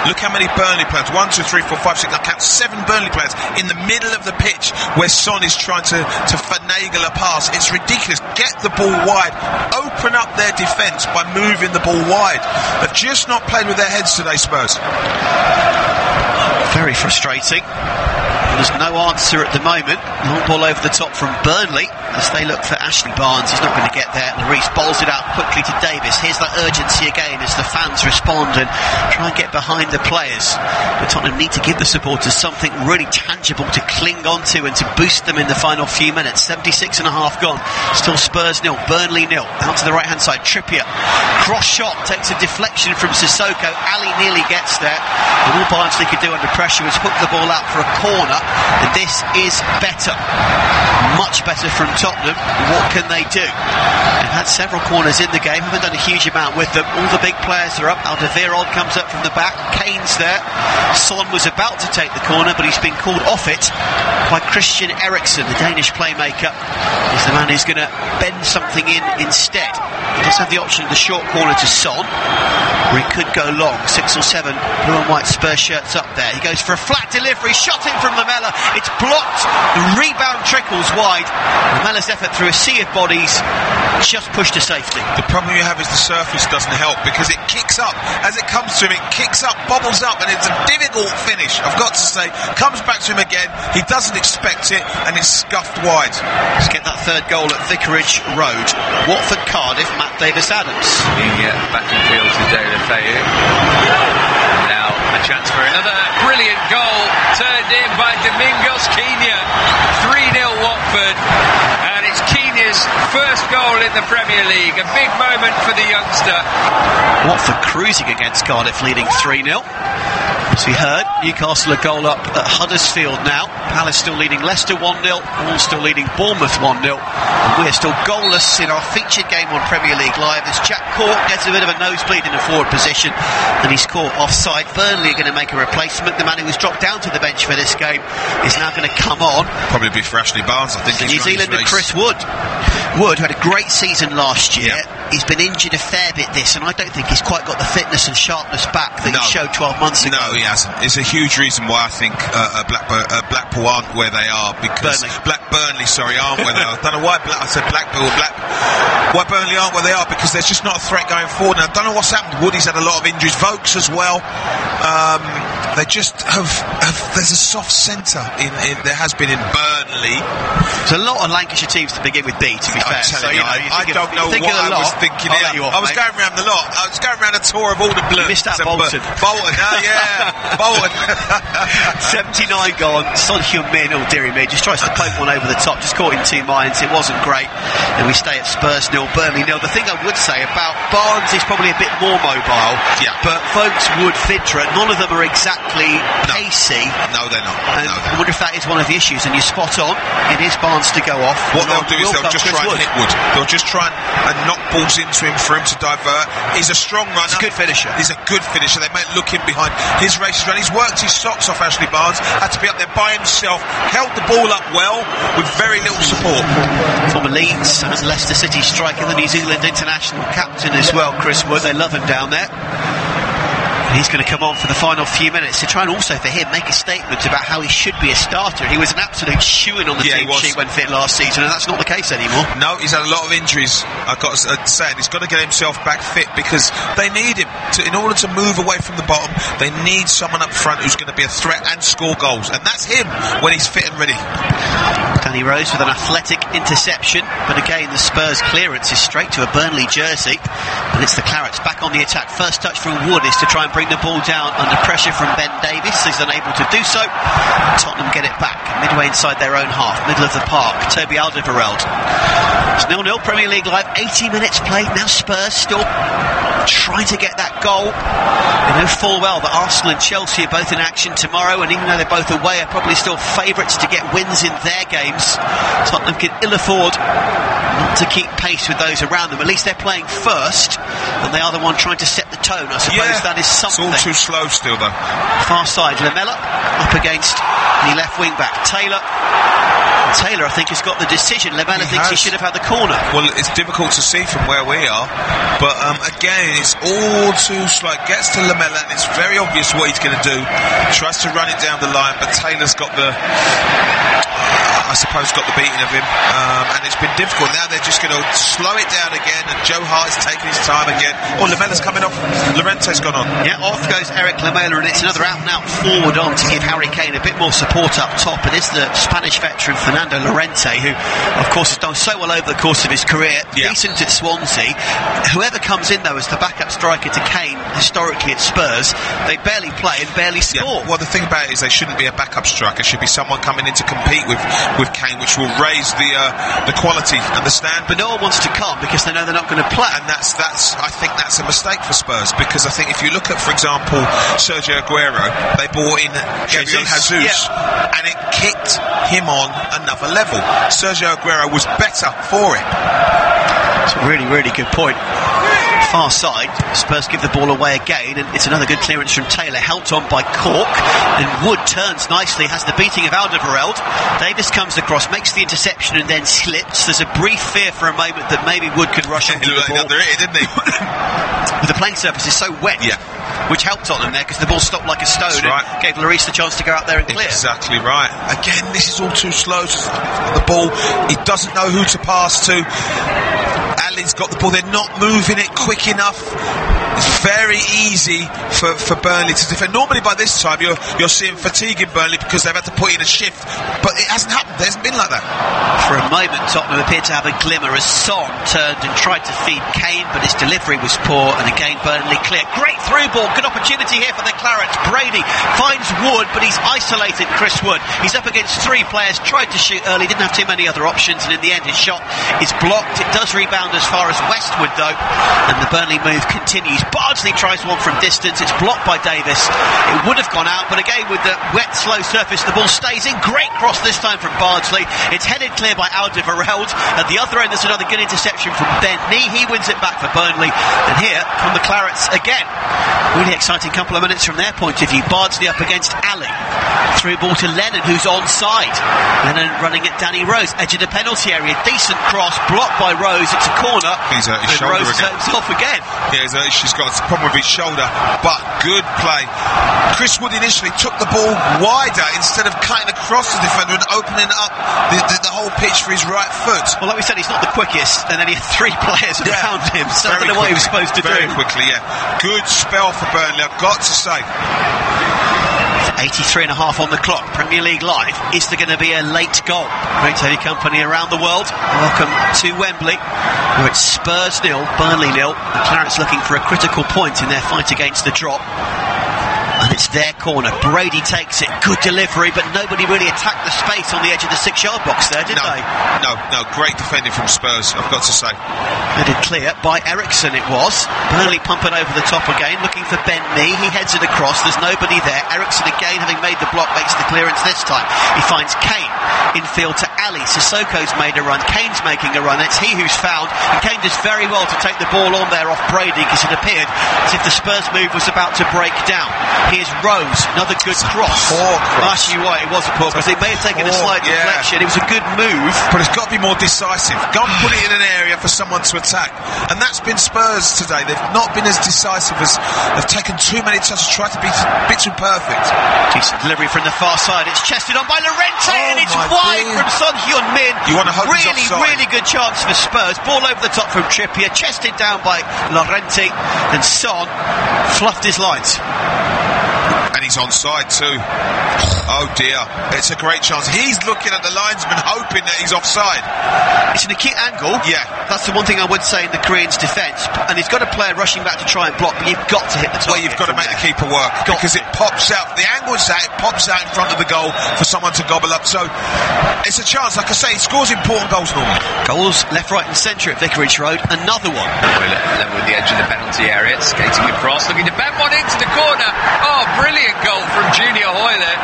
Look how many Burnley players. 1, 2, 3, 4, 5, 6. I count 7 Burnley players in the middle of the pitch where Son is trying to finagle a pass. It's ridiculous. Get the ball wide. Open up their defence by moving the ball wide. They've just not played with their heads today, Spurs. Very frustrating. There's no answer at the moment. Long ball over the top from Burnley as they look for Ashley Barnes. He's not going to get there. Lloris bowls it out quickly to Davis. Here's that urgency again as the fans respond and try and get behind the players. But Tottenham need to give the supporters something really tangible to cling on to and to boost them in the final few minutes. 76 and a half gone. Still Spurs 0, Burnley 0. Out to the right hand side, Trippier. Cross shot, takes a deflection from Sissoko. Ali nearly gets there. And all Barnsley could do under pressure was hook the ball out for a corner. And this is better. Much better from Tottenham. What can they do? They've had several corners in the game, haven't done a huge amount with them. All the big players are up. Alderweireld comes up from the back. Kane's there. Son was about to take the corner, but he's been called off it by Christian Eriksen, the Danish playmaker. He's the man who's going to bend something in instead. He does have the option of the short corner to Son, or he could go long. 6 or 7 blue and white Spurs shirts up there. He goes for a flat delivery, shot in from Lamela. It's blocked. The rebound trickles wide. Lamela's effort through a sea of bodies just pushed to safety. The problem you have is the surface doesn't help because it kicks up. As it comes to him, it kicks up, bobbles up, and it's a difficult finish, I've got to say. Comes back to him again. He doesn't expect it, and it's scuffed wide. Let's get that third goal at Vicarage Road. Watford Cardiff, Matt Davis-Adams. Back in field to David Fayu. Now a chance for another brilliant goal turned in by Domingos Quina. 3-0 Watford, and it's Quina's first goal in the Premier League. A big moment for the youngster. Watford cruising against Cardiff, leading 3-0. As we heard, Newcastle a goal up at Huddersfield now. Palace still leading Leicester 1-0. All still leading Bournemouth 1-0. And we're still goalless in our featured game on Premier League Live as Jack Cork gets a bit of a nosebleed in the forward position and he's caught offside. Burnley are going to make a replacement. The man who was dropped down to the bench for this game is now going to come on. Probably be for Ashley Barnes, I think. New Zealander Chris Wood. Wood had a great season last year. He's been injured a fair bit this, and I don't think he's quite got the fitness and sharpness back that he showed 12 months ago. No, he hasn't. It's a huge reason why I think Blackpool aren't where they are, because Burnley, aren't where they are. I don't know why I said Blackpool. Why Burnley aren't where they are, because there's just not a threat going forward. Now, I don't know what's happened. Woody's had a lot of injuries. Vokes as well. They just have there's a soft centre there has been in Burnley. There's a lot of Lancashire teams to begin with B, to be fair. So, I don't know what I was thinking. I was going around the lot. I was going around a tour of all the blue. You missed out Bolton. Bolton. 79 gone. Son Heung-min, oh dearie me, just tries to poke one over the top. Just caught in 2 minds. It wasn't great. And we stay at Spurs 0, Burnley 0. The thing I would say about Barnes is probably a bit more mobile. Yeah. But Vokes, Wood, Fidra, none of them are exactly pacey. No, they're not. And I wonder if that is one of the issues. And you're spot on. It is Barnes to go off. What they'll do is they'll just try and hit Wood. They'll just try and knock balls into him for him to divert. He's a strong runner. He's a good finisher. They might look in behind his races run. He's worked his socks off, Ashley Barnes. Had to be up there by himself. Held the ball up well with very little support. Former Leeds and Leicester City striker, the New Zealand international captain as well, Chris Wood. They love him down there. He's going to come on for the final few minutes to try and also, for him, make a statement about how he should be a starter. He was an absolute shoo-in on the team sheet when fit last season, and that's not the case anymore. No, he's had a lot of injuries. I've got to say, he's got to get himself back fit because they need him. In order to move away from the bottom, they need someone up front who's going to be a threat and score goals, and that's him when he's fit and ready. Danny Rose with an athletic interception, but again the Spurs clearance is straight to a Burnley jersey, and it's the Clarets back on the attack. First touch from Wood is to try and bring the ball down under pressure from Ben Davies. He's unable to do so. Tottenham get it back midway inside their own half, middle of the park. Toby Alderweireld. It's 0-0, Premier League Live, 80 minutes played. Now Spurs still trying to get that goal. They know full well that Arsenal and Chelsea are both in action tomorrow, and even though they're both away, are probably still favourites to get wins in their games. Tottenham can ill afford not to keep pace with those around them. At least they're playing first, and they are the one trying to set the tone. I suppose that is something. It's all too slow still, though. Far side, Lamela up against the left wing back Taylor. Taylor, I think, has got the decision. Lamela thinks he should have had the corner. Well, it's difficult to see from where we are, but again, it's all too slow. It gets to Lamela, and it's very obvious what he's going to do. Tries to run it down the line, but Taylor's got the beating of him, and it's been difficult. Now they're just going to slow it down again, and Joe Hart's taking his time again. Oh, Lamela's coming off. Llorente's gone on. Yeah, off goes Eric Lamela, and it's another out-and-out forward on to give Harry Kane a bit more support up top. It is the Spanish veteran Fernando Llorente, who, of course, has done so well over the course of his career. Decent at Swansea. Whoever comes in, though, as the backup striker to Kane, historically at Spurs, they barely play and barely score. Well, the thing about it is they shouldn't be a backup striker. It should be someone coming in to compete with Kane, which will raise the quality and the standard. But no one wants to come because they know they're not going to play. And I think that's a mistake for Spurs, because I think if you look at, for example, Sergio Aguero, they brought in Gabriel Jesus, and it kicked him on another level. Sergio Aguero was better for it. That's a really, really good point. Far side, Spurs give the ball away again, and it's another good clearance from Taylor, helped on by Cork, and Wood turns nicely, has the beating of Alderweireld. Davis comes across, makes the interception, and then slips. There's a brief fear for a moment that maybe Wood could rush onto the ball. Under it, didn't he? But the playing surface is so wet, which helped Tottenham there, because the ball stopped like a stone and gave Lloris the chance to go out there and clear. Exactly right. Again, this is all too slow. The ball, he doesn't know who to pass to. Ali's got the ball, they're not moving it quick enough. It's very easy for Burnley to defend. Normally by this time you're seeing fatigue in Burnley because they've had to put in a shift, but it hasn't happened. It hasn't been like that. For a moment Tottenham appeared to have a glimmer as Son turned and tried to feed Kane, but his delivery was poor, and again Burnley clear. Great through ball, good opportunity here for the Clarets. Brady finds Wood, but he's isolated Chris Wood. He's up against three players, tried to shoot early, didn't have too many other options, and in the end his shot is blocked. It does rebound as far as Westwood though, and the Burnley move continues. Bardsley tries one from distance, it's blocked by Davis. It would have gone out, but again with the wet slow surface the ball stays in. Great cross this time from Bardsley. It's headed clear by Alderweireld. At the other end there's another good interception from Bentley. He wins it back for Burnley, and here from the Clarets again. Really exciting couple of minutes from their point of view. Bardsley up against Ali. Through ball to Lennon, who's onside. Lennon running at Danny Rose, edge of the penalty area. Decent cross, blocked by Rose. It's a corner. He's hurt his shoulder Rose again. himself again. Yeah, she's got a problem with his shoulder, but good play. Chris Wood initially took the ball wider instead of cutting across the defender and opening up the whole pitch for his right foot. Well, like we said, he's not the quickest, and then he had three players around him, so I don't know what he was supposed to do. Very quickly, yeah. Good spell for Burnley, I've got to say. 83 and a half on the clock. Premier League Live. Is there going to be a late goal? Great to have your company around the world. Welcome to Wembley, where it's Spurs 0, Burnley 0. The Clarets looking for a critical point in their fight against the drop. And it's their corner. Brady takes it. Good delivery, but nobody really attacked the space on the edge of the 6-yard box there, did they? No. Great defending from Spurs, I've got to say. Headed clear by Eriksson it was. Burnley pump it over the top again, looking for Ben Mee. He heads it across. There's nobody there. Eriksson again, having made the block, makes the clearance this time. He finds Kane. Infield to Ali. Sissoko's made a run. Kane's making a run. It's he who's fouled. And Kane does very well to take the ball on there off Brady, because it appeared as if the Spurs move was about to break down. Here's Rose, another good cross. Poor cross. Actually, right, it was a poor cross. It may have taken a slight deflection. It was a good move, but it's got to be more decisive. Go and put it in an area for someone to attack, and that's been Spurs today. They've not been as decisive as they've taken too many touches, tried to be a bit too perfect. Decent delivery from the far side. It's chested on by Llorente, and it's wide from Son Heung-min. You want to hope he's offside. Really good chance for Spurs. Ball over the top from Trippier, chested down by Llorente, and Son fluffed his lines. And he's onside too. Oh dear, it's a great chance. He's looking at the linesman hoping that he's offside. It's an acute angle. Yeah. That's the one thing I would say in the Koreans' defence. And he's got a player rushing back to try and block, but you've got to hit the target. Well, you've got to make the keeper work, because it pops out. The angle is that it pops out in front of the goal for someone to gobble up. So it's a chance. Like I say, he scores important goals normally. Goals left, right and centre at Vicarage Road. Another one. Level with the edge of the penalty area, skating across, looking to bend one into the corner. Oh, brilliant goal from Junior Hoy there.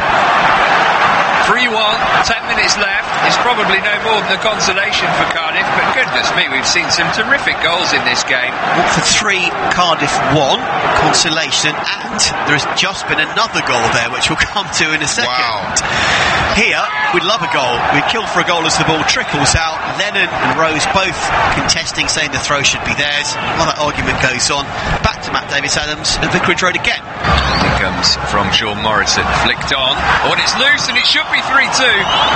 3-1, 10 minutes left. It's probably no more than a consolation for Cardiff, but goodness me, we've seen some terrific goals in this game. For 3, Cardiff 1, consolation, and there has just been another goal there, which we'll come to in a second. Wow. Here, we'd love a goal. We'd kill for a goal as the ball trickles out. Lennon and Rose both contesting, saying the throw should be theirs. While that argument goes on, back to Matt Davis-Adams at Vicarage Road again. It comes from Sean Morrison, flicked on. Oh, and it's loose, and it should be 3-2.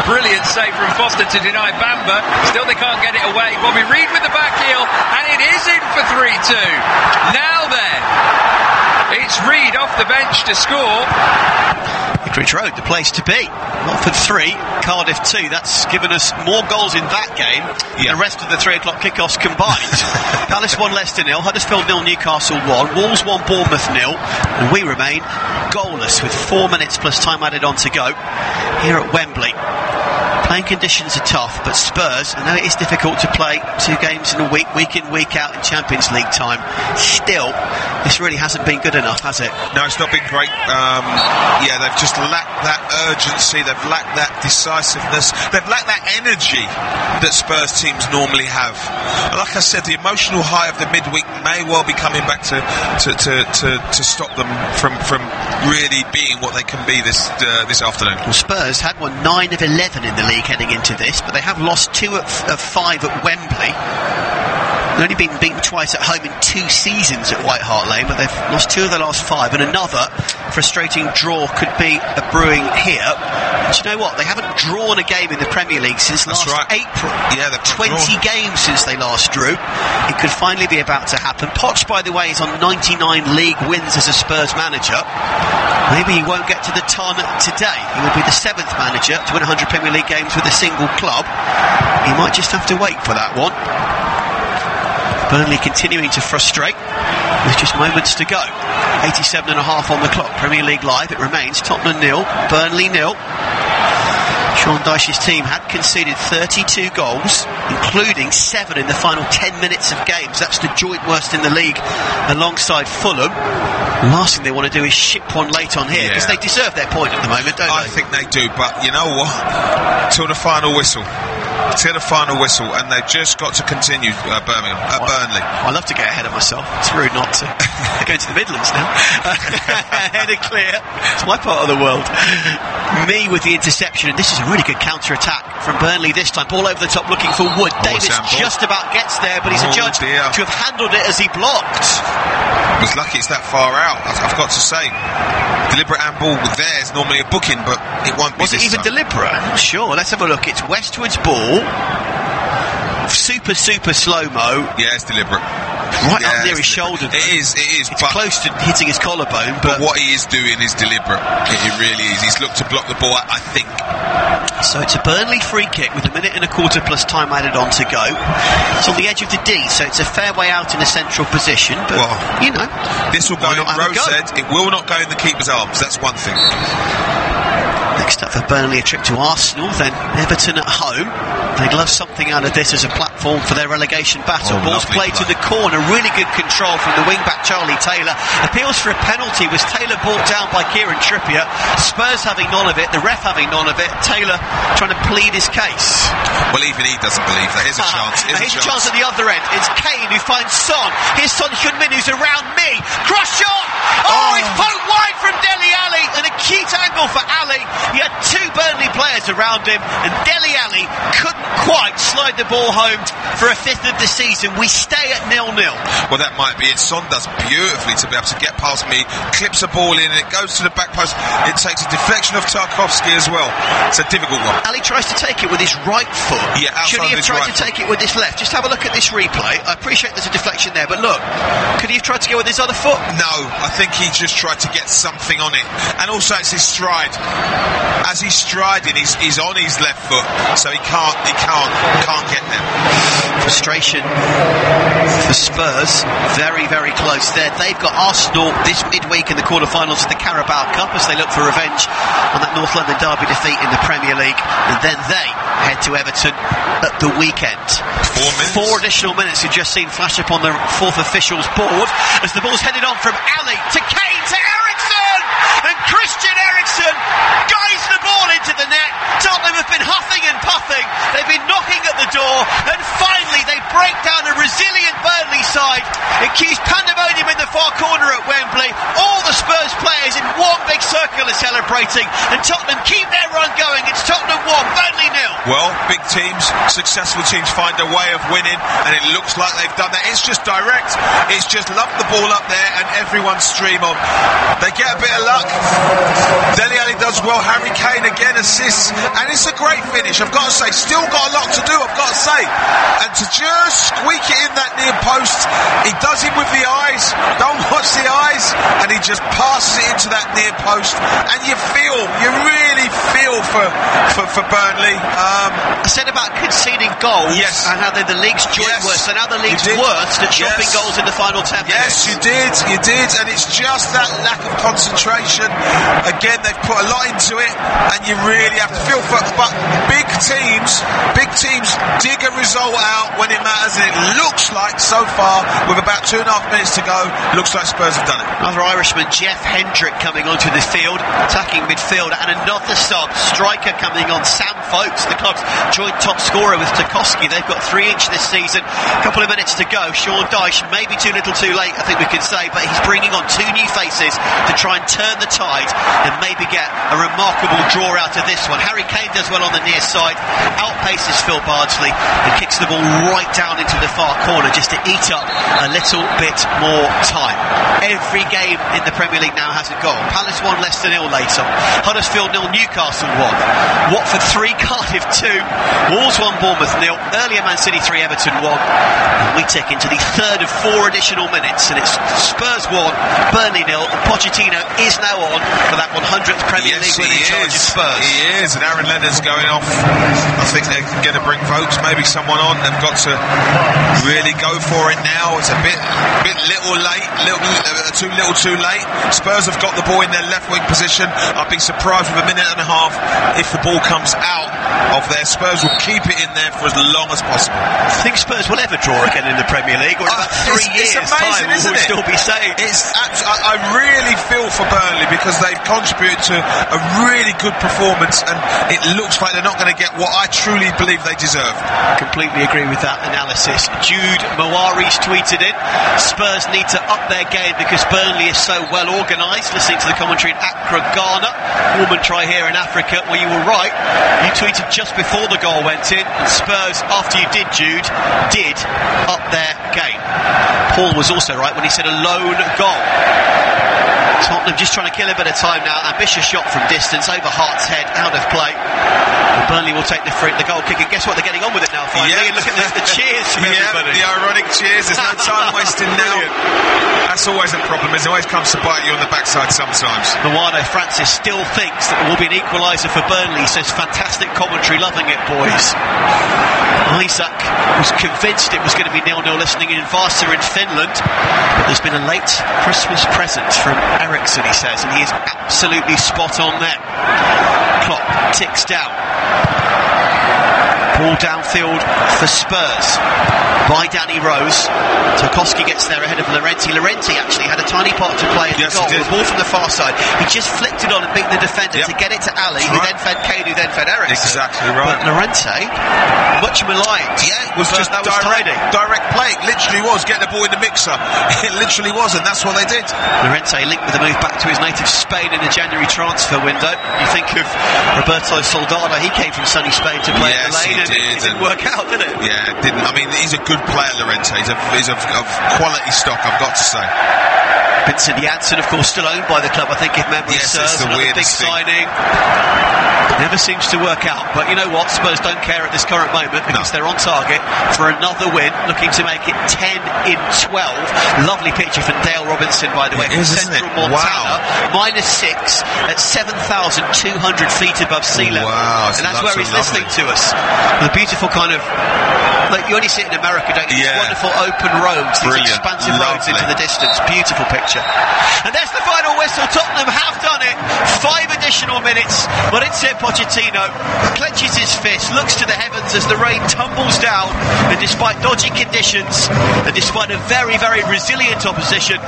Brilliant save from Foster to deny Bamba. Still they can't get it away. Bobby Reid with the back heel, and it is in for 3-2. Now then, it's Reid off the bench to score. Vicarage Road, the place to be. Watford 3, Cardiff 2. That's given us more goals in that game than the rest of the 3 o'clock kickoffs combined. Palace 1, Leicester 0, Huddersfield 0, Newcastle 1, Wolves 1, Bournemouth 0, and we remain goalless with 4 minutes plus time added on to go here at Wembley. Playing conditions are tough, but Spurs, I know it is difficult to play 2 games in a week in, week out in Champions League time. Still, this really hasn't been good enough, has it? No, it's not been great. They've just lacked that urgency, they've lacked that decisiveness, they've lacked that energy that Spurs teams normally have. Like I said, the emotional high of the midweek may well be coming back to stop them from really being what they can be this afternoon. Well, Spurs had won 9 of 11 in the league heading into this, but they have lost 2 of 5 at Wembley. They've only been beaten twice at home in 2 seasons at White Hart Lane, but they've lost 2 of their last 5, and another frustrating draw could be a brewing here. Do you know what? They haven't drawn a game in the Premier League since last April. Yeah, they've 20 games since they last drew. It could finally be about to happen. Poch, by the way, is on 99 league wins as a Spurs manager. Maybe he won't get to the ton today. He will be the 7th manager to win 100 Premier League games with a single club. He might just have to wait for that one. Burnley continuing to frustrate with just moments to go. 87.5 on the clock. Premier League Live, it remains Tottenham 0, Burnley 0. Sean Dyche's team had conceded 32 goals, including 7 in the final 10 minutes of games. That's the joint worst in the league alongside Fulham. The last thing they want to do is ship one late on here, because they deserve their point at the moment, don't they? I think they do, but you know what? Till the final whistle. Till the final whistle, and they've just got to continue. Burnley. I love to get ahead of myself. It's rude not to. Go to the Midlands now. Header clear. It's my part of the world. Me with the interception, and this is a really good counter-attack from Burnley this time. Ball over the top looking for Wood. Davis just about gets there, but he's adjudged to have handled it as he blocked. It was lucky it's that far out, I've got to say. Deliberate handball there is normally a booking, but it won't be. Was it even deliberate? I'm not sure. Let's have a look. It's Westwood's ball. Super slow-mo. Yeah, it's deliberate. Right up near his shoulder. It is. It's close to hitting his collarbone, but what he is doing is deliberate. It really is. He's looked to block the ball, I think. So it's a Burnley free kick with 1 minute and a quarter plus time added on to go. It's on the edge of the D, so it's a fair way out in a central position, but, you know. This will go in, Rose said, it will not go in the keeper's arms. That's one thing. Next up for Burnley, a trip to Arsenal, then Everton at home. They'd love something out of this as a platform for their relegation battle. Ball's played to the corner, really good control from the wing-back Charlie Taylor. Appeals for a penalty, was Taylor brought down by Kieran Trippier. Spurs having none of it, the ref having none of it. Taylor trying to plead his case. Well, even he doesn't believe that. Here's a chance. Here's a chance at the other end. It's Kane who finds Son. Here's Son Heung-min who's around me. Cross shot! Oh, it's poked wide from Dele Alli, and a cute angle for Ali. He had 2 Burnley players around him, and Dele Alli couldn't quite slide the ball home for a 5th of the season. We stay at 0-0. Well, that might be it. Son does beautifully to be able to get past me, clips a ball in, and it goes to the back post. It takes a deflection of Tarkowski as well. It's a difficult one. Ali tries to take it with his right foot. Yeah, should he have tried to take it with his left? Just have a look at this replay. I appreciate there's a deflection there, but look, could he have tried to go with his other foot? No, I think he just tried to get something on it. And also it's his stride. As he's striding, he's on his left foot, so he can't get there. Frustration for Spurs, very close there. They've got Arsenal this midweek in the quarterfinals of the Carabao Cup as they look for revenge on that North London derby defeat in the Premier League, and then they head to Everton at the weekend. 4 additional minutes you've just seen flash up on the 4th official's board as the ball's headed on from Ali to Kane to Eriksen, and Christian Eriksen guides the ball into the net. Tottenham have been huffing and puffing, they've been knocking at the door, and finally they break down a resilient Burnley side. It cues pandemonium in the far corner at Wembley. All the Spurs players in one big circle are celebrating, and Tottenham keep their run going. It's Tottenham 1, Burnley 0. Well, big teams, successful teams find a way of winning, and it looks like they've done that. It's just direct. It's just lump the ball up there and everyone stream on. They get a bit of luck. Dele Alli does well. Harry Kane again assists, and it's a great finish. I've got to say, still got a lot to do, I've got to say. And to just squeak it in that near post, he does it with the eyes. Don't watch the eyes, and he just passes it into that near post. And you really feel for Burnley. I said about conceding goals, and how they're the league's joint worst, and now the league's worst at chopping goals in the final 10 minutes. Yes, you did, and it's just that lack of concentration. Again, they've put a lot into it, and you really have to feel for. But big teams dig a result out when it matters, and it looks like so far, with about 2.5 minutes to go, looks like Spurs have done it. Another Irishman, Jeff Hendrick, coming onto the field, attacking midfield, and another sub striker coming on, Sam Folkes, the clubs. Joint top scorer with Tarkowski. They've got 3 each this season. A couple of minutes to go. Sean Dyche, maybe too little too late, I think we can say, but he's bringing on 2 new faces to try and turn the tide and maybe get a remarkable draw out of this one. Harry Kane does well on the near side, outpaces Phil Bardsley and kicks the ball right down into the far corner just to eat up a little bit more time. Every game in the Premier League now has a goal. Palace 1, Leicester 0 later. Huddersfield 0, Newcastle 1. Watford 3, Cardiff 2. Wolves 1, Bournemouth 0. Earlier Man City 3, Everton 1. And we tick into the third of 4 additional minutes, and it's Spurs 1, Burnley 0. And Pochettino is now on for that 100th Premier League win in charge of Spurs. He is, and Aaron Lennon's going off. I think they're going to bring Vokes, maybe someone on. They've got to really go for it now. It's a bit little late, too little too late. Spurs have got the ball in their left wing position. I'd be surprised with a minute and a half if the ball comes out of there. Spurs will keep it in there for as long as possible. I think Spurs will ever draw again in the Premier League, or in about 3 years' amazing, time we'll still be saying. I really feel for Burnley because they've contributed to a really good performance, and it looks like they're not going to get what I truly believe they deserve. Completely agree with that analysis. Jude Mawari's tweeted in, Spurs need to up their game because Burnley is so well organised. Listening to the commentary in Accra, Ghana. Woman try here in Africa. Well, you were right. You tweeted just before the goal went in, and Spurs, after you did, Jude, did up their game. Paul was also right when he said a lone goal. Tottenham just trying to kill a bit of time now. Ambitious shot from distance, over Hart's head, out of play. And Burnley will take the goal kick, and guess what? They're getting on with it now finally. Yeah. And look at the cheers from everybody. The ironic cheers. There's no time wasting now. That's always a problem. It always comes to bite you on the backside sometimes. Moana Francis still thinks that there will be an equaliser for Burnley. He says, fantastic commentary, loving it, boys. Isaac was convinced it was going to be 0-0 listening in Vasa in Finland, but there's been a late Christmas present from Ericsson, he says, and he is absolutely spot on there. Clock ticks down. Ball downfield for Spurs by Danny Rose. Tarkowski gets there ahead of Llorente. Llorente actually had a tiny part to play in the goal. The ball from the far side. He just flicked it on and beat the defender to get it to Ali, who then fed Kane, who then fed Ericsson. Exactly right. But Llorente, much maligned. Yeah, it was just that was direct play. It literally was. Get the ball in the mixer. It literally was, and that's what they did. Llorente linked with a move back to his native Spain in the January transfer window. You think of Roberto Soldado. He came from sunny Spain to play at the lane. It didn't work out, did it? Yeah, it didn't. I mean, he's a good player, Llorente. He's of quality stock, I've got to say. Vincent Janssen, of course, still owned by the club, I think, if memory serves. Another big signing. Never seems to work out, but you know what? Spurs don't care at this current moment because they're on target for another win, looking to make it 10 in 12. Lovely picture from Dale Robinson, by the way, from central Montana. -6 at 7,200 feet above sea level. Wow, and that's where he's listening to us. The beautiful kind of, like you only see it in America, don't you? These wonderful open roads, these expansive roads into the distance. Beautiful picture. And there's the final whistle. Tottenham have done it. 5 additional minutes. Mauricio Pochettino clenches his fist, looks to the heavens as the rain tumbles down, and despite dodgy conditions and despite a very, very resilient opposition,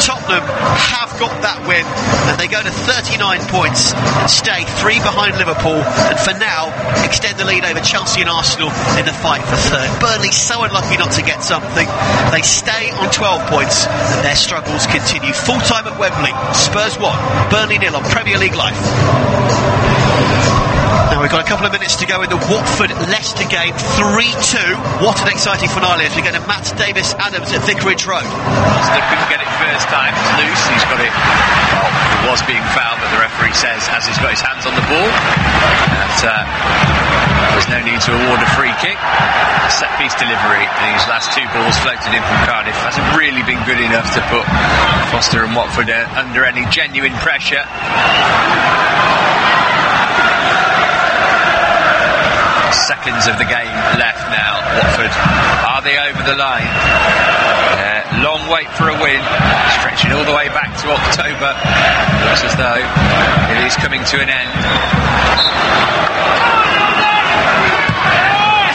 Tottenham have got that win, and they go to 39 points and stay 3 behind Liverpool, and for now extend the lead over Chelsea and Arsenal in the fight for third. Burnley so unlucky not to get something. They stay on 12 points and their struggles continue. Full time at Wembley. Spurs 1, Burnley 0 on Premier League Live. Now we've got a couple of minutes to go in the Watford-Leicester game, 3-2. What an exciting finale as we go to Matt Davis-Adams at Vicarage Road. Leicester couldn't get it first time. It's loose. He's got it. Well, it was being fouled, but the referee says as he's got his hands on the ball that there's no need to award a free kick. Set-piece delivery in his last 2 balls floated in from Cardiff hasn't really been good enough to put Foster and Watford under any genuine pressure. Seconds of the game left now. Watford, are they over the line? Long wait for a win, stretching all the way back to October. Looks as though it is coming to an end.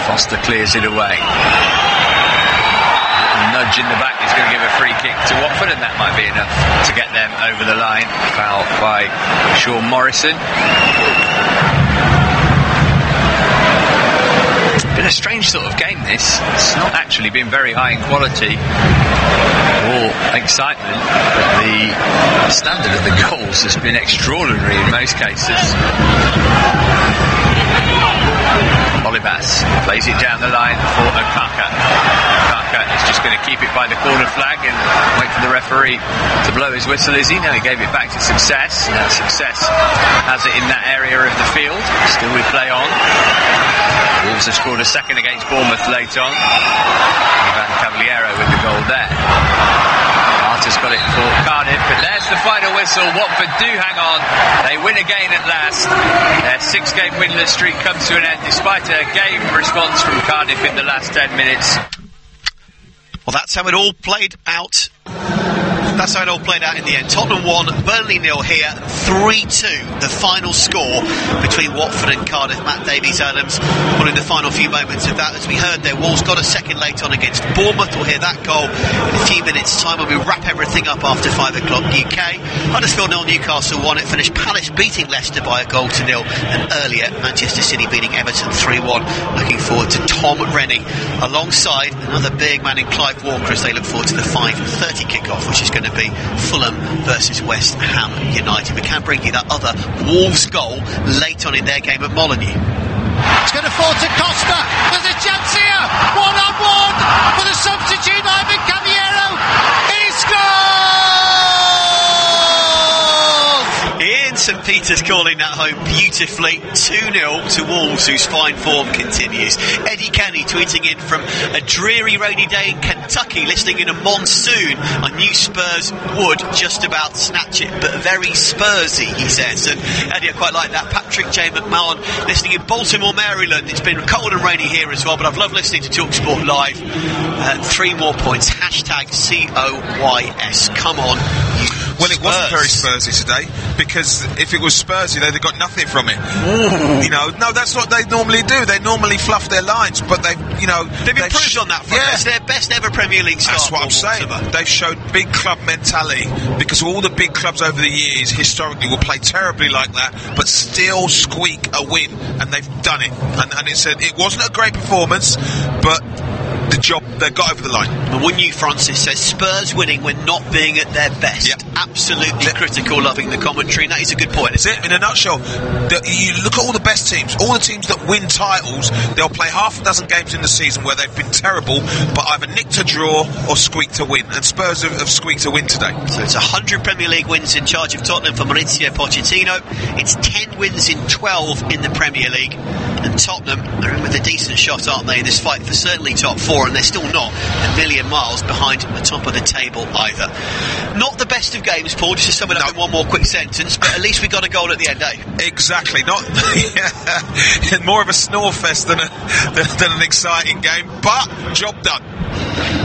Foster clears it away. A nudge in the back is going to give a free kick to Watford, and that might be enough to get them over the line. Foul by Sean Morrison. been a strange sort of game, this. It's not actually been very high in quality or excitement, but the standard of the goals has been extraordinary in most cases. Olibas plays it down the line for Okaka. Okaka is just going to keep it by the corner flag and wait for the referee to blow his whistle. Is he? No, he gave it back to Success. Now Success has it in that area of the field. Still we play on. Wolves have scored a second against Bournemouth late on. Ivan Cavaliero with the goal there. Arthur's got it for Cardiff, but there's the final whistle. Watford do hang on. They win again at last. Their 6-game winless streak comes to an end despite a game response from Cardiff in the last 10 minutes. Well, that's how it all played out. That's how it all played out in the end. Tottenham 1, Burnley 0 here, 3-2, the final score between Watford and Cardiff. Matt Davies-Adams pulling the final few moments of that. As we heard there, Wolves got a second late on against Bournemouth. We'll hear that goal in a few minutes' time when we wrap everything up after 5 o'clock UK. Huddersfield 0, Newcastle 1. It finished Palace beating Leicester by 1-0. And earlier, Manchester City beating Everton 3-1. Looking forward to Tom Rennie alongside another big man in Clive Walker as they look forward to the 5:30 kickoff, which is going to be Fulham versus West Ham United. We can bring you that other Wolves goal late on in their game at Molineux. It's going to fall to Costa. There's a chance here. 1-on-1 for the substitute Ivan Cavaliero. He scores! Ian St Peter's calling that home beautifully. 2-0 to Wolves, whose fine form continues. Eddie Kenny tweeting in from a dreary rainy day in Kentucky, listening in a monsoon. I knew Spurs would just about snatch it, but very Spursy, he says. And Eddie, I quite like that. Patrick J. McMahon listening in Baltimore, Maryland. It's been cold and rainy here as well, but I've loved listening to TalkSport Live. 3 more points. Hashtag COYS. Come on, well, it wasn't very Spursy today, because if it was Spursy, they'd have got nothing from it. You know, no, that's what they normally do. They normally fluff their lines, but they've improved on that front. Yeah. It's their best ever Premier League start. That's what I'm saying. They've showed big club mentality, because all the big clubs over the years historically will play terribly like that, but still squeak a win, and they've done it. And it wasn't a great performance, but the job, they got over the line. And Wunyu Francis says Spurs winning when not being at their best. Yep. Absolutely critical, loving the commentary, and that is a good point. That's it, in a nutshell. You look at all the best teams, all the teams that win titles, they'll play half a dozen games in the season where they've been terrible, but either nicked a draw or squeaked a win, and Spurs have squeaked a win today. So it's 100 Premier League wins in charge of Tottenham for Mauricio Pochettino. It's 10 wins in 12 in the Premier League, and Tottenham are in with a decent shot, aren't they, in this fight for certainly top 4, and they're still not a million miles behind the top of the table either. Not the best of games, Paul, just to sum it up in one more quick sentence, but at least we got a goal at the end, eh? Exactly. Not more of a snore fest than an exciting game, but job done.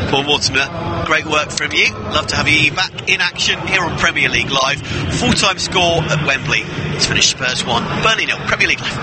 Paul Mortimer, great work from you. Love to have you back in action here on Premier League Live. Full-time score at Wembley. It's finished Spurs 1, Burnley 0. Premier League Live.